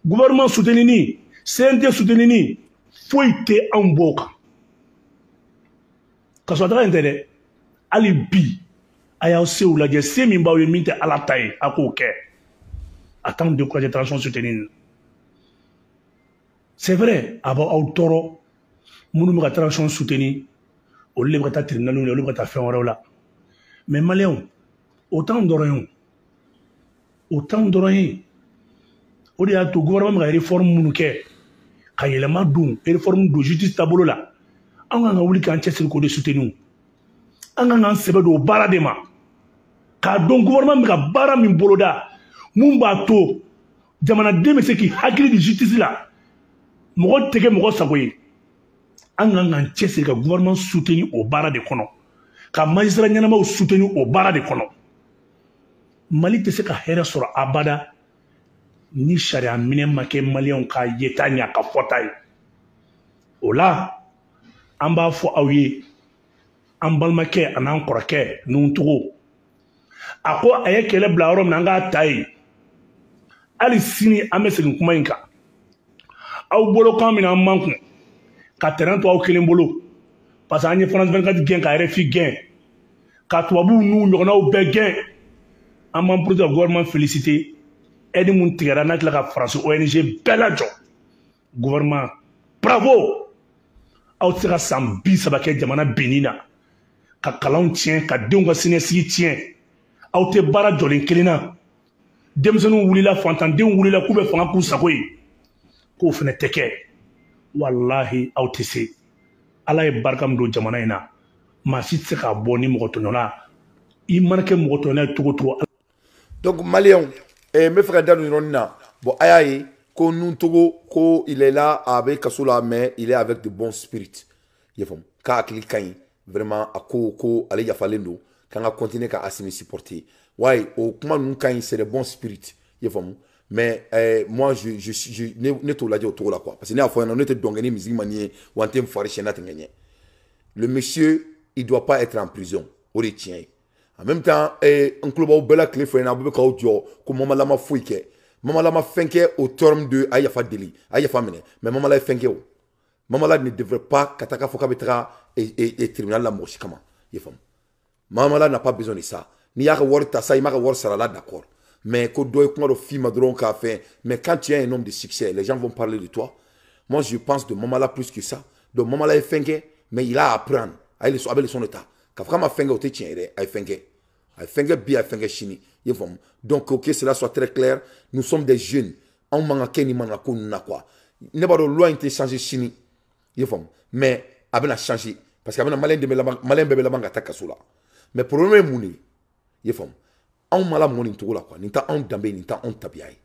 gouvernement soutenir CNT soutenir foyi tɛ anw b'o kan ka sɔrɔ taga in tɛ dɛ hali bi a y'aw sew lajɛ se min b'aw ye min tɛ Ala ta ye a k'o kɛ a t'anw décourager transition soutenir c'est vrai a b'aw tɔɔrɔ minnu bɛ ka transition soutenir olu de bɛ ka taa tribunal la olu bɛ ka taa fɛn wɛrɛw la mais maliyɛnw o t'anw dɔrɔn ye o t'anw dɔrɔn ye o de y'a to gouvernement bɛ ka réforme minnu kɛ ka yɛlɛma don réforme don justice taabolo la an kan ka wuli k'an cɛsiri k'o de soutenir an kan k'an sɛbɛ don o baara de ma k'a dɔn gouvernement bɛ ka baara min boloda mun b'a to jamanaden bɛ se k'i hakili di justice la mɔgɔ tɛ kɛ mɔgɔ sago ye an kan k'an cɛsiri ka gouvernement soutenir o baara de kɔnɔ ka magistrat ɲɛnamaw soutenir o baara de kɔnɔ Mali tɛ se ka hɛrɛ sɔrɔ abada ni sariya minɛ ma kɛ maliyɛnw ka yeta ni a ka fɔta ye o la an b'a fɔ aw ye an balimakɛ an'an kɔrɔkɛ Nun Togo a ko a ye kɛlɛ bila yɔrɔ min na an k'a ta ye hali sini an bɛ segin kuma in kan aw bolo kan min na an man kun ka terrain to aw kelen bolo parce que an ye France 24 gɛn ka RFI gɛn ka tubabuw n'u ɲɔgɔnnaw bɛɛ gɛn an b'an pour que gouvernement félicité aide mun tigɛra n'a tila ka France ONG bɛɛ lajɔ gouvernement bravo aw tɛ se ka san 30 kɛ jamana benni na ka kalanw tiɲɛ ka denw ka siniɲɛsigi tiɲɛ aw tɛ baara jɔlen kelen na denmisɛnninw wulila fantandenw wulila k'u bɛ fanga k'u sago ye k'o fana tɛ kɛ walahi aw tɛ se Ala ye barika min don jamana in na maa si tɛ se k'a bɔ ni mɔgɔ tɔɲɔna i mana kɛ mɔgɔ tɔɲɔna ye cogo o cogo. Donc maliyɛnw n bɛ fɛ ka da don yɔrɔnin na bon a y'a ye ko Nun Togo ko il est là a bɛ kaso la mais il est avec de bons spirits i y'a faamu k'a hakili ka ɲi vraiment a ko ale yafalen don k'an ka continuer ka Assimi supporter waaye o kuma ninnu ka ɲi c'est de bons spirits i y'a faamu Mais moi, je n'ai tout là autour là quoi. Parce que on était dongani musulmanier ou en termes le monsieur, il ne doit pas être en prison. On le tient. En même temps, un club au bel clé fait un peu comme maman l'a fouillé. Maman l'a fait au terme de Ayafa Deli, Ayafa Mene. Mais maman l'a fait. Maman l'a ne devrait pas Kataka Fokabetra et tribunal la mort. Comment? Maman l'a n'a pas besoin de ça. Ni y'a word tassa, il m'a word sarala d'accord. Mais quand doit comment le film drôle qu'a fait. Mais quand tu es un homme de succès, les gens vont parler de toi. Moi, je pense de maman là plus que ça. Donc maman là est fait, mais il a à apprendre. Avec son état. Quand ma fait au tien, il fait bien, il fait chini. Donc, ok, cela soit très clair. Nous sommes des jeunes. On manque ni manako na quoi. Ne pas de loi été changé chini. Mais il a changé parce qu'il y a malin bébé la banque attaque là. Mais pour le même mouni, on mala moni tout là quoi. N'ta on dambe n'ta on tabiai.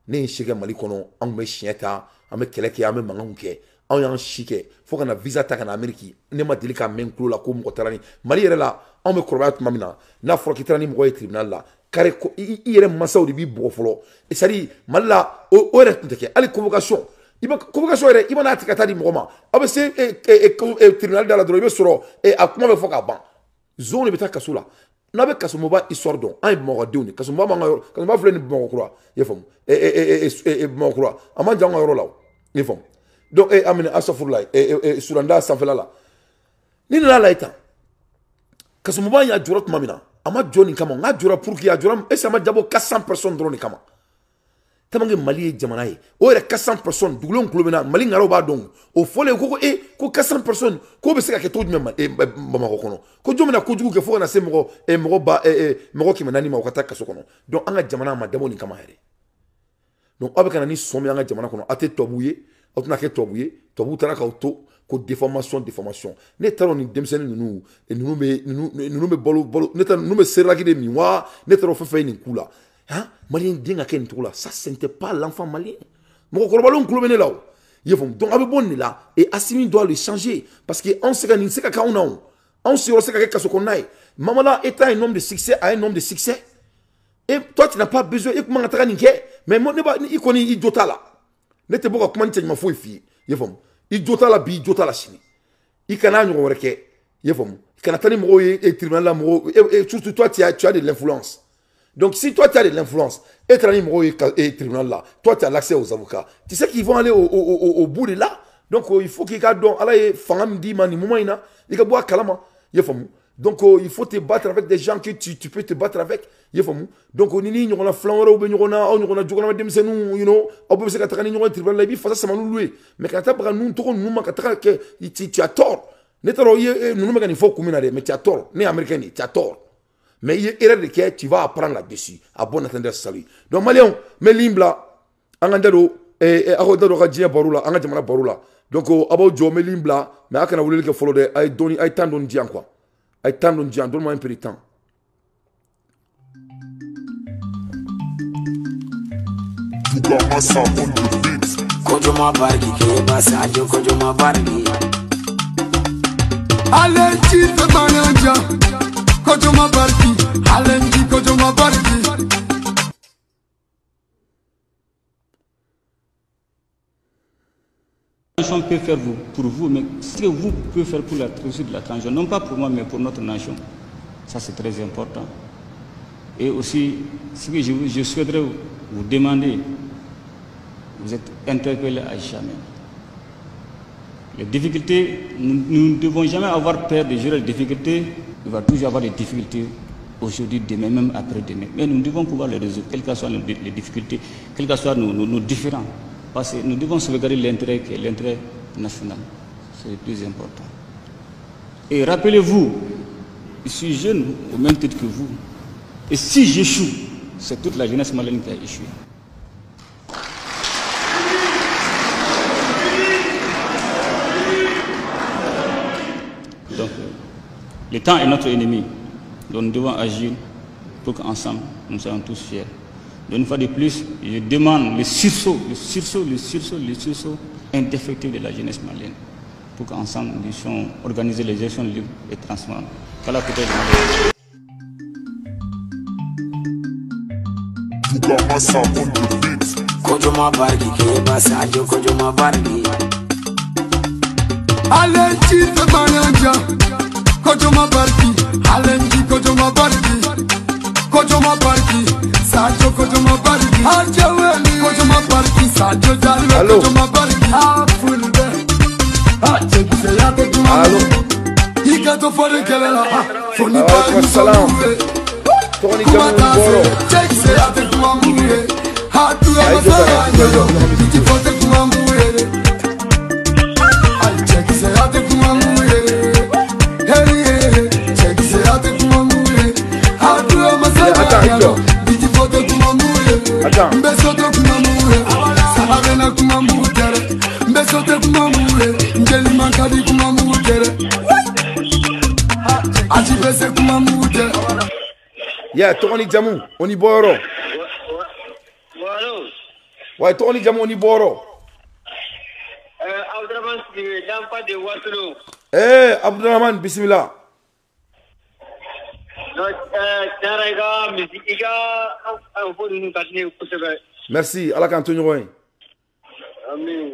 Ne chega mali kono on me chienta, on me keleke, on me mangonke. On y a un chiquet, faut qu'on a visa en Amérique. Ne m'a dit qu'à même clou la comme Otarani. Mali est là, on me croit mamina. N'a faut qu'il trani moi tribunal là. Car il y a un massa au début bofolo. Et ça dit, mal là, au reste, allez convocation. Il m'a convocation, il m'a dit qu'à dire moment. Ah ben c'est tribunal dans la drogue sur et à comment me faut qu'à ban. Zone est peut-être cassou là. N'avec Kasumba histoire donc. Un mort d'où Kasumba mangayo, Kasumba voulait ne bon croix. Il faut. Et bon croix. Amand jang euro là. Il faut. Donc, amène à Sofurlaï, et Suranda, ça fait là. Ni là, là, étant. Quand ce moment, il y a du rot mamina. Ama Johnny Kama, on a du pour qui a du ram, et ça m'a d'abord 400 personnes drone Kama. Tamangé Mali et Jamanaï. Oh, il y a 400 personnes, doublon clubena, Mali Naroba donc. Au folle, et 400 personnes, qu'on veut se faire que tout de même, et Bamarokono. Quand tu m'as conduit que faut en assez moro, et Moroba, et Moro qui m'a animé au Kataka Sokono. Donc, on a Jamana, madame Nikama. Donc, avec un anis, son bien à Jamana, à tête tobouillé. On a fait tobouiller, tobou taraka auto, ko déformation. Ne taro ni demsene nous me bolo, ne taro nous me serraki de miwa, ne taro fait ni kula. Hein? Malien dinga ken tula, ça c'était pas l'enfant malien. Mon korbalon klobene là. Donc avec bon là et Assimi doit le changer parce que on sait qu'on sait qu'on a on sait qu'est-ce qu'on a. Maman là est un homme de succès à un homme de succès. Et toi tu n'as pas besoin et comment t'as mais moi ne pas il connaît idiota là. Nete boka comment tu m'as fait fi yefom il jota la bi jota la chini il kana nyo reke yefom kana tani mo et tribunal la mo et surtout toi tu as de l'influence. Donc si toi tu as de l'influence et tani mo et tribunal là toi tu as l'accès aux avocats, tu sais qu'ils vont aller au bout de là. Donc il faut qu'il garde donc ala fangam di mani momaina il ka boa kalama yefom. Donc il faut te battre avec des gens que tu peux te battre avec. Donc on y a flanc on a you know, on peut se catcher ni tribunal la vie face ça m'a loué. Mais quand tu as nous tourne nous que tu as tort. Ne te royer nous me faut communauté mais tu as tort. Né américain tu as tort. Mais il est erreur de que tu vas apprendre là-dessus à bon attendre salut. Donc malien mais limbla angandalo et arodaro radie barula anga jamana barula. Donc abo jo me limbla mais akana wulele ke follow de ay doni ay tandon dian quoi. Ay tandon dian donne-moi un peu de temps. Kojoma bargi ke basajo kojoma bargi Alenji te bananja kojoma bargi Alenji kojoma bargi La nation peut faire pour vous, mais ce que vous pouvez faire pour la réussite de la transition, non pas pour moi, mais pour notre nation, ça c'est très important. Et aussi, ce que je souhaiterais vous demander, vous êtes interpellé à jamais. Les difficultés, nous ne devons jamais avoir peur de gérer les difficultés. Il va toujours avoir des difficultés aujourd'hui, demain, même après-demain. Mais nous devons pouvoir les résoudre, quelles que soient les difficultés, quels que soient nos différends. Parce que nous devons sauvegarder l'intérêt qui est l'intérêt national. C'est le plus important. Et rappelez-vous, je suis jeune au même titre que vous. Et si j'échoue, c'est toute la jeunesse malienne qui a échoué. Donc, le temps est notre ennemi. Donc nous devons agir pour qu'ensemble, nous soyons tous fiers. Donc, une fois de plus, je demande le sursaut indéfectible de la jeunesse malienne pour qu'ensemble nous puissions organiser les élections libres et transparentes. Voilà peut-être. Kojoma bargi ke basajo kojoma bargi. Alenji te mananja kojoma bargi. Alenji kojoma bargi. Kojoma bargi. Sajo kojoma bargi. Ajaweli kojoma bargi. Sajo jalwe kojoma bargi. Afulbe. Achekse ya te kumamo. Ika to fore kelela. Foni bargi salam. Tony Jamu Boro. Chekse ya te kumamo. Hatu ya masara yoyo. Iti fote kumamo. Ay chekse ya te kumamo. Hey chekse ya te kumamo. Hatu ya masara yoyo. Iti fote kumamo. Mbesote kumamo. Sahabena kumamo tere. Mbesote kumamo. Njeli mankadi kumamo tere. Ajibese kumamo tere. Yeah, Tony Jamu, on y boro. Ouais, Tony Jamu, on y boro. Abdurrahman, l'enfant de Waterloo. Abdurrahman, bismillah. Merci, Allah Antonio Roy. Amen.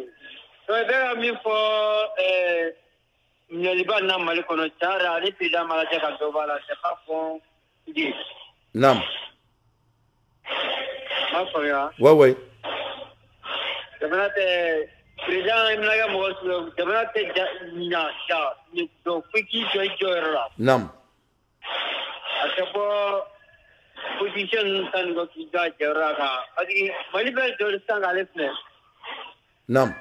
Nam. Ouais. Nam. Nam.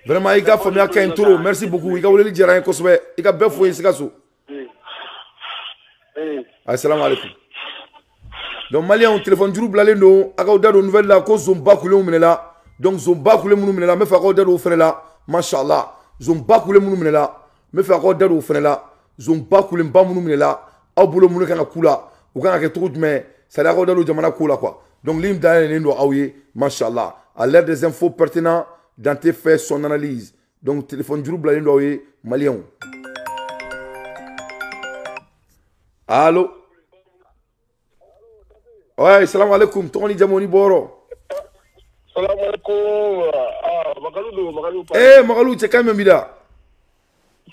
Vraiment, il a fait un tour. Merci beaucoup. Il a voulu dire un cosme. Il a bien fouillé ce cas-là. Assalamu alaikum. Donc Malien on téléphone du blale no aka da do nouvelle la ko zomba kule munela donc zomba kule munela me fa ko da do frela machallah zomba kule munela me fa ko da do frela zomba kule mba munela abulo munela kana kula ou kana ke tout mais ça la ko da do jamana kula quoi donc lim da ne ndo awye machallah à l'air des infos pertinentes dans tes faits son analyse donc téléphone du blale no awye Malien. Allô. Ouais, salam alaikum. Tony Jamoni Boro. Salam alaikum. Magalou. Magalou, c'est quand même bida.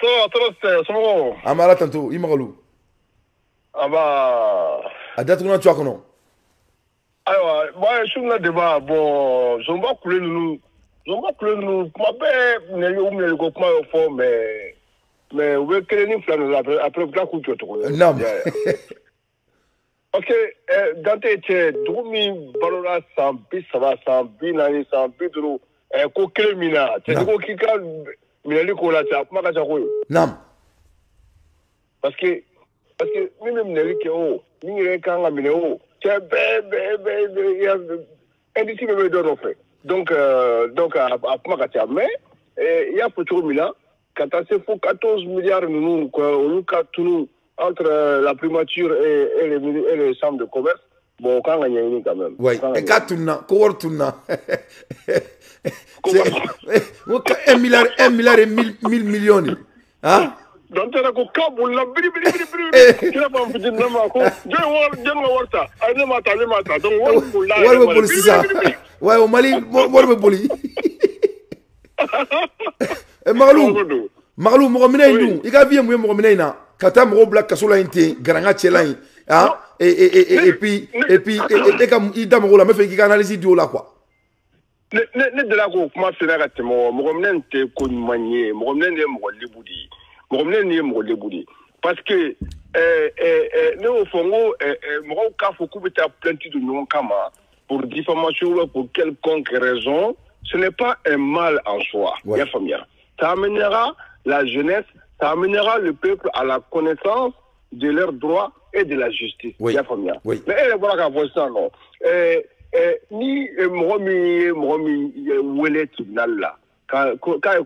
C'est bon. Amara tanto, Magalou. Adat kuna tu akono. Ayo, moi je suis là débat bon, je vais couler nous. Comment ben ne yo me le comment au fond mais où est que ni flan après la couture tout. Non. Ok, dans tes droumi balora sampi ça va sampi nani sampi dro ko kremina c'est ko kika minali ko la ta kuma ka ko nam parce que même minali ke o ni re kanga mineo c'est be ya ndisi be do no fait donc à kuma ka mais il y a pour Milan quand c'est fou 14 milliards nous quoi au cas tout entre la primature et les chambres de commerce, bon, quand on y quand même. Oui, et quand tu n'as, quoi tu n'as 1 milliard et 1000 millions. Hein? Donc, tu as un câble, la bri, tu n'as pas envie de me dire, ouais, au Mali, Magalou, Mohamed, il a vu Mohamed. Kata mro black kasola inte garanga chelain hein et puis comme il dame la me fait qui analyse dio là quoi ne de la ko kuma fera ka temo mo gomnen te ko manye mo gomnen ne mo lebudi parce que ne au fongo mo ka fo kubita plainte de non kama pour diffamation ou pour quelconque raison ce n'est pas un mal en soi bien familia ça amènera la jeunesse. Ça amènera le peuple à la connaissance de leurs droits et de la justice. Oui. Mais elle voilà qu'à voir ça non. Ni Momi Ouellet Nalla, quand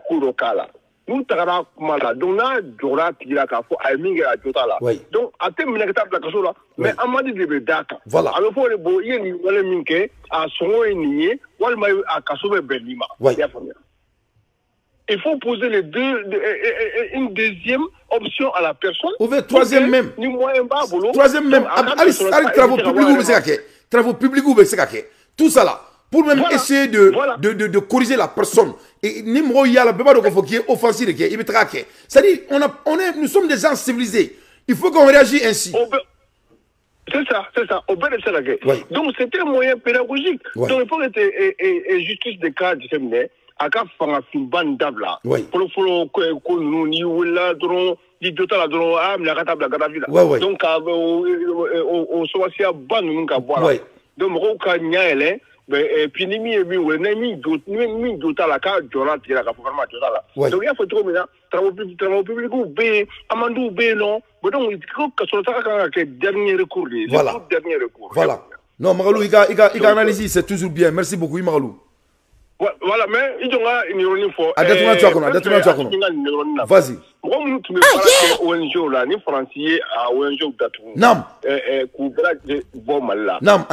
Kouro Kala. Nous t'avons mal donc là, Dora Tira Kafo, Aiming à Jotala. Donc, à tes minutes de Kasola, mais à Madi de Daka. Voilà. Alors, pour les boyens, ni Wale Minke, à son et nié, Walma à Kasobe Benima. il faut poser une deuxième option à la personne. Ou troisième même. Ni moyen bas, troisième même. Travaux publics ou tout ça là. Pour même essayer de corriger la personne. Et ni moi, il y a la bébé qui est offensif, qui est traqué. C'est-à-dire, nous sommes des gens civilisés. Il faut qu'on réagisse ainsi. C'est ça. Donc, c'était un moyen pédagogique. Donc, il faut que justice de cas disséminée. Aka fanga fimban dabla folo ko nu ni wala dron di dota la dron am la kata bla kata vila donc o soasia ban nu ka bola donc mo ka nyaele puis ni mi wala ni dota la ka jola tira ka forma dota la donc il faut trop bien travaux publics ou be amandu be non donc il faut que sur ça ka dernier recours voilà non Magalou il a analysé c'est toujours bien merci beaucoup Magalou. Voilà, mais il y a une ironie fort. Vas-y. Moi, je suis ONG là, ni français à ONG d'Atou. Nam. Nam,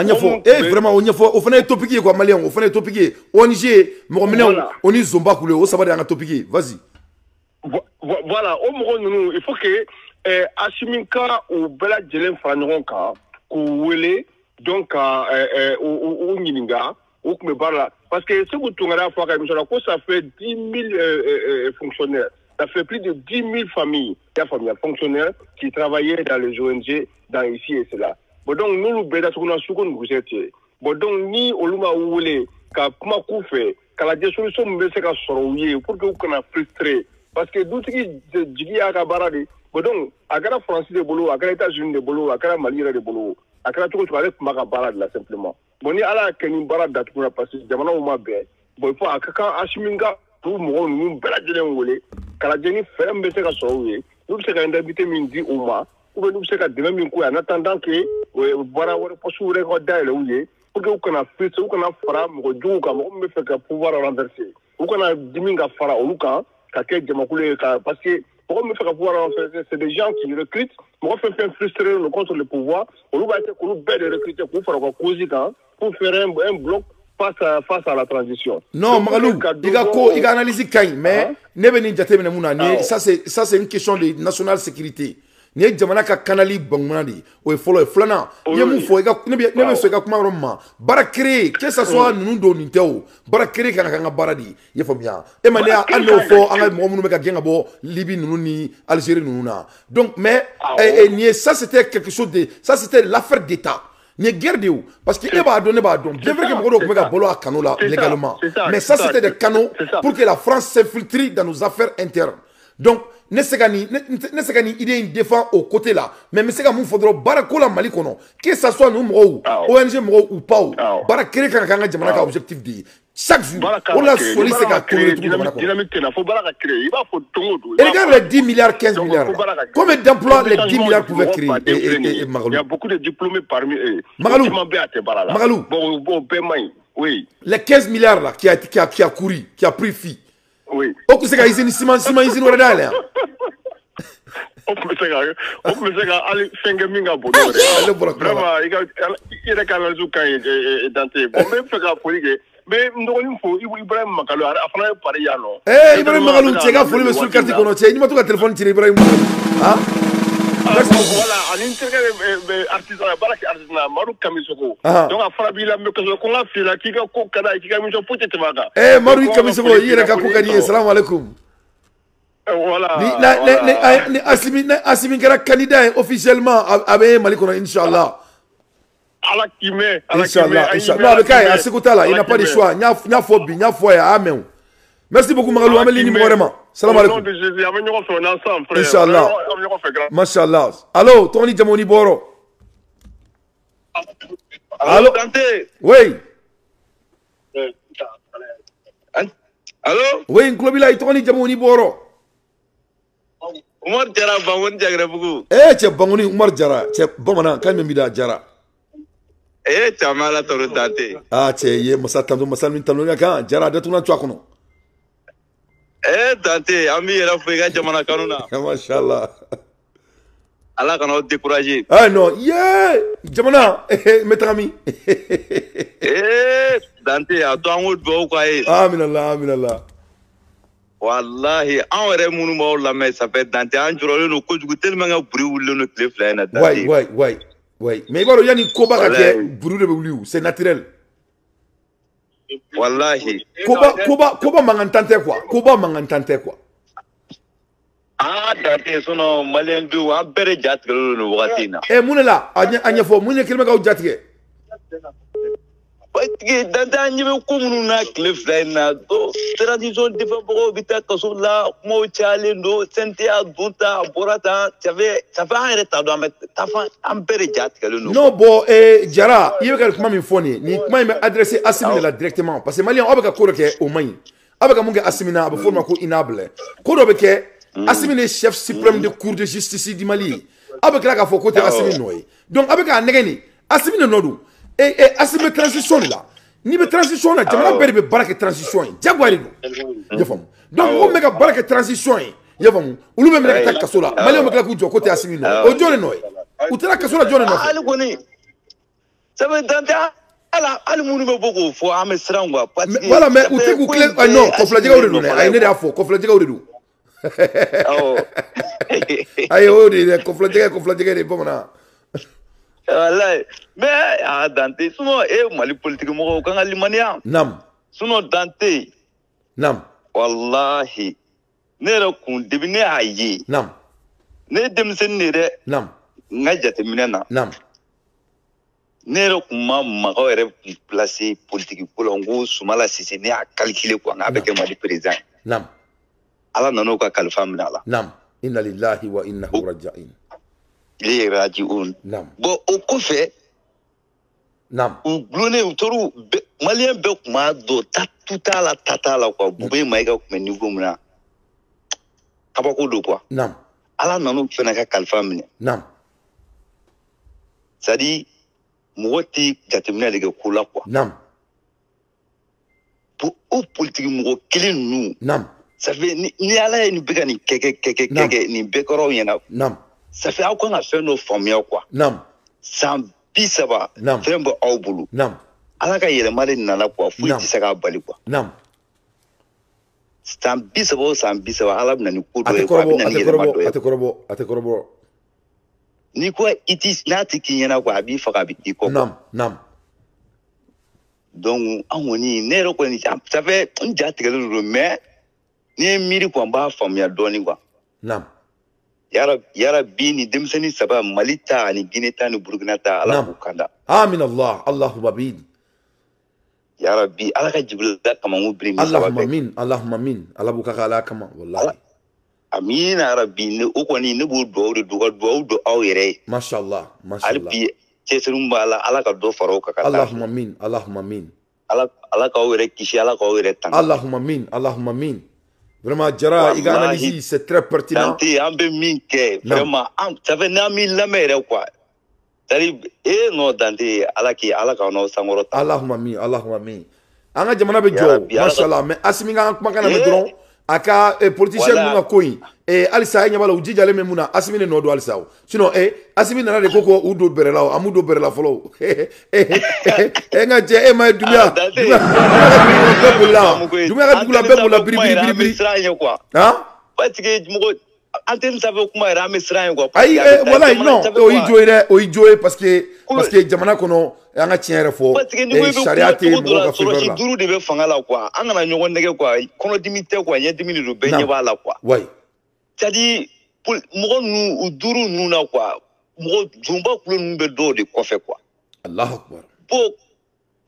vraiment, on y a fait, on fait un topic quoi, malien, on fait un topic. ONG, on y zomba coulé, on s'abat dans un topic. Vas-y. Voilà, il faut que Asiminka ou Bela Djelen Franronka, ou Wele, donc, ou Nilinga, ou Kmebala. Parce que ce que tu as fait, ça fait 10 000 fonctionnaires. Ça fait plus de 10 000 familles, fonctionnaires qui travaillaient dans les ONG, dans ici et cela. Bon, donc, nous, nous, nous, bon, donc, ni, Oluma, Oule, Kapma Koufé, quand la dissolution, nous, c'est qu'à sortir, pour que vous soyez frustré. Parce que d'où qui dit à Kabarade, bon, donc, à la France de Bolo, à la États-Unis de Bolo, à la Mali de Bolo, à la tout le monde, là, simplement. Bon, ni ala keni bara datuna parce que jamana o ma be bon il faut akaka ashiminga tout mo nous bela jelen wole kala jeni fere mbese ka so we nous se ka indemnité min di o ma ou nous se ka de même ko en attendant que bara wore posu re ko dai le wuye pour que kana fitse ou kana fara mo du ka mo me fait ka pouvoir renverser ou kana diminga fara o luka ka ke jamakule ka parce que pour me faire pouvoir renverser c'est des gens qui recrutent mo fait frustrer le contre le pouvoir o luka te ko belle recruter pour faire ko cause kan pour faire un bloc face à la transition. Non, Magalou, il a analysé Kain, mais ça c'est une question de nationale sécurité. Ni jamana ka kanali bangmani o e follow e flana yemu fo ne so ga kuma roma bara créer que ça soit nous do ninteo bara créer kana baradi ye fo bien e mania ando fo anga mo mu ka genga bo Libye nous ni Algérie nous na donc mais ça c'était quelque chose de ça c'était l'affaire d'état. Ni guerre de où parce que va donner bien vrai que Mogodo pouvait bolo à canaux là légalement mais ça c'était des canaux pour que la France s'infiltre dans nos affaires internes donc ne segani idée une défense au côté là mais c'est comme il faudra barakola Mali kono que ça soit nous ONG ou pas bara créer quand jamana ka objectif dit chaque jour on a sollicité qu'à tourner tout et regarde les 10 milliards 15 milliards combien d'emplois les 10 milliards pouvaient créer et il y a beaucoup de diplômés parmi eux Magalou oui les 15 milliards là qui a couru qui a pris fille oui o ku se ka izini ciment izini wala dale o ku se ka ali fenge minga bodo vraiment il ka la zuka et dante bon même fait ka polique mais ndoni fo Ibrahim Makalo afana pare ya no Ibrahim Makalo tega foli be sul carte kono che ni matuka téléphone tire Ibrahim ah voilà en internet artisan baraki artisan Maru Kamisoko donc afana bi la me ko nga fi la ki ka ko kada ki ka mi so pote temaga Maru Kamisoko yire ka ko kadi assalamu alaikum voilà ni asimi kara candidat officiellement abe Mali kono inchallah ala kime inchallah non avec à ce côté là il n'a pas de choix nya fobi nya foya amen merci beaucoup Magalou ameli ni vraiment salam alaikum inchallah machallah allô Tony Jamoni Boro allô oui allô oui Nklobila Tony Jamoni Boro Umar Jara bangun jagre bugu che banguni Umar Jara che bomana kan mbida Jara chamala toru dante che ye masatando masalmin tanonya kan Jara datuna twakono dante ami era fuega jamana kanuna mashallah ala kana décourager non jamana metami dante ato ango do ko aminallah Wallahi, an yɛrɛ minnu b'aw lamɛn ça fait Dante an jɔrɔlen don kojugu tellement que bruit wulilen don tile fila in na Dante. Ouais. Mais il va y avoir koba ka kɛ bruit de bɛ wuli c'est naturel. Wallahi. Koba mankan tan tɛ quoi. Koba mankan tan tɛ quoi. Ah Dante sinon malien du an bɛɛ de ja tigɛlen don nin wagati in na. Mun de la a ɲɛfɔ mun ye kelen bɛ k'aw jatigɛ. Dante an ɲɛ bɛ ko minnu na tile fila in na transition dɛbagaw bɛ taa kaso la kumaw cayalen don CNT a don ta a bɔra tan ça fait an yɛrɛ t'a dɔn an bɛɛ de ja tigɛlen don. Non bon Jara i bɛ ka kuma min fɔ nin ye nin kuma in bɛ adressé Assimi de la directement parce que malien aw bɛ ka ko dɔ kɛ o man ɲi aw bɛ ka mun kɛ Assimi na a bɛ fɔ o ma ko inable ko dɔ bɛ kɛ Assimi ye chef suprême de cour de justice du Mali aw bɛ tila k'a fɔ ko tɛ Assimi nɔ ye donc aw bɛ k'a nɛgɛ nin Assimi de nɔ don Assimi transition de la n'i bɛ transition na jamana bɛɛ de bɛ baara kɛ transition ye jagoya de don i y'a faamu donc mɔgɔ min bɛ ka baara kɛ transition ye i y'a faamu olu bɛ minɛ ka taa kaso la maliyɛnw bɛ tila k'u jɔ ko tɛ Assimi nɔ ye o jɔn de nɔ ye u taara kaso la jɔn de nɔfɛ. hali kɔni sabu Dante hali minnu bɛ bɔ k'o fɔ an bɛ siran quoi. Voilà mais u tɛ k'u tilen non kɔfilajɛgɛw de don dɛ ayi ne de y'a fɔ kɔfilajɛgɛw de don. Ayi o de ye kɔfilajɛgɛ de bamanan. Wallahi mais Dante sinon Mali politique mɔgɔw kan ka limaniya. Naam. Sinon Dante. Naam. Wallahi ne yɛrɛ kun depuis ne y'a ye. Naam. Ne ye denmisɛnnin de dɛ. Naam. N ka jateminɛ na. Naam. Ne yɛrɛ kun ma magaw yɛrɛ kun placer politique ko la n ko Sumala Sise ne y'a calculer quoi n'a bɛ kɛ Mali président ye. Naam. Ala nan'o ka kalifa minɛ a la. Naam. Inna lillahi wa inna ilaihi raji'un. Il est raji'un. Naam. Bon o kɔfɛ. Naam. U gulonnen u tor'u maliyɛn bɛɛ kun b'a dɔn tu t'a la ta t'a la quoi Bube Mayiga kun bɛ niveau min na kabako don quoi. Naam. Ala nan'u fɛnɛ ka kalifa minɛ. Naam. C'est à dire mɔgɔ tɛ jateminɛ de kɛ ko la quoi. Naam. Pour o politique mɔgɔ kelen ninnu. Naam. Ça fait ni Ala ye nin bɛ ka nin kɛ nin bɛɛ kɔrɔw ɲɛna. Naam. Ça fait aw kan ka fɛn dɔ faamuya quoi. Naam. San 30 fɛn bɛ aw bolo. Naam. Ala ka yɛlɛma de nana quoi foyi tɛ se k'a bali quoi. Naam. San 30 o san 30 Ala bɛ na ni ko dɔ ye quoi a bɛ na ni yɛlɛma dɔ ye. A tɛ kɔrɔbɔ. Ni ko n'a tɛ k'i ɲɛna quoi a b'i faga a bɛ k'i kɔ. Naam. Donc an kɔni ne yɛrɛ kɔni ça fait n ja tigɛlen don mais ni ye miiri quoi n b'a faamuya dɔɔni quoi. Naam. Yarabi ni denmisɛnnin 3 Mali ta ani Guinée ta ni Burkina ta Ala k'u kanda. Amin Allahumma amin. Yarabi Ala ka Jibril da kama n ko biri mi saba bɛɛ. Allahumma amin. Ala b'u ka Ala kama wallahi. Amin yarabi ne o kɔni ne b'o dugawu de don ka dugawu don aw yɛrɛ ye. Mashallah. Hali bi cɛsiri b'a la Ala ka dɔ fara o kan ka taa. Allahumma amin. Ala k'aw yɛrɛ kisi Ala k'aw yɛrɛ tanga. Allahumma amin. Vraiment Jara, il a analysé, c'est très pertinent. Dante, an bɛ min kɛ vraiment ça fait n'an m'i lamɛn yɛrɛ quoi. C'est-à-dire non Dante Ala k'aw sankɔrɔta. Allahumma amin. An ka jamana bɛ jɔ mashallah mais Assimi ka kumakan lamɛn dɔrɔn a ka politicien ninnu ka ko in halisa e ɲɛ b'a la u jijalen bɛ mun na Assimi de nɔ don halisa o sinon Assimi nana de ko u don bɛrɛ la o an m'u don bɛrɛ la fɔlɔ o n ka cɛ e ma ye Dumbuya ka dugu la bɛɛ bolila biribiri parce que mɔgɔ antenne sanfɛ kuma yɛrɛ an bɛ siran ye quoi. Ayi walayi non o y'i jo ye dɛ o y'i jo ye parce que jamana kɔnɔ an ka tiɲɛ yɛrɛ fɔ sariya tɛ mɔgɔ ka faveur la. Duuru de bɛ fanga la quoi an kana ɲɔgɔn nɛgɛ quoi kɔnɔdimi tɛ quoi ɲɛdimi de don bɛɛ ɲɛ b'a la quoi. C'est à dire mɔgɔ ninnu u duuru ninnu na quoi mɔgɔ zunba kulo ninnu bɛ dɔw de kɔfɛ quoi. Alahu akbar.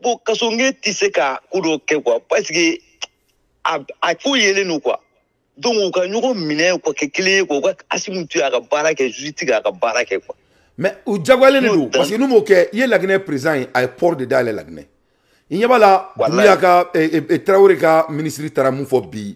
Bon kasonge tɛ se ka ko dɔ kɛ quoi parce que a ko yelen don quoi. Donc u ka ɲɔgɔn minɛ quoi kɛ kelen ye quoi u ka Assimi to yen a ka baara kɛ justice a ka baara kɛ quoi. Mais u jagoyalen de don parce que n'u m'o kɛ i ye Laginɛ président ye a ye port de dayɛlɛ Laginɛ i ɲɛ b'a la Dumbuya ka Traoré ka ministre taara mun fɔ bi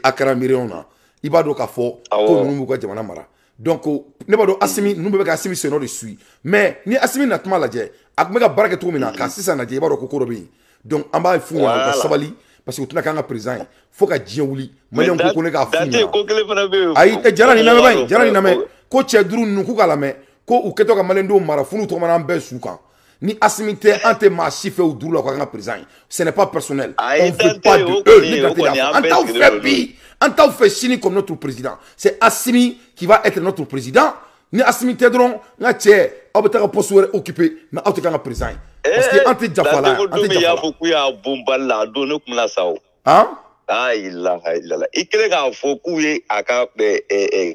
Akara Miriyɔn na i b'a dɔn k'a fɔ ko ninnu b'u ka jamana mara donc ne b'a dɔn Assimi ninnu bɛɛ bɛ ka Assimi sennɔ de suit mais ni Assimi na tuma lajɛ a tun bɛ ka baara kɛ cogo min na ka sisan lajɛ i b'a dɔn ko dɔ bɛ yen donc an b'a f'u ɲɛna u ka sabali parce que u tɛna k'an ka président ye fo ka diɲɛ wuli maliyɛnw ko ne k'a f'u ɲɛna ayi Jara nin lamɛn ko cɛ duuru ninnu k'u k'a lamɛn ko u kɛtɔ ka maliyɛndenw mara fu n'u tɔgɔmana an bɛɛ su kan ni Assimi tɛ an tɛ maa si fɛ o duuru la ko an ka président ye. Ce n'est pas personnel. On ne veut pas de eux. An t'aw fɛ bi, an t'aw fɛ sini comme notre président. C'est Assimi qui va être notre président. Ni Assimi tɛ dɔrɔn n ka cɛ aw bɛ taa ka poste wɛrɛ occuper mais aw tɛ k'an ka président ye. Parce que an tɛ jafa la, an tɛ jafa la. Fɔ k'u y'a bon bali la a don ne kun la sa o. Han? Ayilaha. I kɛlen k'a fɔ k'u ye a ka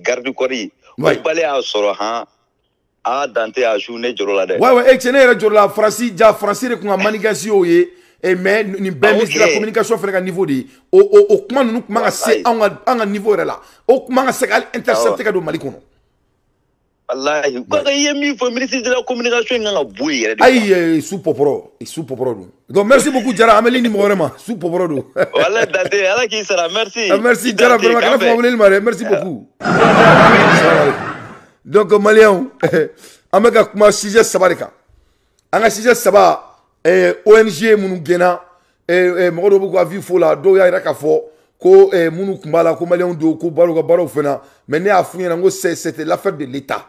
garde corps ye. O bali y'a sɔrɔ han. Ah, Dante a joué ne jɔrɔ la dɛ. Ouais, et tiɲɛ yɛrɛ jɔrɔ la Faransi ja Faransi de kun ka manigance y'o ye. Mais nin bɛɛ ministre de la communication fɛnɛ ka niveau de ye. O kuma ninnu kun man ka se an ka niveau yɛrɛ la. O kun man ka se ka intercepter ka don Mali kɔnɔ. Wallahi, ko ka ye min fɔ ministre de la communication kan ka bɔ yen yɛrɛ de. Ayi, sous poporo don. Donc merci beaucoup Jara, an bɛ ligne mɔgɔ wɛrɛ ma. Sous poporo don. Wallahi Dante, Ala k'i sara, merci. Merci Jara, vraiment kana fɔ weleli ma dɛ. Merci beaucoup. Donc Maliens, an bɛ ka kuma sujet saba de kan. An ka sujet saba ONG minnu gɛnna mɔgɔ dɔw b'u ka vie fo la, dɔw y'a yira k'a fɔ ko minnu tun b'a la ko Maliens don ko baaraw ka baaraw fɛnɛ, mais ne y'a f'u ɲɛna ko c'était l'affaire de l'État.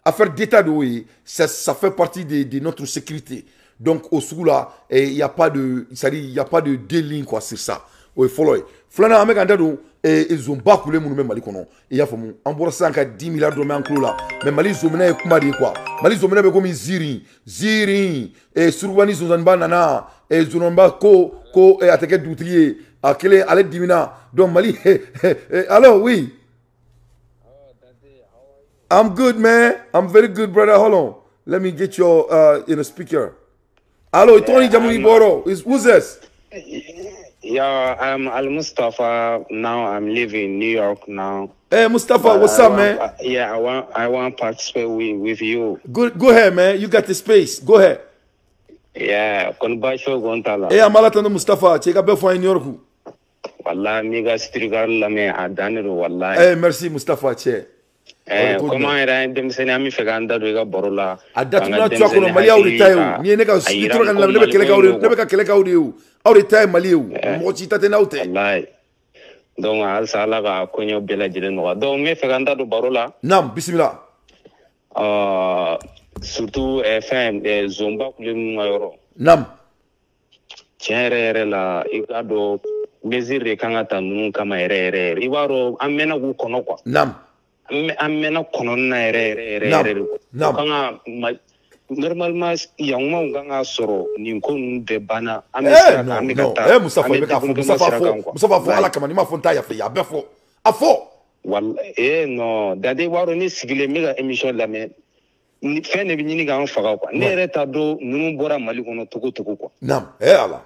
Affaire d'État de oui, ça fait partie de notre sécurité. Donc au sugu là, il y a pas de, c'est-à-dire il y a pas de délit quoi sur ça. Oui, follow. Flana avec un dado ils ont pas coulé mon même Mali kono. Il y a famu. En bourse 10 milliards de en clos là. Mais Mali zomena e kuma de quoi. Mali zomena be comme ziri et survani zozanba nana et zonomba ko et attaquer d'outrier à quel est allait dimina. Donc Mali alors oui. I'm good, man. I'm very good, brother. Hold on. Let me get your in a speaker. Hello, Tony Jamuni Boro. Who's this? Yeah, I'm Al Mustafa. Now I'm living in New York now. Hey, Mustafa, what's up, man? Yeah, I want to participate with you. Go ahead, man. You got the space. Go ahead. Yeah, konbasho gontala. Hey, I'm Alatano Mustafa. Check out for in New York. Wallah, miga strigar la me adaniru wallah. Hey, merci Mustafa, che. Comment era demsene ami feganda do ga borola. Adatuna twa kono Mali awri tayo. Ni ne ka sitro kan lebe kelega awri, lebe ka kelega awri u. Awri tay Mali u. Mo ci tate nawte. Wallahi. Donc al sala ga konyo bela jile no. Donc me feganda do borola. Nam, bismillah. Surtout FM zomba kule ngayoro. Nam. Tiere la igado mesure kanga tanu kama ere. Iwaro amena ku kono kwa. Nam. Amena kono na ere. Kanga normalement yangma nganga soro ni kon de bana amesa amekata. Mustafa beka fo. Mustafa fo ala kama ni ma fonta ya fe ya befo. Afo. Walla no dade waro ni sigile mega émission la me ni fe ne bi ni ga faga kwa. Ne ere ta do nunu bora Mali kono toko kwa. Nam. Ala.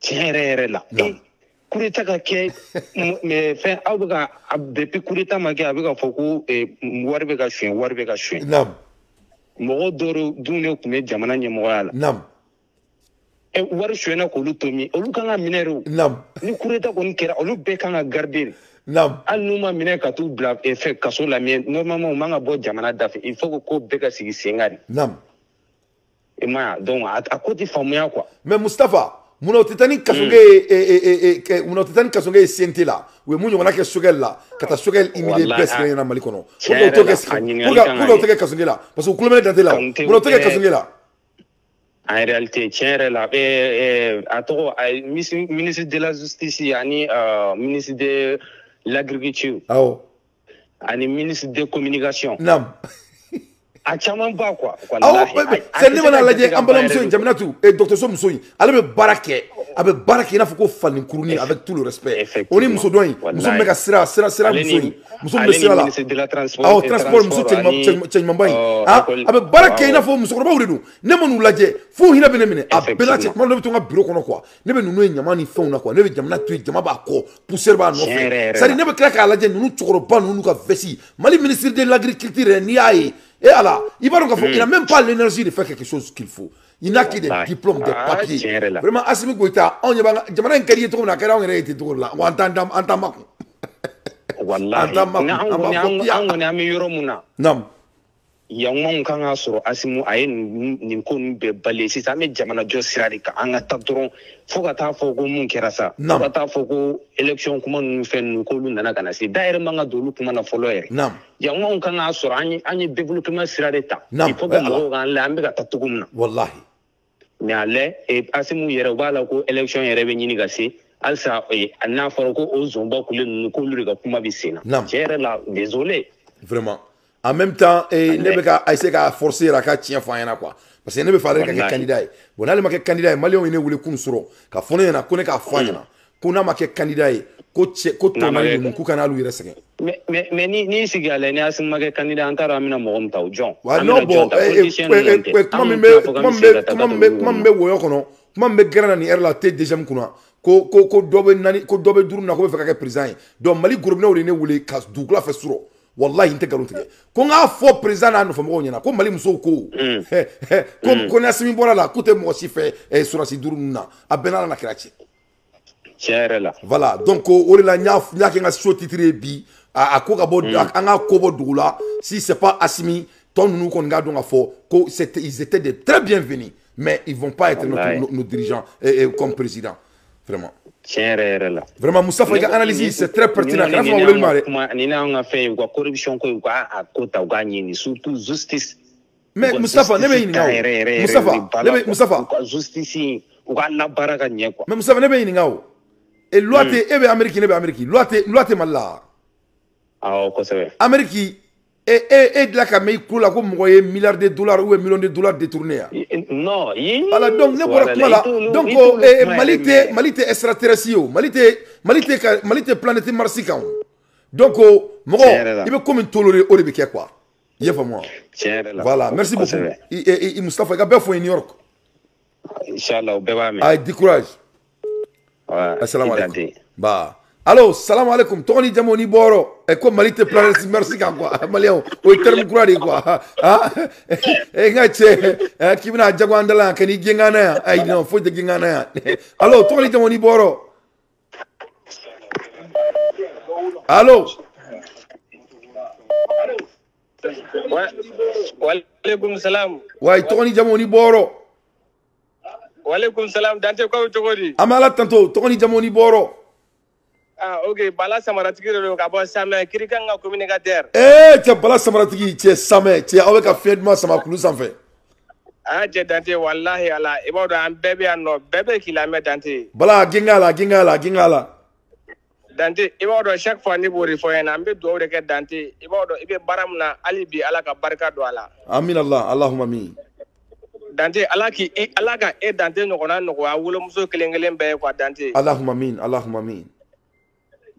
Tiere la. Kurita ka ke me fe abuga depuis kurita ma ke abuga foku warbe ka shwen. Nam. Mo doro dune ku me jamana nyemo wala. Nam. War shwena ko lutomi olu kanga minero. Nam. Ni kurita ko nkera olu be kanga garder. Nam. Aluma mine ka tu bla effet kaso la mien normalement manga bo jamana dafe il faut ko be ka sigi sengari. Nam. Ma donc à côté famuya quoi. Mais Mustafa muna otitani kasonge sente la we munyo wana ke sogel la kata sogel imide best na Mali kono pour que kasonge la parce que kulomene dante la muna oteke kasonge la en réalité tiens la atoro ministre de la justice yani ministre de l'agriculture ani ministre de communication nam a caman ba quoi c'est ne mana lajɛ an balimamuso in Jaminatu docteur So muso in ale bɛ baara kɛ a bɛ baara kɛ i n'a fɔ ko fani kurunin avec tout le respect o ni muso dɔ in muso min bɛ ka sira muso in muso min bɛ sira la transport muso cɛɲumanba in a bɛ baara kɛ i n'a fɔ musokɔrɔbaw de don ne ma n'u lajɛ fo hinɛ bɛ ne minɛ a bɛɛ la cɛ kuma dɔ ne bɛ to n ka bureau kɔnɔ quoi ne bɛ ninnu ye ɲama ni fɛnw na quoi ne bɛ jamana to yen jama b'a kɔ poussière b'a nɔfɛ c'est à dire ne bɛ tila k'a lajɛ ninnu cɛkɔrɔba ninnu ka veste Mali ministre de l'agriculture n'i y'a ye et alors, il n'a même pas l'énergie de faire quelque chose qu'il faut. Il n'a que des diplômes, des papiers. Vraiment, Assimi Goïta, on y va. Je me dis que on a carrément été tout là. On entend Wallah. Non. Yangmon kanga soro asimu aye nin ko be bale sisan me jamana jo sirari ka anga ta dron fo ka ta fo ko mun kɛra sa fo ka ta fo ko election kuma nun fen ko lu nana kana si daire manga dolu kuma na folo yɛrɛ yangmon kanga soro anyi development sirari ta il faut que mo kan la ambe ka ta tugum na wallahi mais ale e asimu yɛrɛ bala ko election yɛrɛ be nyini ka se alsa anna foro ko o zomba kule nun ko lu ka kuma bi sena cɛrɛ la désolé vraiment. En même temps, ne be ka essayer ka forcer ka tien fanyana quoi. Parce que ne be faale ka candidat. Bon ale ma ke candidat Malion ine wule kun soro ka fone na ko ne ka fanyana. Ko na ma ke candidat ko tonali mun ku kana lu yere sege. Mais ni sigale ni asim ma ke candidat antara amina mo gom taw John. Wa no bo comment me woyo kono. Comment me grana ni erla te déjà mkuna. Ko dobe nani ko dobe duru na ko be fa ka président. Donc Mali groupe na wule ne wule ka dugla fa suro. Wallahi inte galutige ko nga fo president na no fo mo nyana ko Mali muso ko ko na simi bora la ko te mo si fe sura si duru na abena na krachi cherela voilà donc o la nya ke nga so titre bi a ko ga bo anga ko bo dugula si c'est pas Assimi ton nous qu'on ga donc fo ko ils étaient de très bienvenus mais ils vont pas être nos dirigeants comme président vraiment. Vraiment, Moustapha, il a analysé, c'est très pertinent. Surtout justice. Mais Moustapha, Moustapha, et loi américaine, loi mala. Américaine. Et de la caméra, il a envoyé milliards de dollars ou millions de dollars détournés. Non, voilà, donc, donc, Malite extraterrestre, Malite planète Marsi. Donc, il veut comme une tolérée au Rébec, quoi. Il y a pas moi. Voilà, merci beaucoup. Et Moustapha, il a bien fait New York. Inch'Allah, ah, décourage. Assalamu alaikum. Bah. Allô, salam alaikum. Tony Jamoni Boro. Et comme Malite planète Marsi, quoi. Malion, au terme courage, quoi. Ah, et ngache, qui vient à Jagwandala, qui est Gingana. Ah, il faut de Gingana. Allô, Tony Jamoni Boro. Allô. Ouais, walaikum salam. Ouais, Tony Jamoni Boro. Walaikum salam. Dante quoi tu dis? Amala tanto, Tony Jamoni Boro. Ah, ok. Bala Samaratigi le kabo Samé kirikanga communicateur. Tiens Bala Samaratigi, tiens Samé, tiens avec un fièdement Samakulu sans fait. Ah, tiens Dante, wallahi ala, il va un bébé à no bébé qui la met Dante. Bala gingala. Dante, il va chaque fois ni pour rifoyer na mbe do reke Dante, il va ibe baramna alibi ala ka barka do ala. Amin Allah, Allahumma amin. Dante ala ka e Dante no kona no wa wulo muso kelengelen be kwa Dante. Allahumma amin.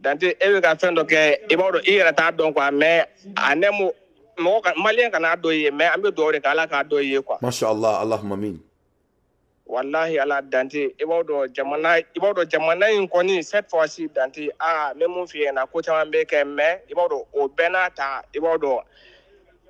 Dante e ka fendo ke e ba do e rata don kwa mais anemo mo ka malien kana do ye mais ambe do reke ala ka do ye kwa. Masha Allah, Allahumma amin. Wallahi ala Dante ibodo jamana in koni cette fois-ci Dante même fi na ko chama be ke me ibodo o benata ibodo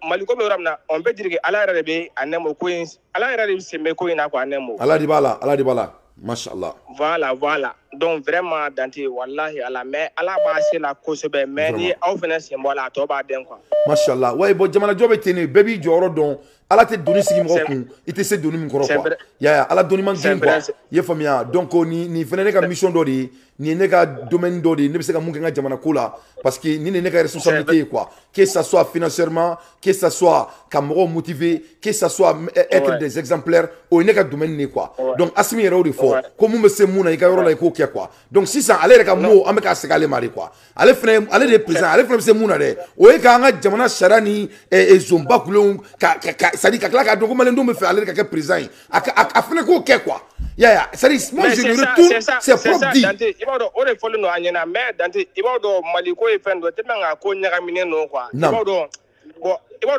maliko be ramna on be dirige ala rebe anemo ko ala rebe se me ko ina ko anemo ala dibala Masha Allah. Voilà. Donc vraiment Dante wallahi ala mais ala ba se la ko sebe mais ni au fena sembola to ba den quoi. Masha Allah. Ouais bo jamana jobe tene baby joro don ala te doni sigi mo kun ite se doni min koro quoi. Ya ala doni man gin quoi. Ye famia donc ni fena ne ka mission do di ni ne ka domaine do di ne be se ka mun ka jamana ko la parce que ni ne ka responsabilité quoi. Que ça soit financièrement, que ça soit camero motivé, que ça soit être des exemplaires au ne ka domaine ni quoi. Donc Assimi yero de fo comme me se muna ka yoro la ko kia quoi. Donc si ça aller ka mo ameka se ka le mari quoi. Ale frère ale de président ale frère se muna de o e ka nga jamana sharani e zomba kulon ka sadi ka kla ka donc malendo me fait aller ka président a fene ko ke quoi. Ya sadi moi je le retourne c'est propre dit. Ibodo o de folo no anyana mais Dante ibodo maliko e fendo temanga ko nyaka mine no quoi. Ibodo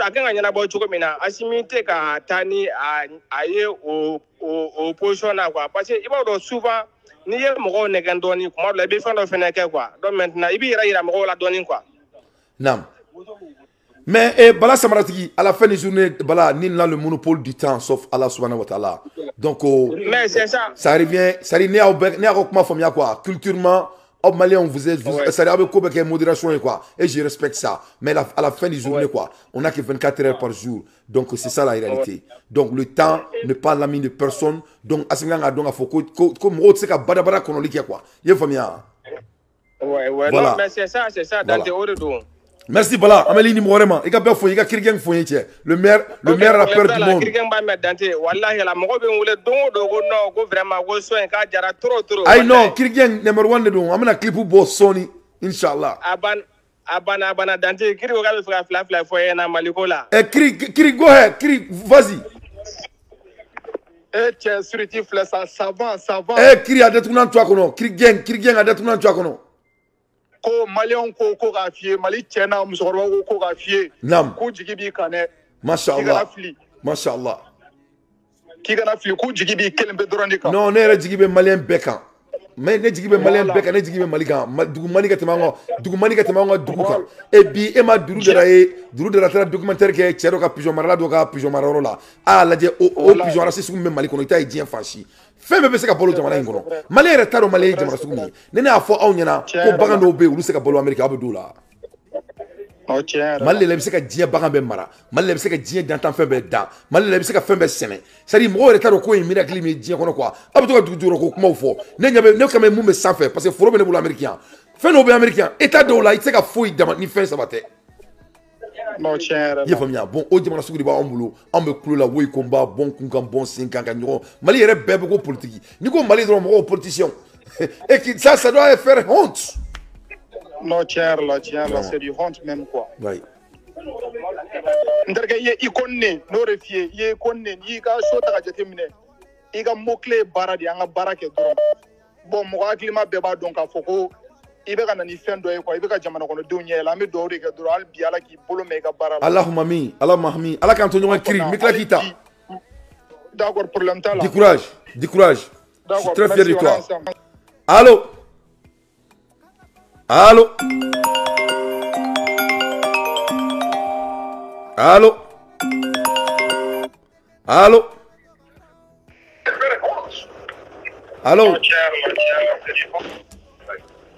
akanga nyana bo chuko mina Assimi te ka tani aye o opposition na quoi parce que ibodo souvent ni ye mo ne kan doni kuma la be fendo fene ke quoi. Donc maintenant ibi ira mo la doni quoi. Nam. Mais Bala Samaratigi, à la fin des journées, Bala, nul n'a le monopole du temps, sauf Allah subhanahu wa ta'ala. Donc, mais c'est ça. Ça revient, ça revient à quoi, culturellement, Oh, Maliens, vous êtes, ça avec quoi, modération, quoi. Et je respecte ça. Mais à la fin du journée, quoi, on n'a que 24 heures par jour. Donc, c'est ça la réalité. Donc, le temps n'est pas l'ami de personne. Donc, à ce moment-là, il faut que, comme on sait qu'à Badabara, qu'on a quoi. Il y a famille. Ouais, voilà. Non, mais c'est ça, dans tes ordres. Merci, Bala. Amélie Nimorema. Il y a bien fouillé, il y a quelqu'un fouillé, le meilleur rappeur du monde. Aïe non, quelqu'un numéro 1 de nous. Amena clip pour boss Sony, Inch'Allah. Abana Dante, Kiri Ogal Fla Foyer na Malikola. Kiri, go ahead, Kiri, vas-y. Tiens, surtout ça va. Kiri a détourné toi kono. Kiri gang a détourné toi kono. Ko Malien ko gafié, Mali tiena musoro ko gafié. Nam. Ko jigibi kane. Mashallah. Mashallah. Ki gana fli ko jigibi kelembe dorandika. Non, ne re jigibe Malien bekan. Mais ne jigibe Malien bekan, ne jigibe Malikan. Dugu manika temango dugu kan. Et bi e ma duru de la tara documentaire ke chero ka pigeon marala do ka pigeon maroro la. Ah la je o pigeon ara sisu me Mali kono ita dien fashi. Femme be se ka bolo jamana ngono. Mali re taro Mali jamana sugu ni. Ne na fo aw nyana ko bagan do be ulu se ka bolo America abu dola. Mali le be se ka dien bagan be mara. Mali le be se ka dien dantan femme be da. Mali le be se ka femme be sene. C'est-à-dire mo re taro ko e miracle mi dien kono quoi. Abu to ka duro ko kuma fo. Ne nyabe ne kame mu me sans faire parce que foro be ne bolo américain. Fait no be américain. État do la ite ka fo dama ni fin ça va te. Non, tiens. Il faut bien. Bon, au dimanche, on va en boulot. On me clôt la oui combat, bon kunkan, bon 5 ans, Mali est bébé beaucoup politique. Ni comme Mali dans mon politicien. Et qui ça doit faire honte. Non, tiens, là, c'est du honte même quoi. Oui. Ndrega ye ikonne, no refie, ye ikonne, yi ka shota ka jetemine. Yi ka mokle bara di anga bara ke dron. Bon, mo akilima beba donc a foko. Ibe kana ni fendo e quoi, ibe ka jamana kono donye la me do de ke dron al biala ki bolo mega bara. Allahumma mi, Allah kan tonyo kiri, mikla kita. D'accord, problème ta là. Du courage. Je suis très fier de toi. Allô? Allô? Allô? Allô? Allô?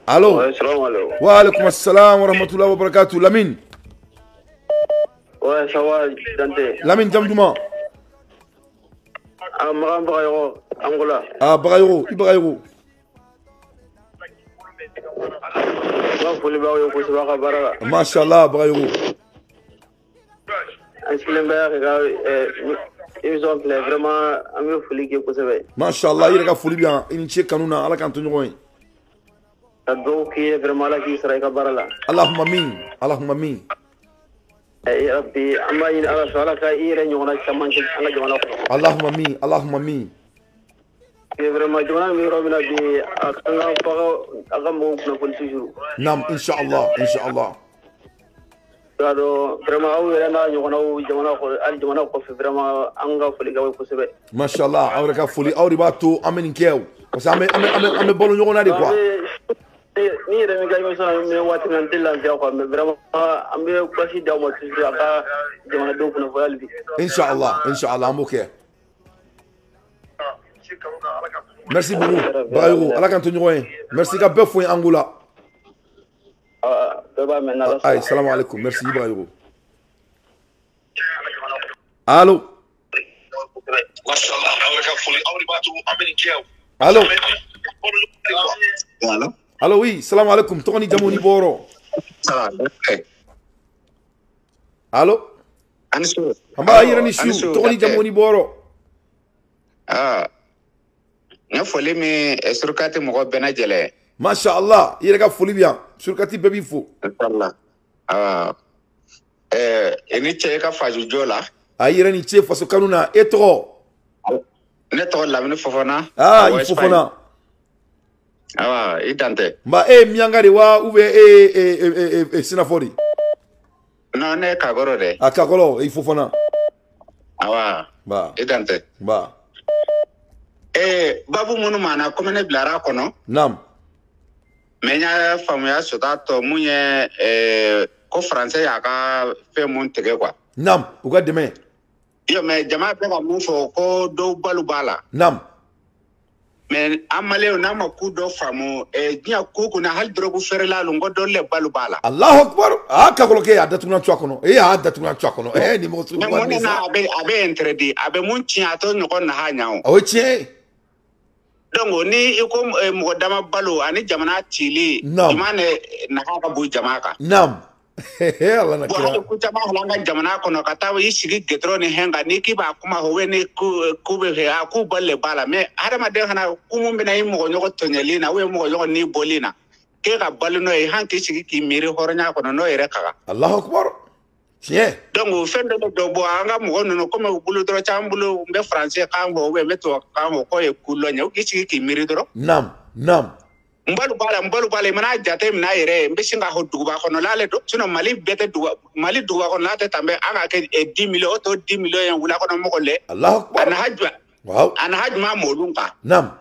Allô? Ouais, salam alaikum. Wa alaikum assalam wa rahmatullahi wa barakatuh. Lamine? Ouais, ça va, Dante. Lamine, Jamdouma? Ah, Maram Bagayro, Angola. Ah, Bagayro, Ibrahiro. Mashallah, Bagayro. Vraiment, amigo folie que vous avez. Mashallah, il y a folie bien. Il y a kanuna, ala kantonyo. Donc, il est vraiment là qui sera kabarala. Allahumma min, Allahumma min. Eh, Rabbi, amma in ala sala ka ire nyona chaman ala jamana. Allahumma min. Et vraiment, jamana mi robina bi akanga pago agamo na police jour. Nam, inshallah. Claro, vraiment awu na nyona jamana ko al jamana ko vraiment anga foli gawe ko sebe. Mashallah, awraka foli awri bato amen kew. Parce que ame bolo nyona de quoi. Ni remi ga yoso me wati nan dilan dia ko me vraiment ambe kwasi da mo tisi aka jamana do ko na voyal bi. Inshallah, amoke. Merci beaucoup. Bayo, ala kan tonyo en. Merci ka befo en Angola. Aïe, salam alaikum. Merci Bayo. Allô? Allô, oui, salam alaikum. Tony Jamoni Boro. Allô? Amba irani shu Tony Jamoni Boro. Ah. Na foli mi surkati mo bena jele. Mashallah, il ka foli bien. Surkati baby fo. Inshallah. Ah. Eni che ka faju jola. Irani che faso kanuna etro. Neto la mini fofona. Ah, il fofona. Ah, idante. Ba miangari wa ube sinafori. No, ne kagoro de. Ah, kagoro, il fofona. Ah, ba. Idante. Ba. Babu munu mana komene blara kono. Nam. Menya famuya sotato munye ko français ya ka fe mun tege kwa. Nam, uga deme. Yo me jama pe ka mun fo ko do balu bala. Nam. mais amale na ma ku do famo nya ku kuna hal drogu ferela lungo do le balu bala Allahu akbar aka koloke adatuna chwakono adatuna chwakono ni mo su kwa ni na abe entredi abe munchi ato nyoko na hanyao oche dongo ni iko mo dama balu ani jamana chili imane na haka bu jamaka nam Allah na kira ku tama halanga jamana kono katawa yishigi getro ni henga ni kiba kuma howe ni ku be he aku balle bala me adama de hana kumu bina yimo nyoko tonyelina we mo nyoko ni bolina ke ka balu no e hanki shigi ki miri hornya kono no ere kaga Allahu akbar tiens donc fende do bo anga mo no ko mo bulu dro chambulu be français ka mo we meto ka mo ko e kulo nyaw ki shigi ki miri dro nam mbalu bala mana jate mina yere mbishinga ho duba kono lale do sino mali bete duba mali duba kono late tambe anga ke 10 million to 10 million yan wula kono mo le Allahu akbar ana hajma modunka nam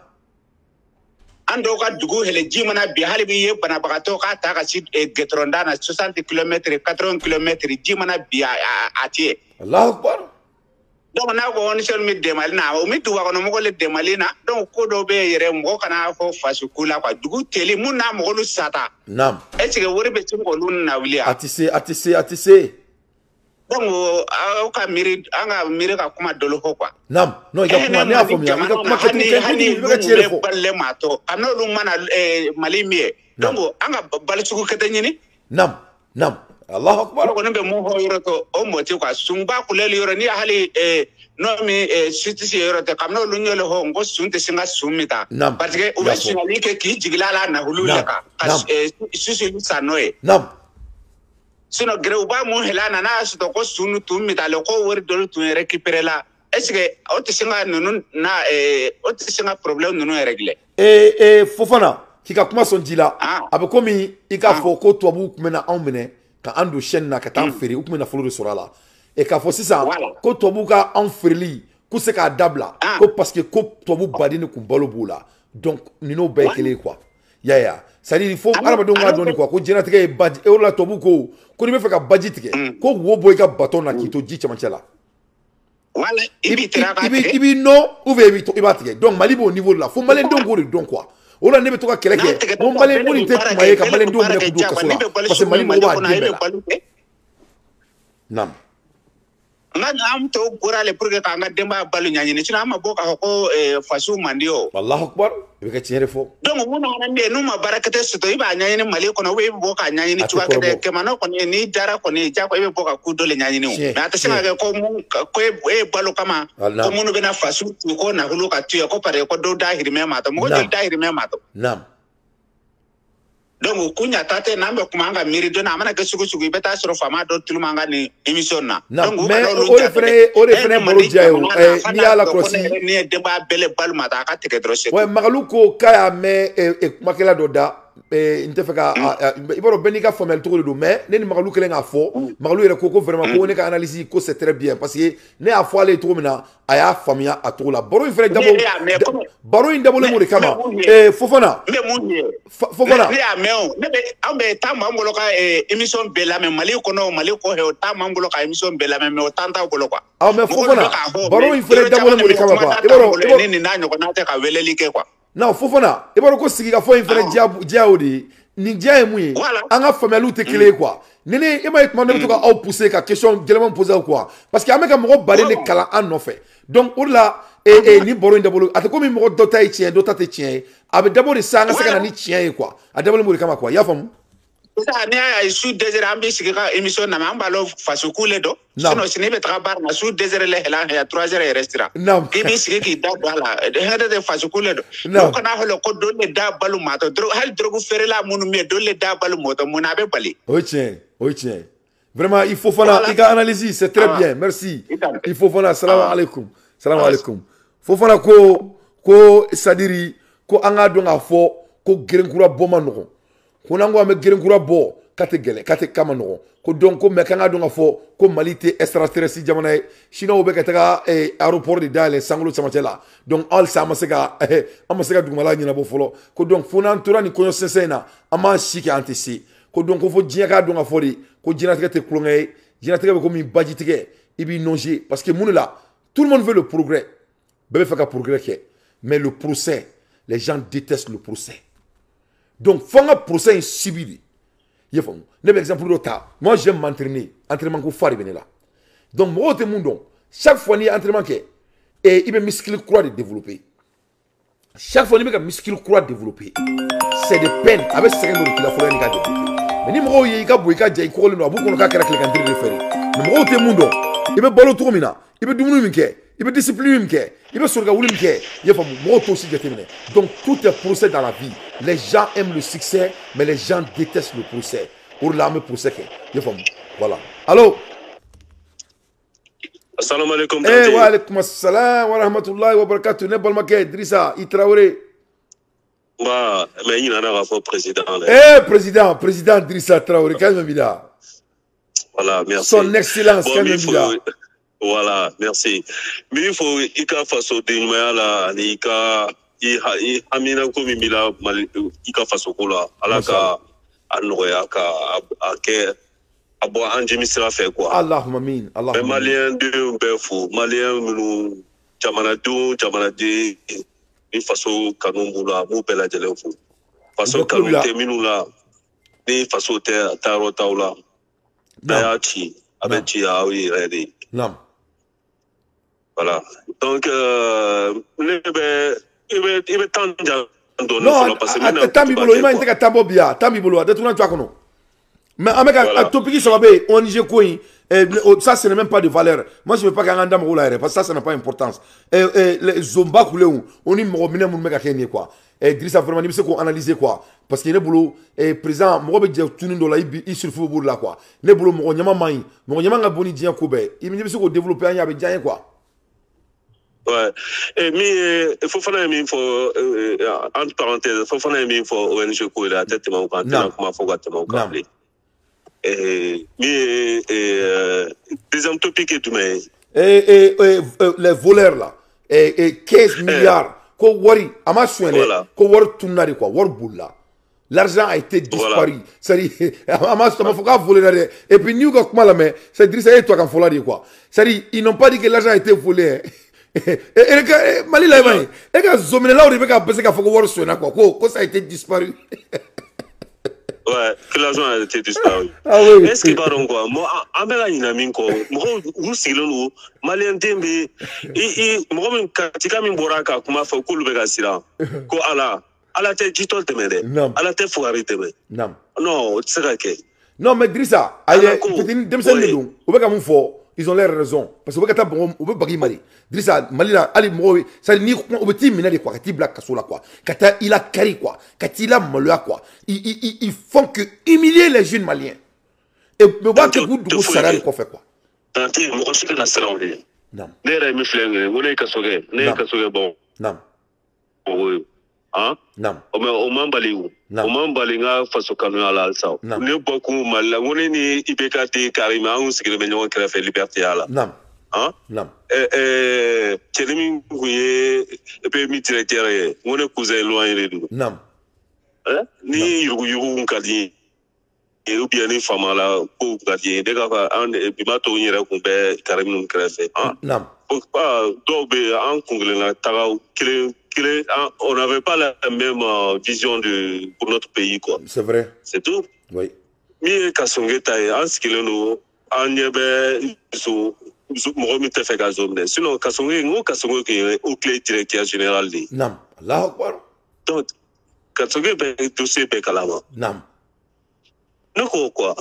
ando ka dugu hele jimana bi halibi ye bana bagato ka ta ka si getronda na 60 km 80 km jimana bi atie Allahu akbar donc na ko on sel mi demal na o mi duwa kono mo le demalina donc ko do be yere mo kana fo fasu kula kwa dugu teli mun na mo lu sata nam e ci wori be ci ko lu na wilia atise donc o ka miri anga miri ka kuma dolo ho kwa nam no ya kuma ne afo mi ya ka kuma ka tuni ka tiere fo balle mato amno lu mana mali mi donc anga bal suku kete nyini nam Allahu akbar ko nembe mo ho yoro to o mo ti kwa sumba kuleli yoro ni hali no mi sitisi yoro te kamno lu nyole ho ngo sunte singa sumita parce que o be sinali ke ki jigilala na hulule ka susu sanoe nam sino greu ba mo helana na su to ko sunu tumita le ko wori dol tu récupérer la est-ce que o te singa nunu na o te singa problème nunu régler Fofana kika kuma son dila abe komi ika fo ko to bu kumena amene ka ando chaîne na ka tan feri ou kumena folo de sorala et ka fo sisa ko to bu ka en ferli ku se ka dabla ko parce que ko to bu badine ku balo bula donc nino be kele quoi ya ça dit il faut araba do nga doni quoi ko jena tike badi e wala to bu ko ni me fe ka badi tike ko wo boy ka baton na kito ji chamachela wala ibi no ouve ibi to ibatike donc malibo au niveau de la faut malen donc donc quoi ola nebe to ka keleke mo malen mo ni te maye ka malen do me ku do ka sola parce que mali mo wa de nam nga am to gorale pour que ka nga demba balu nyanyi ni sina ma boka ko fasu mandio wallahu akbar be ka tiere fo donc wona nande no ma barakate suto iba nyanyi ni mali ko no we boka nyanyi ni tuwa kede ke mano ko ni dara ko ni ja ko be boka ku dole nyanyi ni mais atashina ke ko mu ko balu kama ko munu bena fasu ko na hulu ka tuya ko pare ko do da hirime mato mo do da hirime mato nam donc kunya tate nambe kumanga miri do na mana ke sugu beta soro fama do tulumanga ni émission na donc mais o refene bolo jayo ni ala krosi ni deba bele balma ta ka teke droshe ouais magaluko kaya me makela do da inte feka iboro benika formel to do mais ne ni magaluko lenga fo magalu ere koko vraiment ko ne ka analyse ko c'est très bien parce que ne a fo aller to mina aya famia atola la baro ifere dabo baro indabo le muri kama Fofana Fofana ya meo nebe ambe tamba ngolo ka émission bela me mali ko he tamba ngolo ka émission bela me o tanta ngolo kwa mais Fofana baro ifere dabo le muri kama kwa iboro ni nanyo ko nate ka weleli ke kwa non Fofana iboro ko sigi ka fo ifere diaudi ni diae mui anga famelu te kele quoi nene e ma itma ne to ka au pousser ka question généralement poser quoi parce que ameka mo bare ne kala an no fait donc pour là ni boro ndabolo ate ko mi mo do tay tien do tate tien abe d'abord sanga sanga ni tien quoi a d'abord mo kama quoi ya fam ça ne ay sous désert ambi sika émission na mamba lo fasu kule do sinon sine be trabar na sous désert le hela ya 3 heures restaurant ibi sika ki da bala de fasu kule do ko na holo ko do le da balu mato dro hal drogu fere la munu me do le da balu moto muna be bali o tiens vraiment il faut faire la analyse c'est très bien merci il faut faire salam alaikum faut faire ko sadiri ko anga do nga fo ko gerenkura boma no ko nango ame gerenkura bo kate gele kate kama no ko donc ko mekanga do nga fo ko malite extraterrestre jamana chino be kataka aéroport de dale sanglo chamachela donc all sama sega dugumala nyina bo folo ko donc fona ntura ni konyo sensena ama shike antisi ko donc ko fo jiaka do nga fori ko jina te klongay jina te ko mi badjitike ibi nonger parce que munula tout le monde veut le progrès bébé fait ka progrès mais le procès les gens détestent le procès. Donc, il faut un procès subir. Exemple, moi, j'aime m'entraîner. Entraînement qu'on fait là. Donc, moi, chaque fois qu'il y a un entraînement, et il y a un muscle croix de développer. Chaque fois qu'il y a un muscle croix de développer, c'est des peines avec ce qu'il a fallu développer. Mais si vous avez un peu de temps, vous avez un peu de temps. Mais moi, il y a un peu de temps. Il y a un peu de discipline, il y a donc tout est procès dans la vie. Les gens aiment le succès, mais les gens détestent le procès. Pour l'âme procès. Voilà. Allô? Assalamu alaikum. Wa alaikum assalam wa rahmatullahi wa barakatuh. Ne balma ke Idrissa Traoré. Bah, mais il y en a un président. Président Idrissa Traoré, calme-toi. Voilà, merci. Son excellence, calme-toi. Voilà, merci. Mais il faut ika faso dinuma la ika amina ko mimila ika faso kola alaka anoya ka ake abo anjimi sira fait quoi. Allahumma amin. Mais malien de befo, malien minu jamana de ni faso kanumbula mu bela jelefo. Faso kanute minula ni faso te taro taula. Dayachi abeti awi ready. Non. Voilà. Donc, il va tendre non, Tambibolo, il m'a dit que Tambobia, Tambibolo, de tout le monde. Mais avec topic ça va bien, on y joue ça ce n'est même pas de valeur. Moi je ne veux pas qu'un dame roule parce que ça n'a pas d'importance. Les zomba coulé on y me mon mec à quoi. Et Idrissa vraiment il faut analyser quoi parce qu'il y a boulot président moi be dire tout nous là il sur football là quoi. Les boulot mon nyama mai, mon nyama nga boni dien ko be. Il me faut développer un ya be dien quoi. Ouais. Et mais il faut faire un faut entre parenthèses, il faut faire un faut ONG ko la tête mon quand comment faut gâter mon câble. Et mais deuxième topic est demain. Les voleurs là et 15 milliards ko wari ama soigné ko war tunari quoi war bulla. L'argent a été disparu. C'est-à-dire, ama faut pas voler là et puis nous comment la mais c'est Idrissa et toi quand faut là dire quoi. C'est-à-dire ils n'ont pas dit que l'argent a été volé. Et Mali là et quand zomene là on va penser qu'il faut war soigné quoi ça a été disparu. Ouais, que l'argent a été disparu. Ah oui. Est-ce que pardon quoi, moi, en bela inaminko, moi, vous silonu, malien tembe, moi même katika mimboraka kuma fa kulu bega sila, ko ala te jitol temede, ala te fuari teme. Non, c'est vrai que. Non, mais Idrissa, allez, peut-être demsen nedou, ou bega mun fo, ils ont l'air raison, parce que ou bega ta bon, ou bega bagi mali. Idrissa, mali là, allez moi, ça ni ou beti minali quoi, kati black kasola quoi, kata il a kari quoi, kati il a malua quoi. Ils font que humilier les jeunes maliens. Et me voir que vous savez quoi faire quoi. Tanti, moi je suis que la salle. Non. Nera mi flingue, on est kasoge, bon. Non. Oui. Hein? Non. O mambali ou. O mambali nga faso kanu ala alsa. Ne beaucoup mal, on est ni ibekati karima, on se que le meilleur qui a fait liberté ala. Non. Hein? Non. Tchelimi kouye, pe mi directeur, on est cousin loin et tout. Non. Ni yugu nkadi ou bien ni fama la ko nkadi de ka an bimato nyere ko be karim num krefe non pourquoi dobe en congrès la taga on n'avait pas la même vision de pour notre pays quoi. C'est vrai. C'est tout. Oui. Mi kasongeta en ce qu'il nous en yebe so mo mi te fait gazomne sinon kasongé ngo kasongé que au clé directeur général dit. Non. Allahu akbar. Donc quand tu veux dossier Bekalama. Non. Non quoi.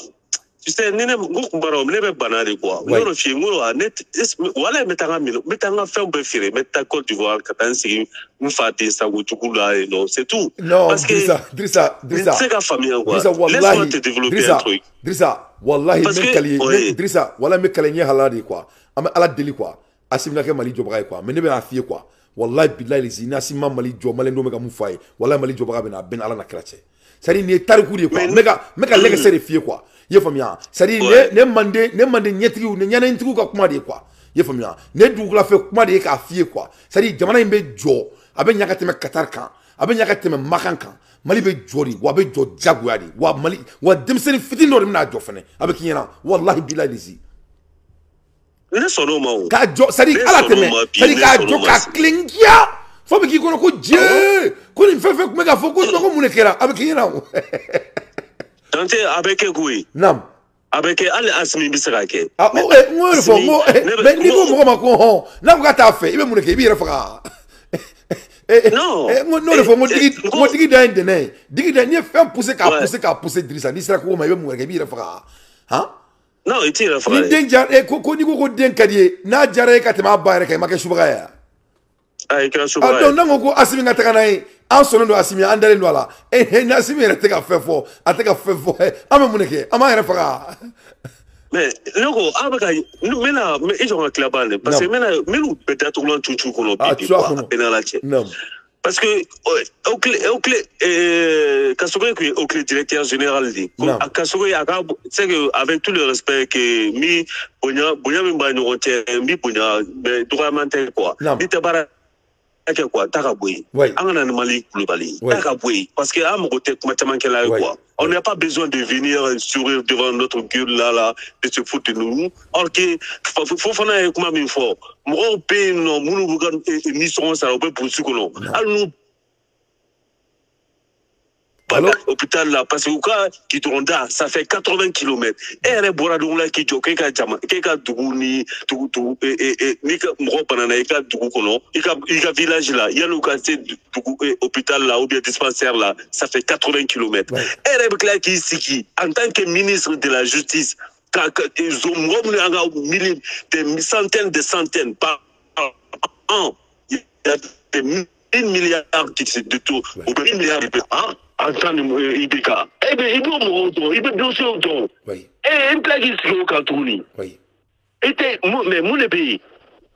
Tu sais, nene ngukubaro nebe banali quoi. Ngoro fi ngoro net wala metanga fait be fire meta Côte d'Ivoire katansi mfati sa gutukula non, c'est tout. Non, parce que Drissa. C'est la famille quoi. Laisse-moi te développer un truc. Drissa, wallahi Drissa, wala me kaligne haladi quoi. Ama ala deli quoi. Asimna ke mali jobra quoi. Mais nebe na fie quoi. Wallahi billahi les inasi mali jo malendo mega mufai wallahi mali jo baga ben ala na krache sari ne tariku de quoi mega lega sere fie quoi ye famia sari ne mande nyetri ne nyana ntiku ka kuma de quoi ye famia ne dugula fe kuma de ka fie quoi sari jamana imbe jo abe nyaka teme Qatar kan abe nyaka teme makan kan mali be jori wa be jo jaguari wa mali wa demseni fitindo de na jo fene abe kinyana wallahi billahi les ne sono mau ka jo sari ala teme sari ka jo ka klingia Faut me qui kono ko Dieu. Ko ni fait me ga focus ko mun kera avec yena. Dante avec oui. Nam. Avec Ali Asmi Bisrake. Ah moi le fond moi mais ni ko mo ko ho. Nam ga ta fait ibe mun ke bi refa. Non. Non le fond mo digi dans de né. Digi dans ni fait pousser Drissa ni sera ko ma ibe mun ke bi refa. Hein? Non, il tire frère. Ni denja ko ni ko den kadiye na jare ka tema bayre kay make shubaga ya. Ay ka shubaga. Donc nango ko Asimi ngata kana yi an sono do Asimi andale ndo ala. Na Asimi rete ka fefo, ateka fefo. Ama muneke, ama refa. Mais non, abaka mena mais ils ont un clabane parce que mena menu peut-être on tout kono bi quoi penalty. Non. Parce que au clé directeur général dit c'est que avec tout le respect que mi bonya mba nyote mi bonya droit mental quoi mi tabara quoi takaboui angana mali globali takaboui parce que am côté matama kela quoi on n'a pas besoin de venir sourire devant notre gueule là de se foutre de nous or que faut faire comme une fois mon pays non munu bugan mission ça peut pour sukono alors hôpital là parce que quand qui tourna ça fait 80 km et elle est boradou là qui joke ka jama ka duguni tugu et ni ka mo panana ka dugu kono il ka village là il y a le quartier dugu hôpital là ou bien dispensaire là ça fait 80 km elle est clair qui ici en tant que ministre de la justice ils ont des centaines par an il y a des 1 milliard de tout ou 1 milliard de an en temps de Ibeka. Eh bien, il doit mourir, il doit dossier au don. Oui. Et une plaque ici au Kantouni. Oui. Et mais mon pays.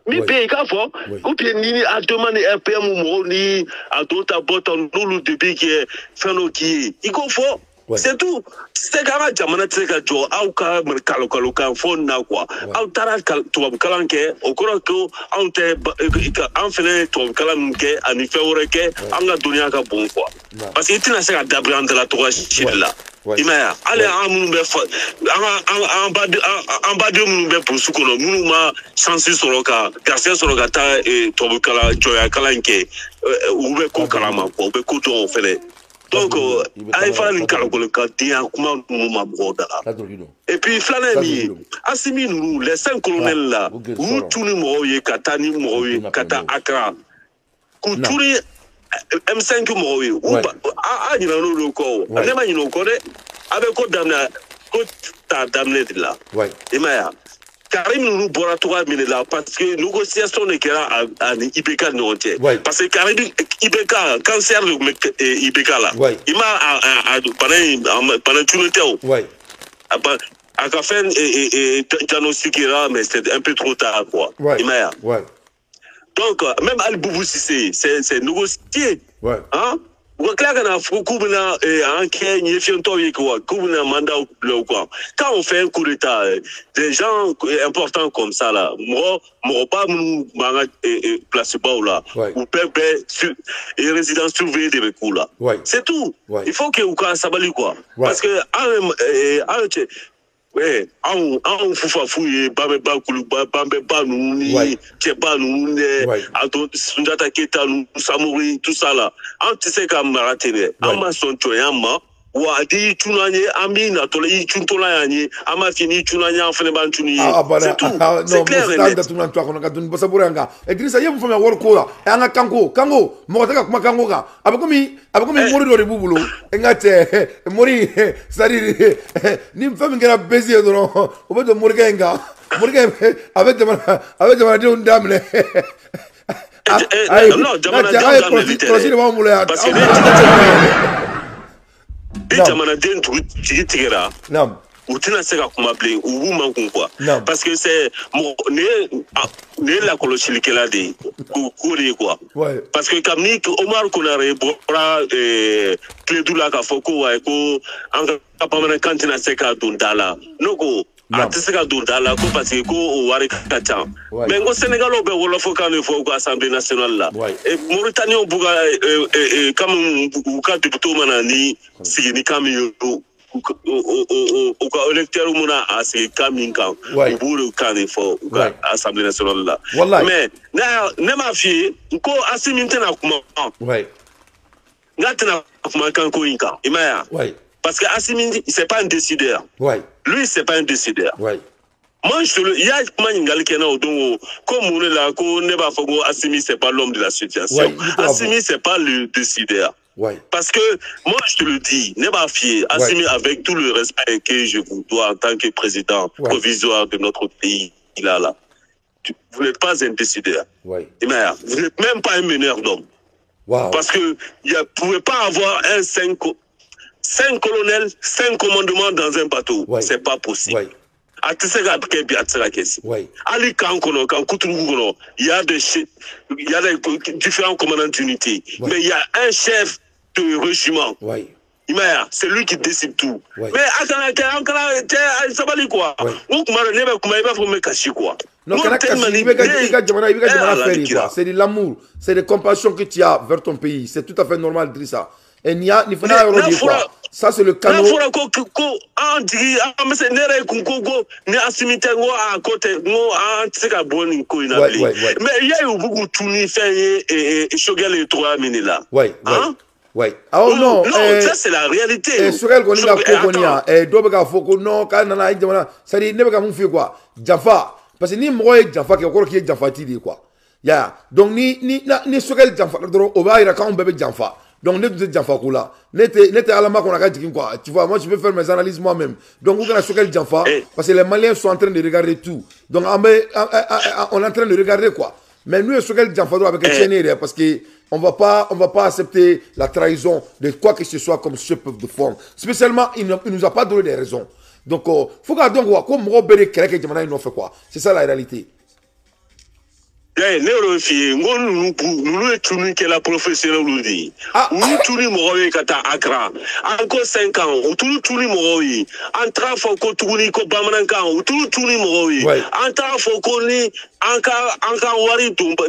Mi pays qu'à fond, ou bien ni à demander un PM ou ni à d'autres bottes en nous de pays qui est fait qui il faut. C'est tout. C'est quand même jamana tseka jo au ka kalo kan fon na quoi. Au tara to kalanke au koro ko on te en fene to kalanke ani feureke anga dunia ka bon quoi. Parce que tina seka dabran de la tour chilla. Ima allez en bas de mun be pour sukono mun ma chance soroka garcia soroka ta to kala joya kalanke ou be ko kalama ko be ko to fene. Donc, il faut une calcul et puis, Flanami, Assimi, nous, les 5 colonels là, nous, tous les Moroye, Katani, Moroye, Kata Akra, Kouturi, M5 Moroye, ou pas, il y a un corps, il y a un corps, avec quoi damné de là. Et Maya. Karim nous boratoire mais là parce que négociation n'est que là à Ibeka non parce que Karim Ibeka cancer le Ibeka là il m'a pendant tout le temps à café et diagnostic là mais c'est un peu trop tard quoi il m'a donc même Al Boubou Sissé c'est négocié hein quand on fait un coup d'état, des gens importants comme ça là, moi pas nous placer là, ou peut et résidence surveillée de coups là. C'est tout. Il faut que vous ça va quoi. Parce que ouais, on faut fouiller, bambe ba nous ni teba nous ne ato Sunjata Keita nous Samori tout ça là. On tu sais comme maratene, ama son toyama wa di tunanye amina to le tuntola yani ama fini tunanya fene bantuni. C'est tout. C'est clair. Non, tunan to kono kadun bosaburanga. Idrissa yemu fami wor kola. Anga kango mo taka kuma kango ka. Abakomi mori do rebubulo. Engate mori sari ni fami ngera bezi do obedo mori kenga. Mori avec de un damne. Non, jamana parce que et jamana den tigera non ou tina seka kuma ble ou man quoi parce que c'est ne la colonie qui là de courir quoi parce que comme ni Omar Konare bora clé la ka foko wa ko en pas kantina seka dundala noko atiseka dundala ko parce que ko wari kata mais au Sénégal on be wala fo kan fo ko assemblée nationale là et Mauritanie on buga comme ou ka député manani sigini comme au cas électeur mona à ces caminkan au bout de canifo au cas assemblée nationale là mais ne ma fille ko asiminte na kuma ngata kuma kan ko inka imaya parce que Assimi c'est pas un décideur lui c'est pas un décideur moi il y a comment ngal kena odongo comme on est là ko ne ba fago Assimi c'est pas l'homme de la situation Assimi c'est pas le décideur. Parce que moi je te le dis, n'est pas fier, Assimi avec tout le respect que je vous dois en tant que président provisoire de notre pays, là. Vous n'êtes pas un décideur. Vous n'êtes même pas un meneur d'hommes. Parce que vous ne pouvez pas avoir 5 colonels, 5 commandements dans un bateau. C'est pas possible. Il y a des différents commandants d'unité, mais il y a un chef de régiment. C'est lui qui décide tout. Mais c'est de l'amour, c'est de compassion que tu as vers ton pays. C'est tout à fait normal, Drissa. Et il faut pas. Ça, c'est le canon. Mais il y a eu beaucoup de tournées et choquer les 3 minutes là. Oh non, ça c'est la réalité. Parce que ni moi Jaffa qui est Jaffa tidi quoi. Donc ni Sogel Jaffa on va ira quand on bébé Jaffa. Donc ne Jaffa kula. N'était à la main qu'on a dit quoi. Tu vois, moi je peux faire mes analyses moi-même. Donc on a Sogel Jaffa parce que les Maliens sont en train de regarder tout. Donc on est en train de regarder quoi. Mais nous Sogel Jaffa avec un parce que on va pas accepter la trahison de quoi que ce soit comme chef de forme. Spécialement, il nous a pas donné des raisons. Donc, faut garder quoi, comme Robert Kerek et Jamana, ils n'ont fait quoi. C'est ça la réalité. Nous la professionnelle nous dit. Nous tous les Moroïs kata Accra. Encore 5 ans. Tous les Moroïs. En train de tourner ko Bamananka. Tous les Moroïs. En train de ni encore wari tumba.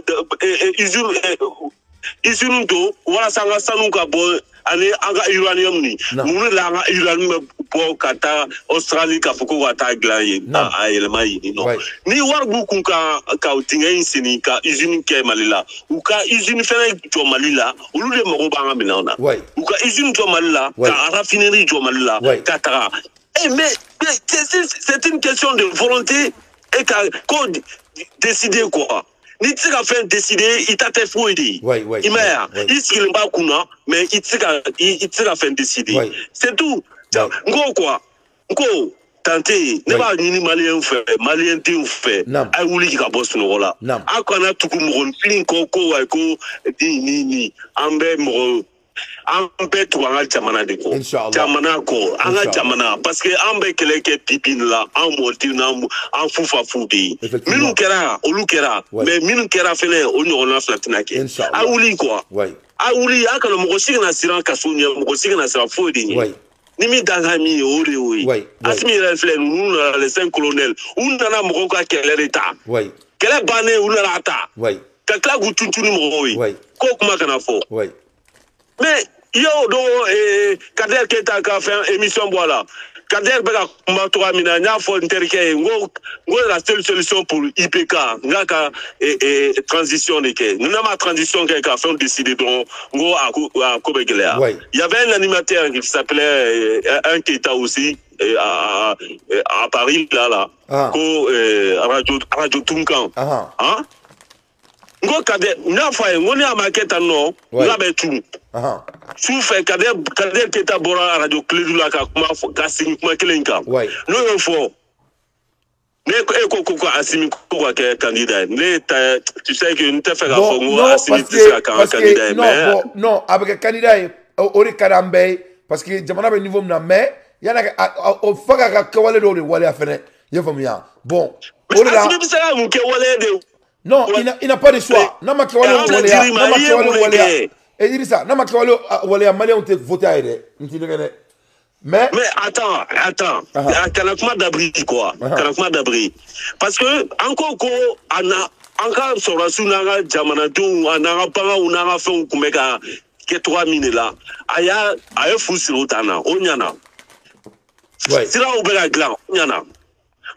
Isunto wala sanga sanuka bo ani anga uranium ni. Nous la uranium pour kata Australie ka foko wata glaye a elema yini no ni war buku ka utinga insini ka usine ke malila u ka usine fene jo malila ulu de mo banga minona u ka usine jo malila ka raffinerie jo malila katara mais c'est une question de volonté et qu'on décider quoi ni tika fait décider il t'a fait fouiller il m'a il pas kuna mais il tika fait décider c'est tout ngo quoi ngo tenter ne ba ni malien fait ai wuli ka boss no wala akona tuku mo fin ko ni ambe mo ambe to anga jamana de ko jamana ko anga jamana parce que ambe keleke pipin la en moti na en fufa fudi minu kera olu kera mais minu kera fele o nyona flatina ke a wuli quoi a wuli akana mo signa siran kasunya mo signa siran fodi ni mi dangami ore oui Assimi refle nous les 5 colonels ou nana mo ko kele l'état kele bané ou na ata kakla gutuntuni mo oui ko kuma kana fo mais yo do Kader Keita ka fait émission voilà Kader bega kuma 3 mina nya fo interke ngo la seule solution pour IPK ngaka transition de ke nous na transition ke ka fait décider donc ngo à Kobegelea il y avait un animateur qui s'appelait un Keita aussi à Paris là ko radio Tunkan hein ngo Kader na fa ngo ni amaketa no nga betu sous fait Kader Keita bora radio Clédula ka kuma gasing kuma kelenka no yo fo ne ko Assimi ko ka candidat ne tu sais que ne te fait fo ngo Assimi sera candidat mais non avec candidat ori karambe parce que jamana be niveau na mais yana o faga ka kawale do wale afene yefamia bon Assimi sera mu ke wale de non, il n'a pas de choix. Nama kiwale wale. Et dit ça, nama kiwale wale malien ont voté à aider. Mais attends, Kanakma d'abri quoi? Kanakma d'abri. Parce que encore ko ana encore sur la sunanga jamana do ananga panga unanga fait kumeka ke 3 minutes là. Aya fusiro tana onyana. sira u bɛ ka dilan ɲana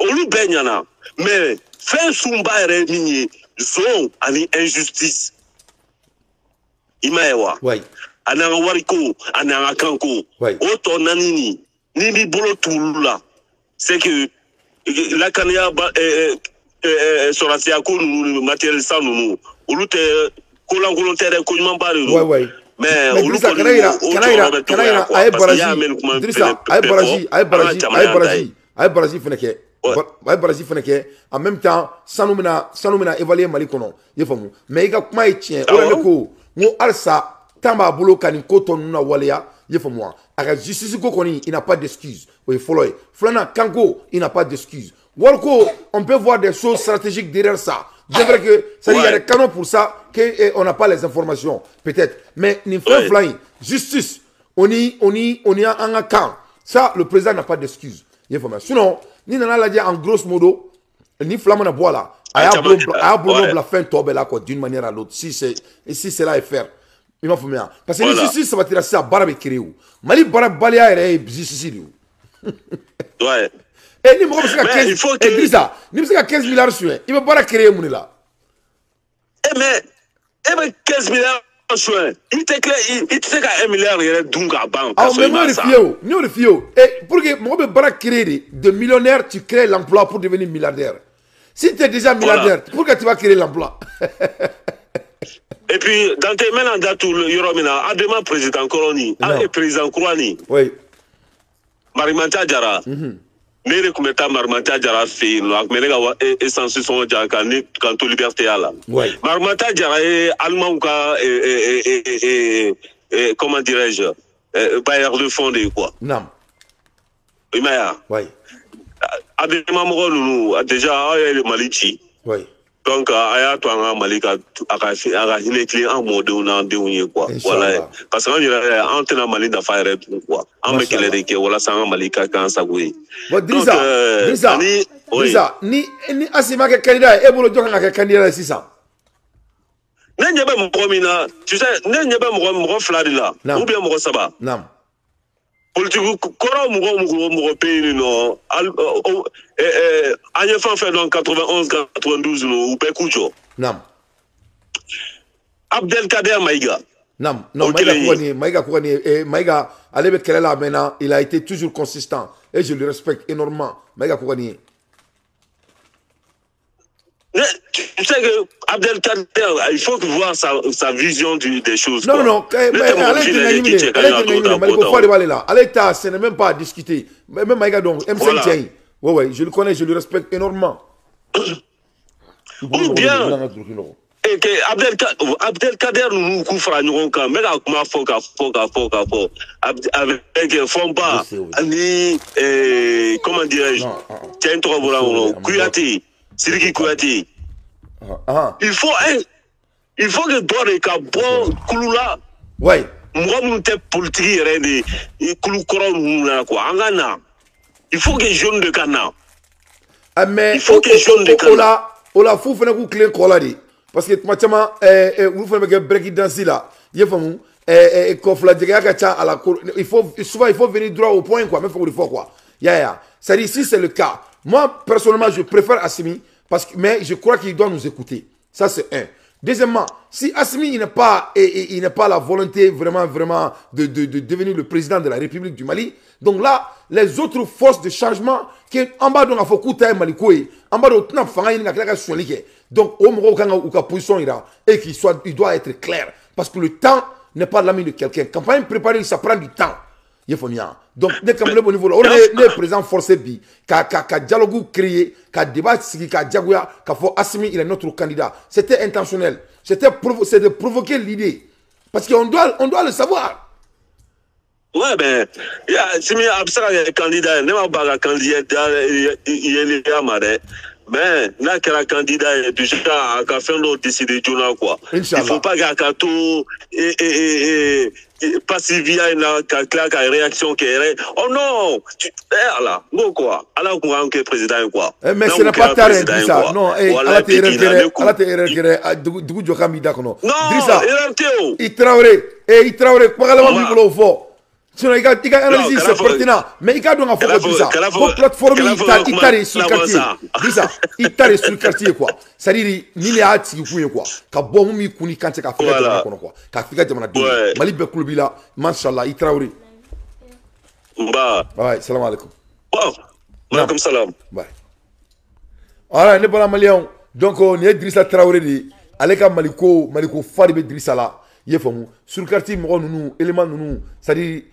olu bɛɛ ɲana mais fɛn sunba yɛrɛ min ye zon ani injustice i m'a ye wa a n'an ka wariko a n'an ka kanko o tɔ naani ni b'i bolo t'olu la c'est que lakaniya sɔrɔsiya ko ninnu matériel san ninnu olu tɛ kolankolon tɛ dɛ ko ɲumanba de don mais olu kɔni o jɔyɔrɔ bɛ dɔgɔya quoi parce que i y'a mɛn kuma a ye baraji fana kɛ a ye baraji fana kɛ en même temps sanu bɛna évaluer Mali kɔnɔ i ye faamu mais i ka kuma ye tiɲɛ o la ne ko n ko halisa temps b'a bolo ka nin ko tɔ ninnu lawaleya i ye faamu wa a ka justice ko kɔni il n'a pas d'excuse o ye fɔlɔ ye filanan kanko il n'a pas d'excuse wariko on peut voir des choses stratégiques derrière ça. C'est vrai que ça, il y a des canons pour ça, qu'on n'a pas les informations, peut-être. Mais ni fait flying, justice, on y a un camp. Ça, le président n'a pas d'excuse. Sinon, ni n'en a dit en grosso modo, ni flamme na bois là, a la fin tombe là d'une manière à l'autre. Si c'est là à faire, il m'a fait bien. Parce que la justice, ça va tirer ça, barabe créé où. Mali barabe baléa et justice. Ouais. Et ni mɔgɔ bɛ se ka 15 Idrissa ni bɛ se ka 15 milliards suɲɛ i bɛ baara créer mun de la. mais e bɛ 15 milliards suɲɛ i tɛ se ka 1 milliard yɛrɛ dun k'a ban. awɔ mais n y'o de f'i ye o et pour que mɔgɔ bɛ baara créer de millionnaire tu crées l'emploi pour devenir milliardaire si tu es déjà milliardaire pourquoi tu vas créer l'emploi. Et puis Dante maintenant datu yɔrɔ min na a dema président Koloni a président Kurani. oui. Marimanta Jara. Ne yɛrɛ tun bɛ taa Marimata Jara fɛ yen nɔ a tun bɛ ne ka essence sɔngɔ diyan kan to Liberté ya la. Marimata Jara ye Alimanw ka comment dirais-je bailleur de fonds de ye quoi. Naam. I m'a ye wa. Oui. A bɛ ɲɛmɔgɔ ninnu déjà aw ye Mali ci. Oui. Donc a y'a to an ka Mali ka a ka hinɛ tilen an mɔdenw n'an denw ye quoi. Voilà. Parce que an yɛrɛ an tɛna Mali nafa yɛrɛ dun quoi. An bɛ kɛlɛ de kɛ walasa an ka Mali ka k'an sago ye. Drissa ni Asimi kɛ candidat ye e bolo jɔn kan ka kɛ candidat ye sisan. Ne ɲɛ bɛ mɔgɔ min na tu sais ne ɲɛ bɛ mɔgɔ fila de la ou bien mɔgɔ saba. Naam. Politique kɔrɔ mɔgɔ pe yen nɔ an ye fɛn fɛn dɔn 91 92 ninnu u bɛɛ k'u jɔ. Naam. Abdelkader Maïga. Non, Maïga Kouani, Maïga, allez avec là maintenant, il a été toujours consistant et je le respecte énormément. Maïga Kouani. Tu sais que Abdelkader, il faut voir sa vision des choses. Non, allez, ce n'est même pas à discuter. Même Maïga donc, M5, ouais, je le connais, je le respecte énormément. Ou bien. Et que Abdelkader nous couvre à nous quand même à fort avec Fomba ni comment dirais-je tiens toi voilà Kouyaté Sidiki Kouyaté il faut que Dore ka bon Kouloula ouais moi mon tête politique est de Kouloukoro nous là quoi angana il faut que jeune de Cana mais il faut que jeune de Cana ola fou fena ku clé koladi parce que macama vous faites que break dance là il faut souvent il faut venir droit au point quoi, même faut le faire quoi. Ça dit si c'est le cas, moi personnellement je préfère Assimi parce que mais je crois qu'il doit nous écouter. Ça c'est un. Deuxièmement, si Assimi il n'a pas la volonté vraiment de devenir le président de la République du Mali, donc là les autres forces de changement qui en bas donc à Fokouta Malikoé, en bas de Tnap Fanga il n'a qu'à soigner. Donc, au position et il doit être clair. Parce que le temps n'est pas l'ami de quelqu'un. Campagne préparée, ça prend du temps. Il faut bien. Donc, dès que le niveau là, on est présent forcé, qu'à dialogue créé, qu'à débat, qu'à dialogue, qu'à faut Assimi, il est notre candidat. C'était intentionnel. C'est de provoquer l'idée. Parce qu'on doit le savoir. Ouais, ben, Assimi, Absara est candidat, n'est pas candidat, il est amarré. Mais n'a qu'un candidat déjà à faire l'autre décider de quoi. Il ne faut pas qu'à tout passivier une réaction qui est oh non tu es là non quoi alors qu'on est président quoi. Mais ce n'est pas tard ça non ala te dugu jɔ ka mi da kɔnɔ. Non il Traoré pas la même niveau fort sinon il y a analyse c'est pertinent mais il y a donc à faire ça pour plateforme il t'a sur le quartier ça il t'a sur le quartier quoi ça dit ni les ati ku quoi ka bon mi kuni kan ka fika jamana kono quoi ka fika jamana do mali be club la machallah il Traoré ouais salam alaikum alaikum salam ouais voilà ne bala malien donc on est Idrissa Traoré di aleka maliko fadi be Idrissa la yefamu sur le quartier mo nunu élément nunu ça dit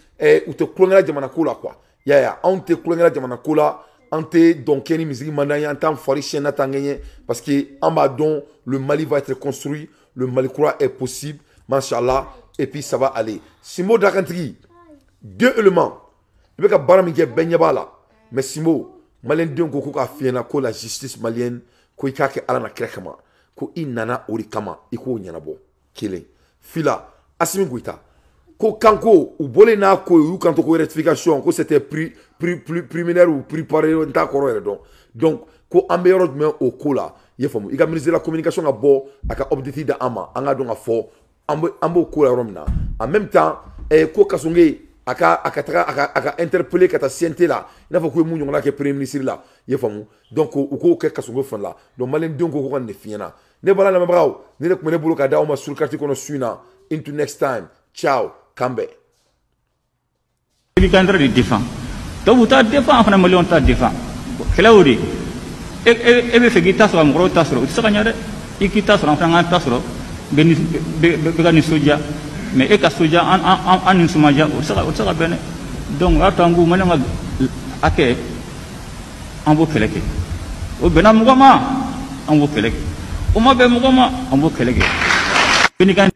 ou te klongela jamana ko la quoi ya on te klongela jamana ko la on te donc ni musique mandanya en temps fori chena tanganye parce que en bas don le Mali va être construit le Mali croit est possible machallah et puis ça va aller Simo Dakantri 2 éléments il be ka barami ke benyaba la mais Simo malien don ko ka fiena ko la justice malienne ko ikake ala na krekama ko inana ori kama iko nyanabo killing fila Assimi Goïta ko kanko ou bolé na ko ou kanto ko rectification ko c'était primaire ou préparé nta koro donc ko ambeoro mais au ko la yefamu iga ministre de la communication a bo aka update da ama anga donc a fo ambo ko la romna en même temps ko kasonge aka interpeller kata siente la na fa ko mu nyonga ke premier ministre la yefamu donc ko ke kasonge fan la donc malen donc ko ne fiena ne bala na mabraw ne le ko ne bolo ka da o ma sur quartier kono suina into next time ciao Kambe. Il est en train de défendre. Donc, vous avez défendu, enfin, million de défendu. Quelle est l'idée? Et fait guitare sur un gros tassero. Tu sais qu'il y a des guitares sur un tassero. Begani soja. Mais et que soja en une soumaja, on sera bien. Donc, attends, vous m'avez dit, on va faire les au Benamugama, on va faire les au Mabemugama, on va faire les